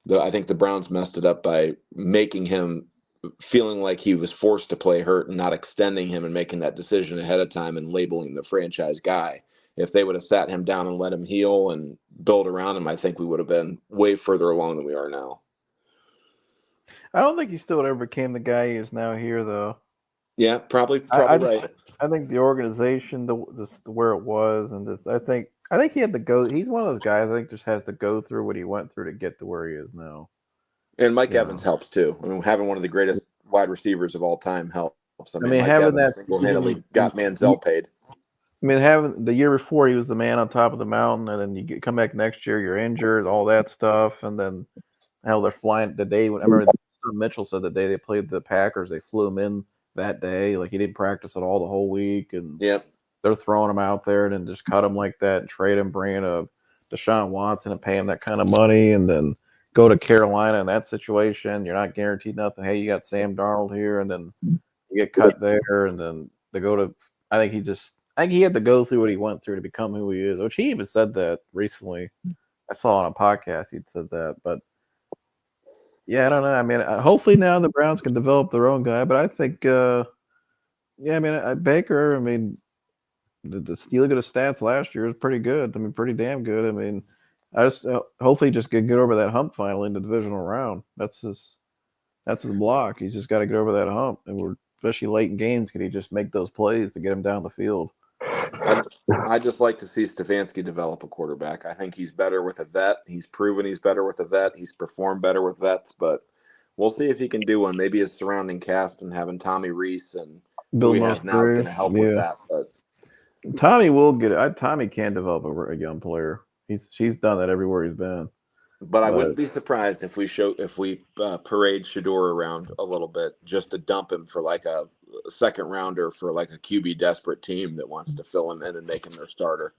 I think the Browns messed it up by making him feeling like he was forced to play hurt and not extending him and making that decision ahead of time and labeling the franchise guy. If they would have sat him down and let him heal and build around him, I think we would have been way further along than we are now. I don't think he still ever became the guy he is now here, though. Yeah, probably right. I think the organization, the where it was, and I think he had to go. He's one of those guys I think just has to go through what he went through to get to where he is now. And Mike Evans helps too. I mean, having one of the greatest wide receivers of all time helps. I mean Mike having Evans that single-handedly got Manziel paid. I mean, having the year before he was the man on top of the mountain, and then you come back next year, you're injured, all that stuff, and then hell, they're flying the day. I remember Mitchell said the day they played the Packers, they flew him in that day, like he didn't practice at all the whole week, and they're throwing him out there and then just cut him like that and trade him, bring in a Deshaun Watson and pay him that kind of money, and then go to Carolina in that situation. You're not guaranteed nothing. Hey, you got Sam Darnold here, and then you get cut there, and then they go to. I think he had to go through what he went through to become who he is. Which he even said that recently. I saw on a podcast he'd said that, but. Yeah, I don't know. I mean, hopefully now the Browns can develop their own guy, but I think, Baker, I mean, you look at his stats last year, it was pretty good. I mean, pretty damn good. I mean, I just hopefully just get over that hump finally in the divisional round. That's his block. He's just got to get over that hump, and especially late in games, can he just make those plays to get him down the field? I just like to see Stefanski develop a quarterback. I think he's better with a vet. He's proven he's better with a vet. He's performed better with vets, but we'll see if he can do one. Maybe his surrounding cast and having Tommy Reese and Bill who he has now is going to help with that. But Tommy will get it. Tommy can develop a young player. She's done that everywhere he's been. But I wouldn't be surprised if we parade Shador around a little bit just to dump him for like a second rounder for like a QB desperate team that wants to fill him in and make him their starter.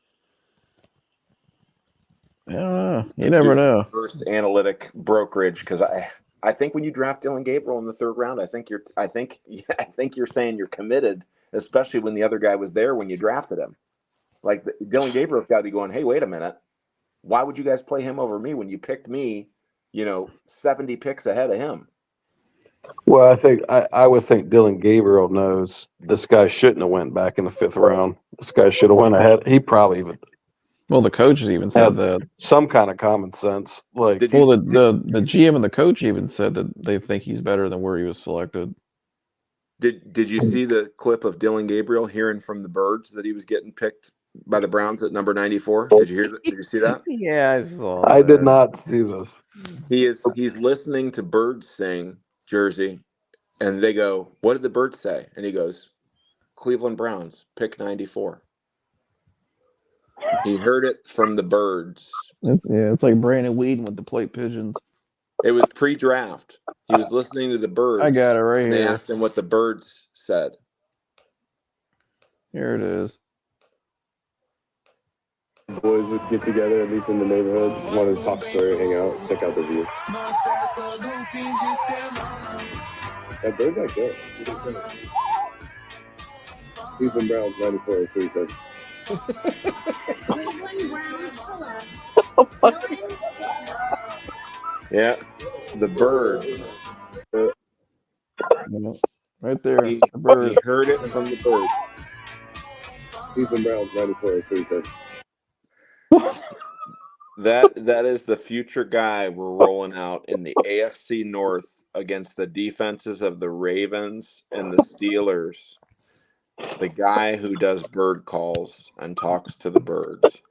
Yeah, you never know. Reverse analytic brokerage, because I think when you draft Dylan Gabriel in the third round, I think you're saying you're committed, especially when the other guy was there when you drafted him. Like Dylan Gabriel's got to be going, hey, wait a minute. Why would you guys play him over me when you picked me, 70 picks ahead of him? Well, I would think Dylan Gabriel knows this guy shouldn't have went back in the 5th round. This guy should have went ahead. He probably even. Well, the coaches even said that. Some kind of common sense. Like, the GM and the coach even said that they think he's better than where he was selected. Did you see the clip of Dylan Gabriel hearing from the Birds that he was getting picked by the Browns at number 94? Did you hear that? Did you see that? Yeah, I saw. I did not see this. He's listening to Birds sing Jersey, and they go, "What did the Birds say?" And he goes, "Cleveland Browns, pick 94." He heard it from the Birds. It's like Brandon Weeden with the plate pigeons. It was pre-draft. He was listening to the Birds. I got it right here. They asked him what the Birds said. Here it is. Boys would get together, at least in the neighborhood, wanted to talk story, hang out, check out the view. That bird back there. You can sing it. Cleveland Browns 94, that's what he said. Yeah, the Birds. Right there. He the heard it from the Birds. Cleveland Browns 94, that's what he said. That is the future guy we're rolling out in the AFC North against the defenses of the Ravens and the Steelers. The guy who does bird calls and talks to the birds.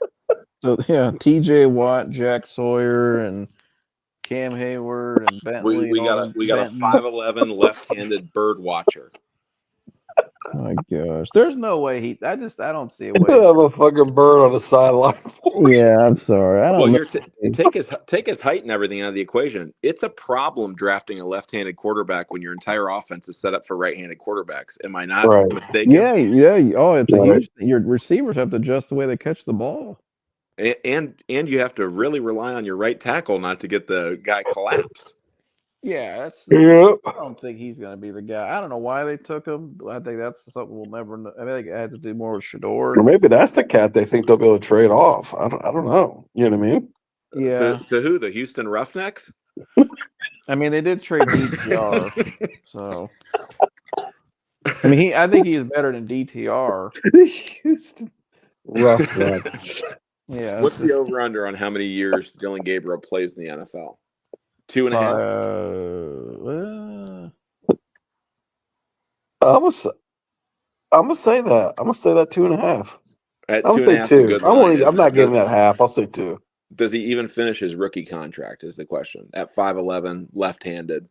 So yeah, TJ Watt, Jack Sawyer, and Cam Hayward and Bentley. We got a 5'11" left-handed bird watcher. Oh my gosh, there's no way I don't see a way. Have a fucking bird on the sideline. Yeah, I'm sorry. I don't. Well, take his height and everything out of the equation. It's a problem drafting a left-handed quarterback when your entire offense is set up for right-handed quarterbacks. Am I not mistaken? Yeah. Oh, it's a huge thing. Your receivers have to adjust the way they catch the ball. And you have to really rely on your right tackle not to get the guy collapsed. Yeah, I don't think he's going to be the guy. I don't know why they took him. I think that's something we'll never know. I think it had to do more with Shador. Or maybe that's the cat they think they'll be able to trade off. I don't know. You know what I mean? Yeah. To who? The Houston Roughnecks? I mean, they did trade DTR. So, I mean, I think he is better than DTR. Houston Roughnecks. Yeah. What's the over/under on how many years Dylan Gabriel plays in the NFL? 2.5. I'm gonna say that. I'm gonna say that 2.5. I'm gonna say 2. I'm not giving that half. I'll say 2. Does he even finish his rookie contract? Is the question. At 5'11", left-handed.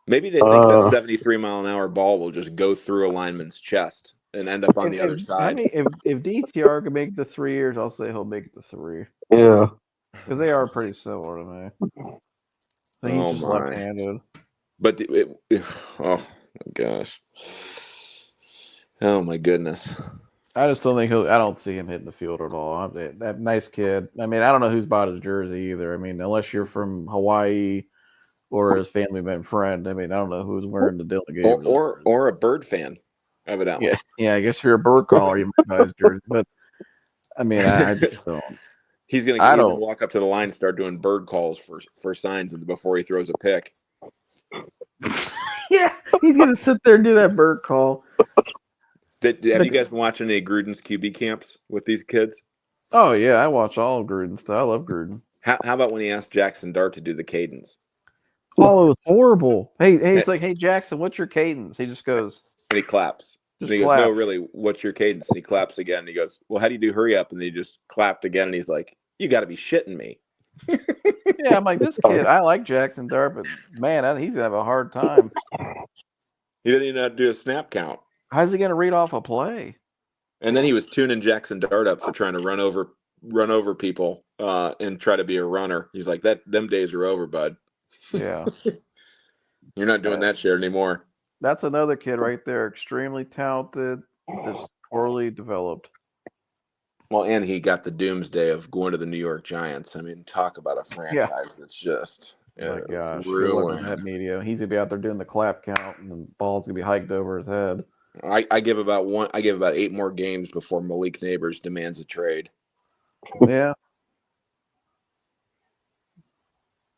Maybe they think that 73-mile-an-hour ball will just go through a lineman's chest and end up on the other side. I mean, if DTR can make it to 3 years, I'll say he'll make it to 3. Yeah. Because they are pretty similar to me. I think he's just left-handed. But oh my gosh. Oh my goodness. I just don't think I don't see him hitting the field at all. That nice kid. I mean, I don't know who's bought his jersey either. I mean, unless you're from Hawaii or his family man friend. I mean, I don't know who's wearing the Dylan Gabriel. Or a Bird fan, evidently. Yeah, I guess if you're a bird caller, you might buy his jersey. But I mean, I just don't. He's going to walk up to the line and start doing bird calls for signs before he throws a pick. Yeah, he's going to sit there and do that bird call. Have you guys been watching any Gruden's QB camps with these kids? Oh, yeah, I watch all of Gruden stuff. I love Gruden. How about when he asked Jackson Dart to do the cadence? Oh, it was horrible. Hey, it's like, hey, Jackson, what's your cadence? He just goes. And he claps. And he goes, no, really, what's your cadence? And he claps again. And he goes, well, how do you do hurry up? And he just clapped again. And he's like, you got to be shitting me. Yeah, I'm like, this kid, I like Jackson Dart, but man, he's going to have a hard time. He doesn't even know how to do a snap count. How's he going to read off a play? And then he was tuning Jackson Dart up for trying to run over people and try to be a runner. He's like, them days are over, bud. Yeah. You're not doing that shit anymore. That's another kid right there. Extremely talented, just poorly developed. Well, and he got the doomsday of going to the New York Giants. I mean, talk about a franchise that's just my gosh, ruined. Good luck with that media. He's gonna be out there doing the clap count, and the ball's gonna be hiked over his head. I give about 8 more games before Malik Neighbors demands a trade. Yeah,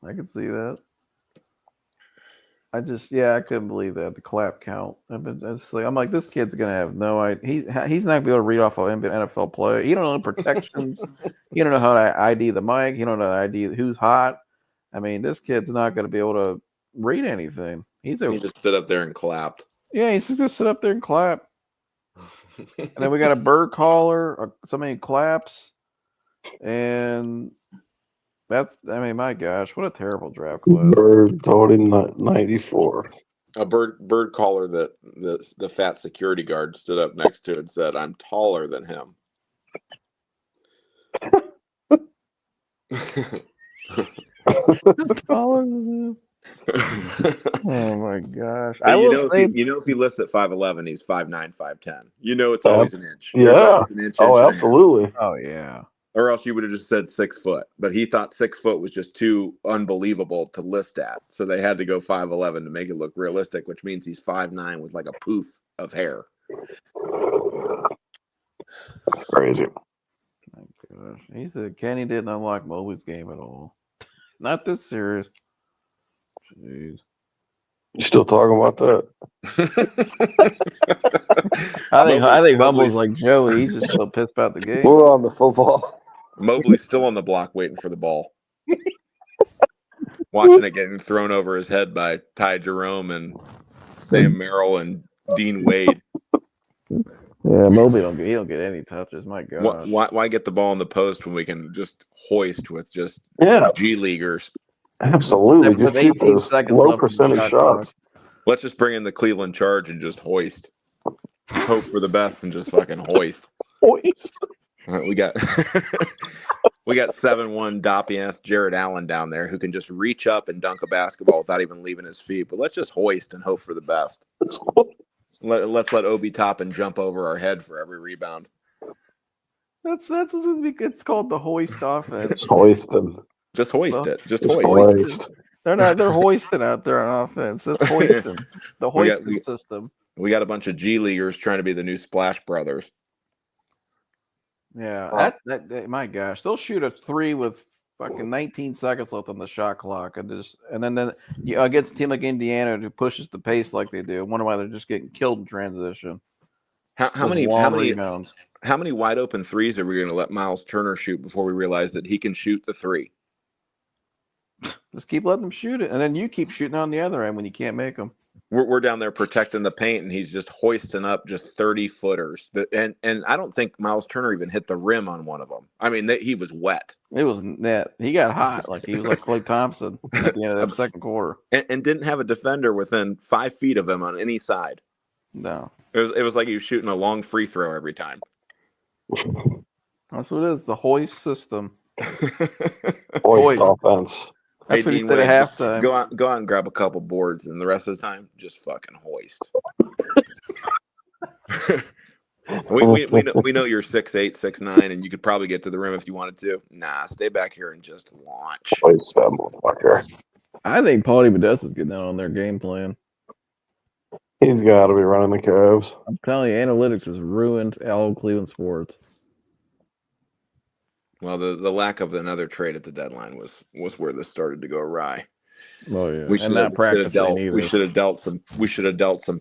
I can see that. I couldn't believe that, the clap count. I'm like, this kid's gonna have no idea. He's not gonna be able to read off an NFL play. He don't know the protections. He don't know how to ID the mic. He don't know how to ID who's hot. I mean, this kid's not gonna be able to read anything. He just stood up there and clapped. Yeah, he's just gonna sit up there and clap. And then we got a bird caller, somebody claps, and my gosh, what a terrible draft class. Bird told him 94. A bird caller that the fat security guard stood up next to and said, "I'm taller than him." Taller than him. Oh my gosh! If he lifts at 5'11", he's 5'9", 5'10". You know it's always an inch. Yeah. Inch Absolutely. Oh yeah. Or else you would have just said 6 foot. But he thought 6 foot was just too unbelievable to list at, so they had to go 5'11" to make it look realistic, which means he's 5'9" with like a poof of hair. Crazy. My gosh, he said Kenny didn't unlock Mobley's game at all. Not this serious. Jeez. You still talking about that? I think Humble's like Joey. He's just so pissed about the game. We're on the football. Mobley's still on the block waiting for the ball. Watching it getting thrown over his head by Ty Jerome and Sam Merrill and Dean Wade. Yeah, Mobley don't get any touches. My God. Why get the ball in the post when we can just hoist with just G leaguers? Absolutely. Just shoot those low percentage shots. Let's just bring in the Cleveland Charge and just hoist. Hope for the best and just fucking hoist. Hoist. We got 7'1" doppy ass Jared Allen down there who can just reach up and dunk a basketball without even leaving his feet. But let's just hoist and hope for the best. Let's let Obi Toppin jump over our head for every rebound. It's called the hoist offense. Hoisting. Just hoist it. Just hoist. They're hoisting out there on offense. It's hoisting. The hoisting system. We got a bunch of G leaguers trying to be the new Splash Brothers. Yeah, that my gosh, they'll shoot a 3 with fucking 19 seconds left on the shot clock, and then against a team like Indiana who pushes the pace like they do. I wonder why they're just getting killed in transition. How many rebounds? How many wide open threes are we going to let Miles Turner shoot before we realize that he can shoot the 3? Just keep letting them shoot it, and then you keep shooting on the other end when you can't make them. We're down there protecting the paint, and he's just hoisting up just 30-footers. And I don't think Miles Turner even hit the rim on one of them. I mean, he was wet. It was net. He got hot, like he was like Klay Thompson at the end of that second quarter, and didn't have a defender within 5 feet of him on any side. No, it was like he was shooting a long free throw every time. That's what it is. The hoist system. Hoist offense. That's what he said at halftime. Go out and grab a couple boards, and the rest of the time, just fucking hoist. we know you're 6'8", 6'9", and you could probably get to the rim if you wanted to. Nah, stay back here and just launch. Hoist that motherfucker. I think Paulie Modesto's getting out on their game plan. He's got to be running the Cavs. I'm telling you, analytics has ruined all Cleveland sports. Well, the lack of another trade at the deadline was where this started to go awry. Oh yeah, we should have dealt some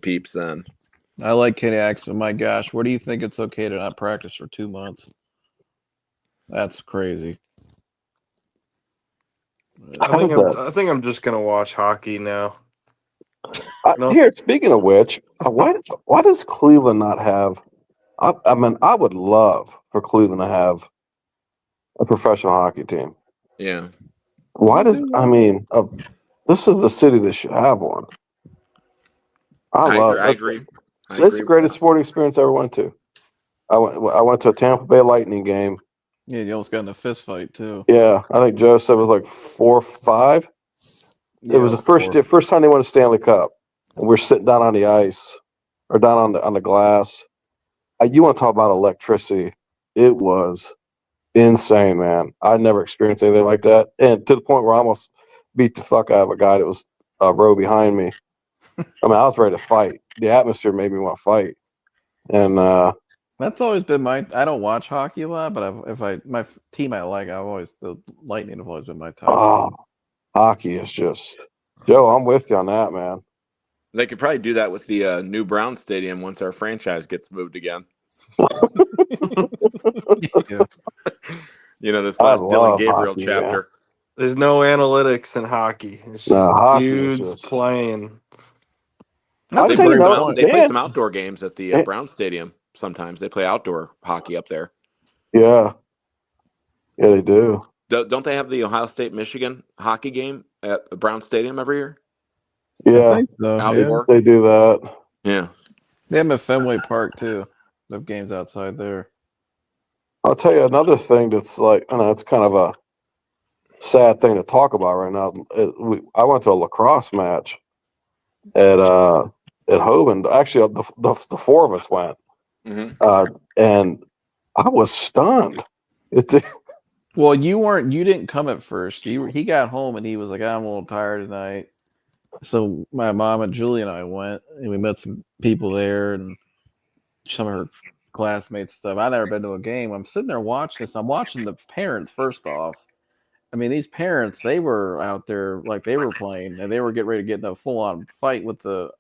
peeps then. I like Kenny Axton. My gosh, where do you think it's okay to not practice for 2 months? That's crazy. I think I'm just gonna watch hockey now. Here, speaking of which, why does Cleveland not have? I mean, I would love for Cleveland to have a professional hockey team. Yeah. Why does this is the city that should have one. I agree. It's the greatest sporting experience I ever went to. I went to a Tampa Bay Lightning game. Yeah, you almost got in a fist fight too. Yeah, I think Joe said it was like 4-5. Yeah, it was the first time they won a Stanley Cup, and we're sitting down on the ice or down on the glass. You want to talk about electricity? It was insane, man. I never experienced anything like that, and to the point where I almost beat the fuck out of a guy that was a row behind me. I mean, I was ready to fight. The atmosphere made me want to fight, and that's always been my. I don't watch hockey a lot, but my team I like, the Lightning have always been my top team. Hockey is just Joe. I'm with you on that, man. They could probably do that with the new Brown Stadium once our franchise gets moved again. Yeah. This last Dylan Gabriel hockey, chapter. Man. There's no analytics in hockey. It's just dudes playing. I'll tell you, they play some outdoor games at the Brown Stadium. Sometimes they play outdoor hockey up there. Yeah, they do. Don't they have the Ohio State Michigan hockey game at the Brown Stadium every year? Yeah, I think so. Outdoor. They do that. Yeah, they have them at Fenway Park too. They have games outside there. I'll tell you another thing that's like, I know it's kind of a sad thing to talk about right now. I went to a lacrosse match at Hoban. Actually, the four of us went, and I was stunned. Well, you didn't come at first. He got home and he was like, I'm a little tired tonight. So my mom and Julie and I went, and we met some people there and some of her classmates stuff. I'd never been to a game. I'm sitting there watching this. I'm watching the parents first off. I mean, these parents, they were out there like they were playing, and they were getting ready to get in a full-on fight with the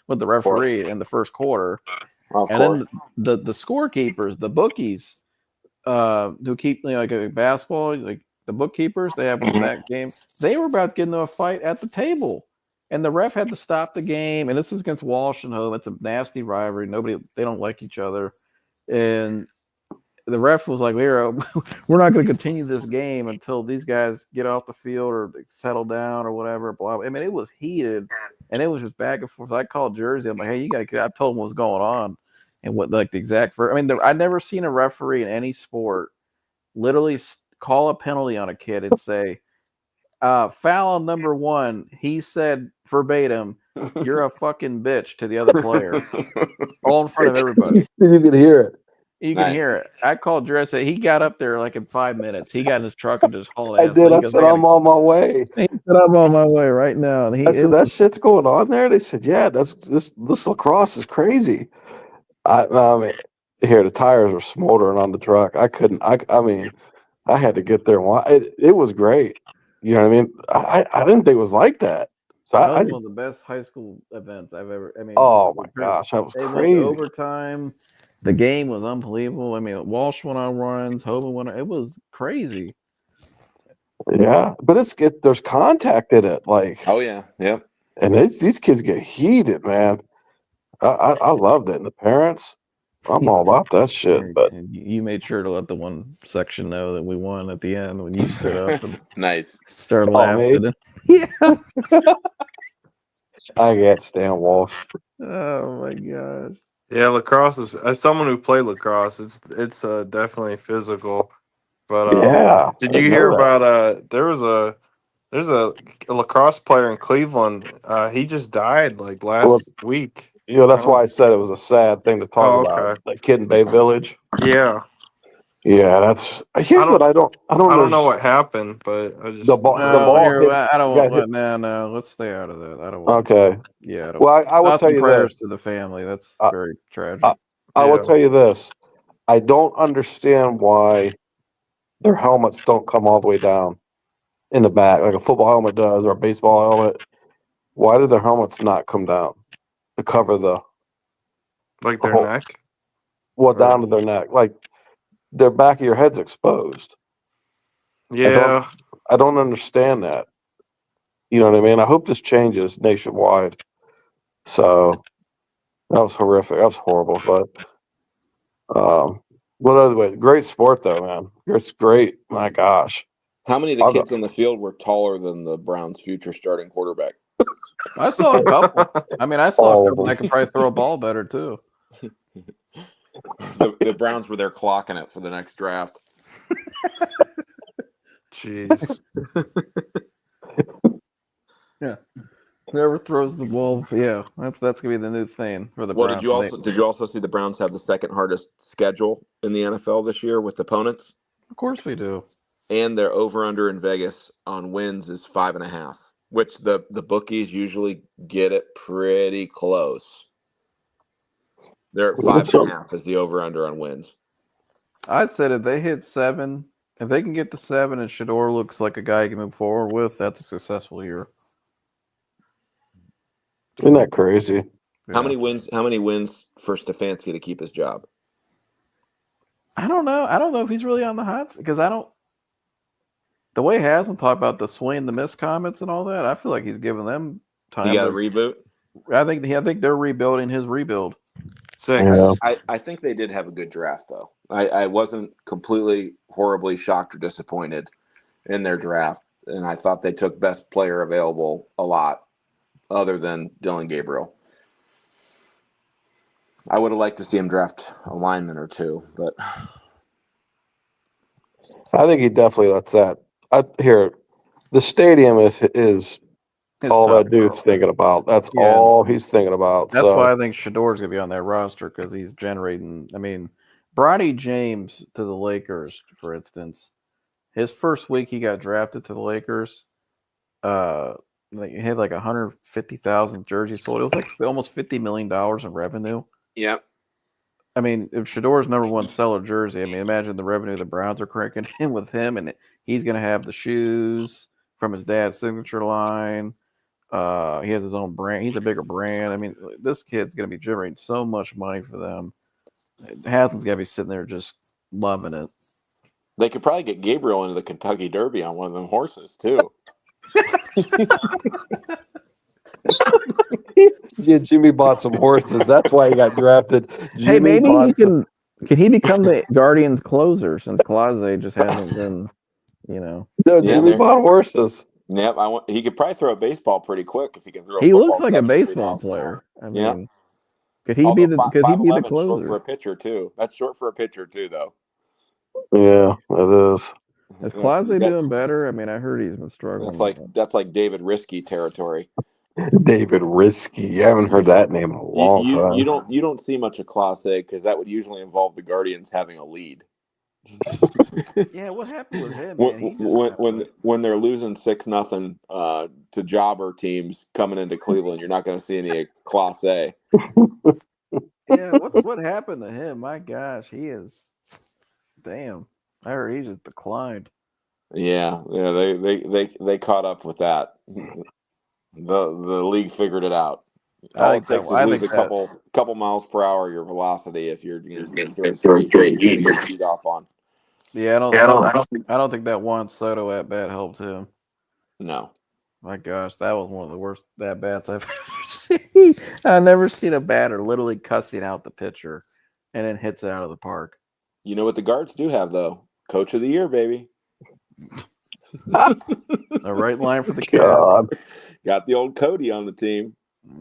referee in the first quarter. Then the scorekeepers, the bookies, who keep like a basketball, like the bookkeepers, they have that game. They were about to get into a fight at the table, and the ref had to stop the game. And this is against Walsh and Home. It's a nasty rivalry. They don't like each other, and the ref was like, we're not going to continue this game until these guys get off the field or settle down or whatever. Blah, blah. I mean, it was heated, and it was just back and forth. I called Jersey. I'm like, hey, you got to. I told them what was going on, and what like the exact. I mean, I've never seen a referee in any sport literally call a penalty on a kid and say, foul on number 1. He said verbatim, "You're a fucking bitch" to the other player, all in front of everybody. You could hear it. You can hear it. I called Dressa. He got up there like in 5 minutes. He got in his truck and just hauled ass. I did. I said, I'm on my way. He said, I'm on my way right now. And I said, that shit's going on there? They said, yeah, this lacrosse is crazy. I mean, here, the tires were smoldering on the truck. I couldn't, I mean, I had to get there and watch. It was great. You know what I mean? I didn't think it was like that. So that was I one of the best high school events I've ever. I mean, oh my gosh, that was crazy. Went overtime. The game was unbelievable. I mean, Walsh went on runs. Hoban went on. It was crazy. Yeah, but there's contact in it. Like, oh yeah, yeah. And these kids get heated, man. I loved it. And the parents, I'm all about that shit. But you made sure to let the one section know that we won at the end when you stood up and nice started laughing. Yeah. I can't stand Walsh. Oh my gosh. Yeah, lacrosse is, as someone who played lacrosse, it's definitely physical. But yeah, did you hear about there's a lacrosse player in Cleveland. He just died like last week. You know, that's why I said it was a sad thing to talk about. That kid in Bay Village. Yeah. Yeah, that's here's what I don't know what happened, but I just the ball. I don't want. No. Let's stay out of that. I don't want. Okay. Yeah. Well, I will tell you prayers this to the family. That's very tragic. I will tell you this. I don't understand why their helmets don't come all the way down in the back, like a football helmet does or a baseball helmet. Why do their helmets not come down to cover their neck? Well, down to their neck, like their back of your head's exposed. Yeah, I don't understand that. You know what I mean? I hope this changes nationwide. So that was horrific. That was horrible. But what other way? Great sport though, man. It's great. My gosh. How many of the kids on the field were taller than the Browns' future starting quarterback? I saw a couple. I mean, I saw a couple that could probably throw a ball better too. The Browns were there clocking it for the next draft. Jeez. Yeah. Whoever throws the ball, yeah, that's gonna be the new thing for the Well, Browns. did you also see the Browns have the second hardest schedule in the NFL this year with opponents? Of course we do. And their over/under in Vegas on wins is 5.5, which the bookies usually get it pretty close. They're at 5.5 is the over/under on wins. I said if they hit 7, if they can get to 7, and Shador looks like a guy you can move forward with, that's a successful year. Isn't that crazy? Yeah. How many wins for Stefanski to keep his job? I don't know. I don't know if he's really on the hot seat because the way Haslam talked about the swing, the missed comments, and all that. I feel like he's giving them time. He got a reboot. I think they're rebuilding his rebuild. 6. Yeah. I think they did have a good draft though. I wasn't completely horribly shocked or disappointed in their draft, and I thought they took best player available a lot, other than Dylan Gabriel. I would have liked to see him draft a lineman or two, but I think he definitely lets that. The stadium is all that dude's thinking about. That's all he's thinking about. That's why I think Shador's going to be on that roster because he's generating. I mean, Bronny James to the Lakers, for instance, his first week he got drafted to the Lakers. He had like 150,000 jerseys sold. It was like almost $50 million in revenue. Yep. I mean, if Shador's number one seller jersey, I mean, imagine the revenue the Browns are cranking in with him, and he's going to have the shoes from his dad's signature line. He has his own brand. He's a bigger brand. I mean, this kid's going to be generating so much money for them. Haslam's got to be sitting there just loving it. They could probably get Gabriel into the Kentucky Derby on one of them horses too. Yeah, Jimmy bought some horses. That's why he got drafted. Hey, maybe he can he become the Guardians closer since Claze just hasn't been, No, Jimmy bought horses. Yep, he could probably throw a baseball pretty quick if he can throw. He looks like a baseball player. I mean, could he be the closer? Short for a pitcher too. That's short for a pitcher too, though. Yeah, it is. Is Claze doing better? I mean, I heard he's been struggling. That's like David Risky territory. David Risky. I haven't heard that name in a long time. You don't see much of Clase because that would usually involve the Guardians having a lead. Yeah, what happened with him? When they're losing 6-0 to jobber teams coming into Cleveland, you're not going to see any Clase. Yeah, what happened to him? My gosh, he is. Damn, I heard he just declined. Yeah, they caught up with that. The league figured it out. All it takes is lose a couple miles per hour your velocity if you're going to throw a straight you get beat off on. Yeah, I don't think that Juan Soto at bat helped him. No. My gosh, that was one of the worst at bats I've ever seen. I've never seen a batter literally cussing out the pitcher and then hits it out of the park. You know what the guards do have though? Coach of the year, baby. A right line for the kid. Got the old Cody on the team.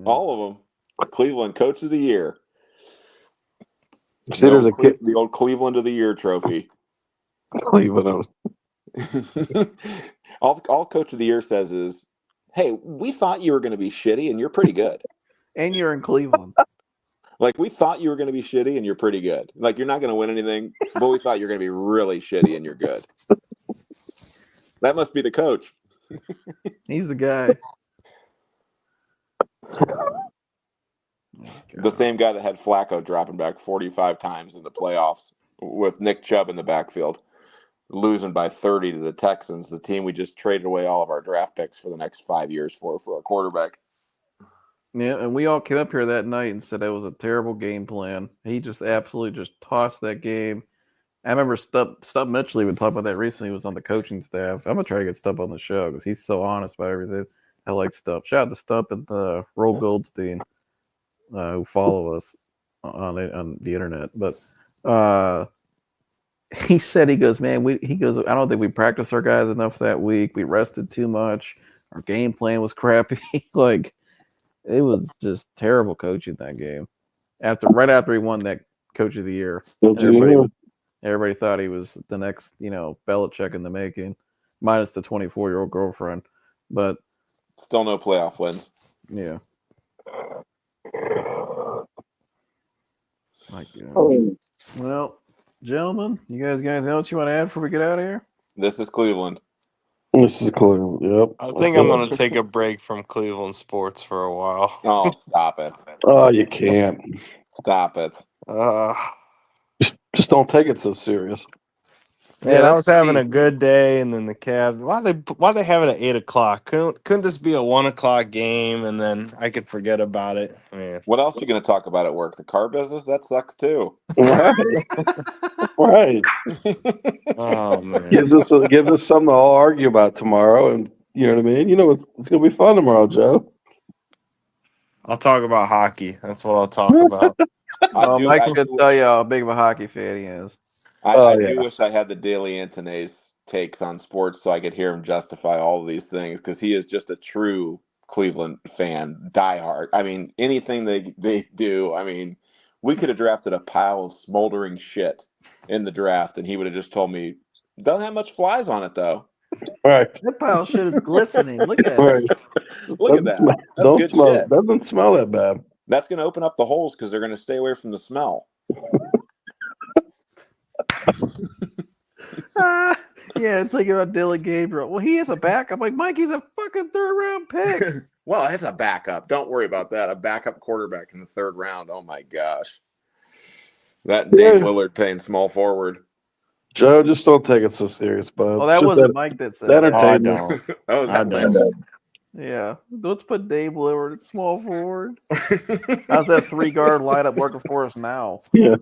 All of them. Cleveland Coach of the Year. The old Cleveland of the Year trophy. Cleveland. all Coach of the Year says is, hey, we thought you were going to be shitty and you're pretty good. And you're in Cleveland. Like, we thought you were going to be shitty and you're pretty good. Like, you're not going to win anything, but we thought you were going to be really shitty and you're good. That must be the coach. He's the guy. The same guy that had Flacco dropping back 45 times in the playoffs with Nick Chubb in the backfield, losing by 30 to the Texans, the team we just traded away all of our draft picks for the next 5 years for a quarterback. Yeah, and we all came up here that night and said that was a terrible game plan. He just absolutely just tossed that game. I remember Stubb Mitchell even talked about that recently. He was on the coaching staff. I'm going to try to get Stubb on the show because he's so honest about everything. I like Stubb. Shout out to Stubb and Roll Goldstein who follow us on the internet. But he said, he goes, man, I don't think we practiced our guys enough that week. We rested too much. Our game plan was crappy. Like, it was just terrible coaching that game. Right after he won that Coach of the Year. Coach of the Year. Everybody thought he was the next, Belichick in the making, minus the 24-year-old girlfriend. But still no playoff wins. Yeah. My God. Well, gentlemen, you guys got anything else you want to add before we get out of here? This is Cleveland. This is Cleveland. Yep. I think I'm going to take a break from Cleveland sports for a while. Oh, stop it. Oh, you can't. Stop it. Just don't take it so serious. Man, I was having a good day, and then the Cavs. Why they have it at 8:00? Couldn't this be a 1:00 game, and then I could forget about it? Man. What else are you going to talk about at work? The car business? That sucks too. Right. Right. Oh man. Gives us something to all argue about tomorrow, and you know what I mean. It's going to be fun tomorrow, Joe. I'll talk about hockey. That's what I'll talk about. Mike should tell you how big of a hockey fan he is. I do wish I had the Daily Antonay's takes on sports so I could hear him justify all of these things, because he is just a true Cleveland fan, diehard. I mean, anything they do, I mean, we could have drafted a pile of smoldering shit in the draft, and he would have just told me, doesn't have much flies on it, though. Right. That pile of shit is glistening. Look at Right. it. Look at that. That's Don't good smell. shit. Doesn't smell that bad. That's going to open up the holes because they're going to stay away from the smell. Yeah, it's like about Dylan Gabriel. Well, he is a backup. Like, Mike, he's a fucking third-round pick. Well, it's a backup. Don't worry about that. A backup quarterback in the third round. Oh, my gosh. That Dave Lillard playing small forward. Joe, just don't take it so serious, bud. Well, that wasn't Mike that said it's entertainment. Oh, I don't. That was I Mike. don't. Yeah. Let's put Dave Lillard at small forward. How's that 3-guard lineup working for us now? Yeah.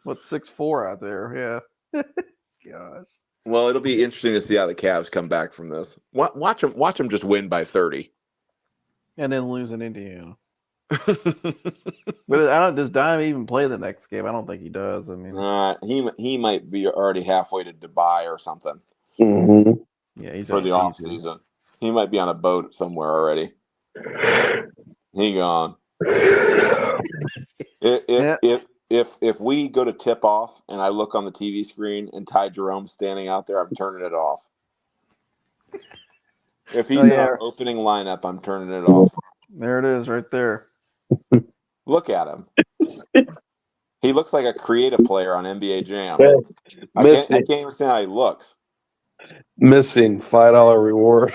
What's 6'4" out there? Yeah. Gosh. Well, it'll be interesting to see how the Cavs come back from this. Watch them just win by 30. And then lose in Indiana. But does Donovan even play the next game? I don't think he does. I mean, he might be already halfway to Dubai or something. Mm-hmm. Yeah, he's for the off season. He might be on a boat somewhere already. He gone. If we go to tip off and I look on the TV screen and Ty Jerome's standing out there, I'm turning it off. If he's in our opening lineup, I'm turning it off. There it is, right there. Look at him. He looks like a creative player on NBA Jam. I can't even say how he looks. Missing $5 reward.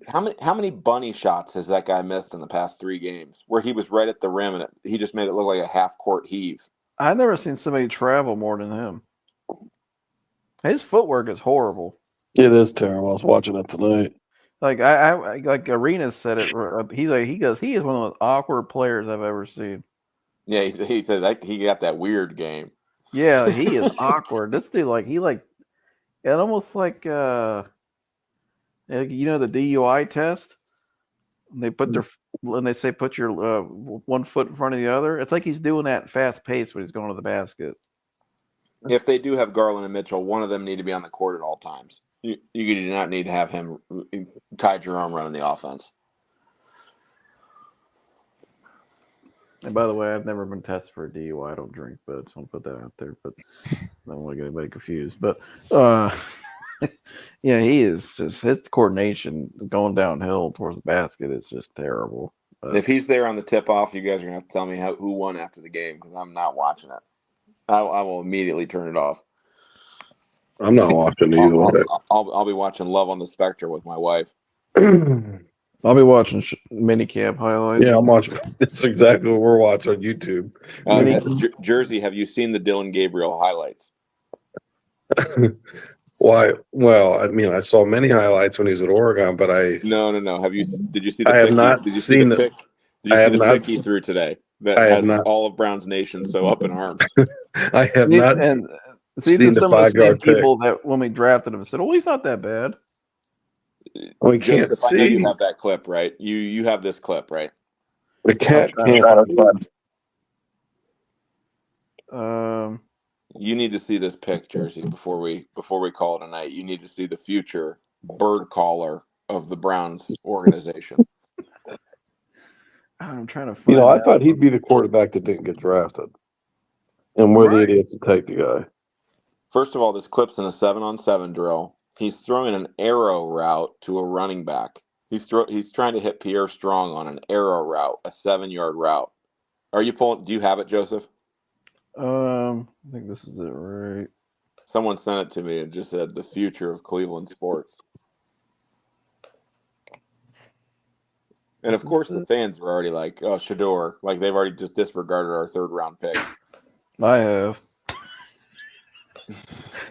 How many bunny shots has that guy missed in the past 3 games where he was right at the rim and he just made it look like a half-court heave? I've never seen somebody travel more than him. His footwork is horrible. It is terrible. I was watching it tonight. Like I like Arenas said it. He is one of the most awkward players I've ever seen. Yeah, he said that he got that weird game. Yeah, he is awkward. This dude, it almost like the DUI test. They put they say put your 1 foot in front of the other. It's like he's doing that fast pace when he's going to the basket. If they do have Garland and Mitchell, one of them need to be on the court at all times. You do not need to have him, Ty Jerome, running the offense. And by the way, I've never been tested for a DUI. I don't drink, but I just want to put that out there. But I don't want to get anybody confused. But yeah, he is just his coordination going downhill towards the basket is just terrible. If he's there on the tip-off, you guys are going to have to tell me who won after the game because I'm not watching it. I will immediately turn it off. I'm not watching either. I'll be watching Love on the Spectrum with my wife. I'll be watching minicamp highlights. Yeah, I'm watching. That's exactly what we're watching on YouTube. Jersey, have you seen the Dylan Gabriel highlights? Why? Well, I mean, I saw many highlights when he was at Oregon, but No. Did you see the I pick? have not did you seen see the pick? Did you see the pick he threw today? That has all of Brown's Nation so up in arms. I have not seen the 5-yard pick. People that when we drafted him said, "Oh, he's not that bad." We can't Joseph, see. I know you have that clip, right? You have this clip, right? The cat can't. You need to see this pick, Jersey, before we call it a night. You need to see the future bird caller of the Browns organization. I'm trying to find I thought he'd be the quarterback that didn't get drafted. And we're the idiots to take the guy. First of all, this clip's in a 7-on-7 drill. He's throwing an arrow route to a running back. He's trying to hit Pierre Strong on an arrow route, a 7-yard route. Are you pulling? Do you have it, Joseph? I think this is it, right? Someone sent it to me and just said the future of Cleveland sports. And of course, the fans were already like, "Oh, Shador!" Like they've already just disregarded our 3rd-round pick. I have.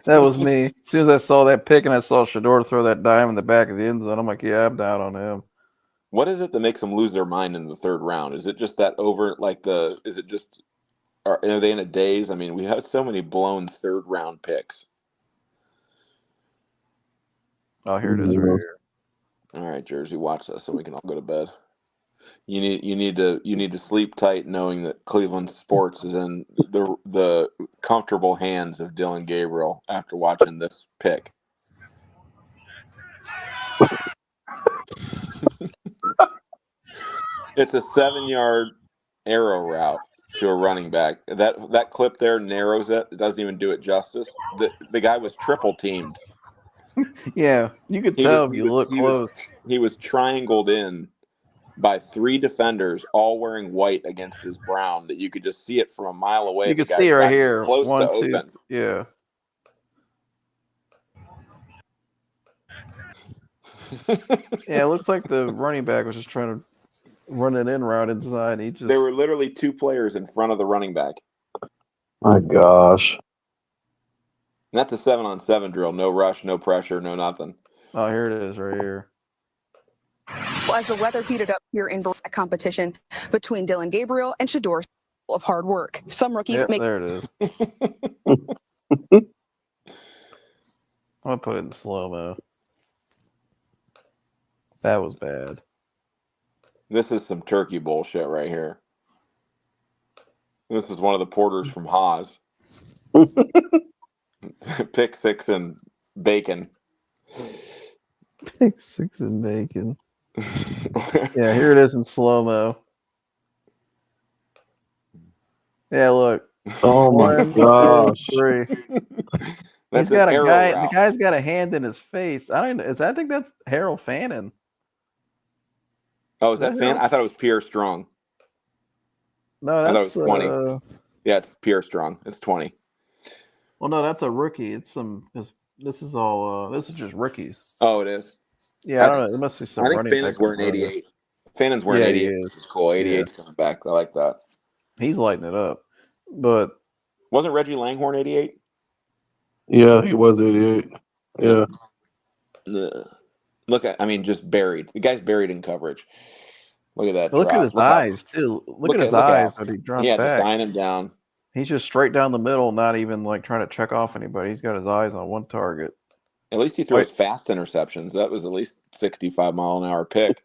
That was me. As soon as I saw that pick and I saw Shador throw that dime in the back of the end zone, I'm like, yeah, I'm down on him. What is it that makes them lose their mind in the 3rd round? Is it just that is it just, are they in a daze? I mean, we have so many blown 3rd-round picks. Oh, here it is right here. All right, Jersey, watch this so we can all go to bed. You need to sleep tight knowing that Cleveland sports is in the comfortable hands of Dylan Gabriel after watching this pick. It's a 7-yard arrow route to a running back. That clip there narrows it. It doesn't even do it justice. The guy was triple teamed. Yeah, you could tell if you look close. He was triangled in by 3 defenders, all wearing white against his brown, that you could just see it from a mile away. You can see it right here. Close 1, to 2. open. Yeah. Yeah, it looks like the running back was just trying to run an in route inside. There were literally 2 players in front of the running back. My gosh. And that's a 7-on-7 drill. No rush, no pressure, no nothing. Oh, here it is right here. Well, as the weather heated up here in competition between Dylan Gabriel and Shador of hard work. Some rookies make. There it is. I'm going to put it in slow-mo. That was bad. This is some turkey bullshit right here. This is one of the porters from Haas. Pick 6 and bacon. Pick 6 and bacon. Yeah, here it is in slow-mo. Yeah, look. Oh my 1, gosh. 2, 3. He's got a guy. The guy's got a hand in his face. I think that's Harold Fannin. Oh, is that Fannin? I thought it was Pierre Strong. No, that's I thought it was 20. Yeah, it's Pierre Strong. It's 20. Well, no, that's a rookie. This is all. This is just rookies. Oh, it is. Yeah, I don't know. There must be some. I think Fannin's wearing 88. Fannin's wearing 88, which is cool. 88's coming back. I like that. He's lighting it up. But wasn't Reggie Langhorne 88? Yeah, he was 88. Yeah. Look at, just buried. The guy's buried in coverage. Look at that. Look at his eyes too. Look at his eyes when he drops back. Just eyeing him down. He's just straight down the middle, not even like trying to check off anybody. He's got his eyes on one target. At least he throws fast interceptions. That was at least 65-mile-an-hour pick.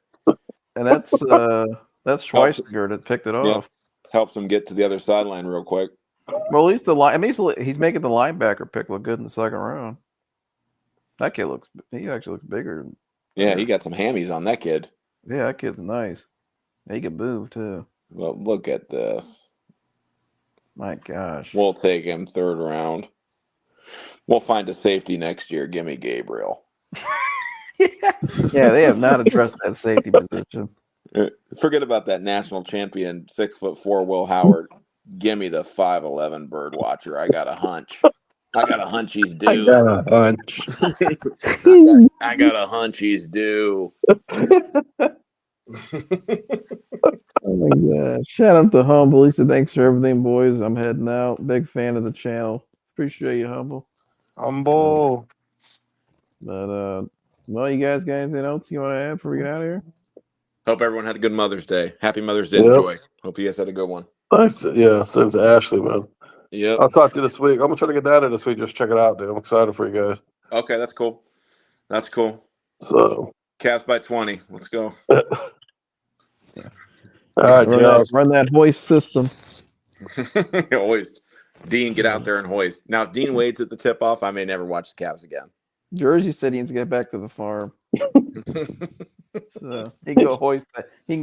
And that's Schweissinger that picked it off. Helps him get to the other sideline real quick. Well, at least he's making the linebacker pick look good in the 2nd round. That kid he actually looks bigger. Yeah, he got some hammies on that kid. Yeah, that kid's nice. He can move too. Well, look at this. My gosh. We'll take him 3rd round. We'll find a safety next year. Give me Gabriel. Yeah, they have not addressed that safety position. Forget about that national champion 6'4" Will Howard. Give me the 5'11" bird watcher. I got a hunch. He's due. I got a hunch. I got a hunch he's due. Oh my God. Shout out to Humble. He said, thanks for everything, boys. I'm heading out. Big fan of the channel. Appreciate you, Humble. Humble. But well, you guys got anything else you want to add before we get out of here? Hope everyone had a good Mother's Day. Happy Mother's Day to Joy. Hope you guys had a good one. Nice. Yeah, so it's Ashley, man. Yep. I'll talk to you this week. I'm gonna try to get that in this week. Just check it out, dude. I'm excited for you guys. Okay, that's cool. So Cavs by 20. Let's go. All right, run that hoist system. Hoist. Dean, get out there and hoist. Now, if Dean Wade's at the tip-off, I may never watch the Cavs again. Jersey said he needs to get back to the farm. So he can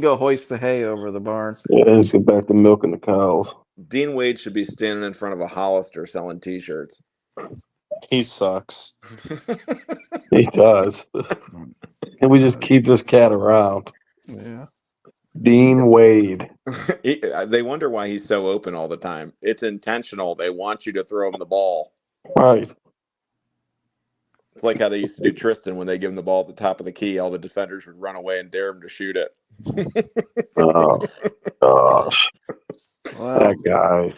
go hoist the hay over the barn. Yeah, let's get back to milking the cows. Dean Wade should be standing in front of a Hollister selling T-shirts. He sucks. He does. And we just keep this cat around. Yeah. Dean Wade. They wonder why he's so open all the time. It's intentional. They want you to throw him the ball. Right. It's like how they used to do Tristan when they give him the ball at the top of the key. All the defenders would run away and dare him to shoot it. Oh, gosh. Well, That guy.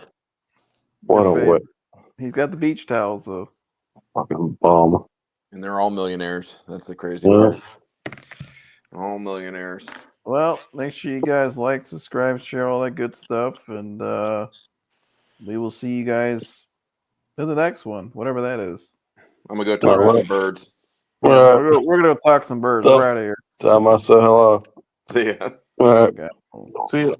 What a whip. He's got the beach towels, though. Fucking bum. And they're all millionaires. That's the crazy Yeah. part. All millionaires. Well, make sure you guys like, subscribe, share all that good stuff, and we will see you guys in the next one, whatever that is. I'm gonna go talk to some birds. Yeah, we're gonna talk some birds. We're out of here. Tell them I said hello. See ya. All right. Okay. See ya.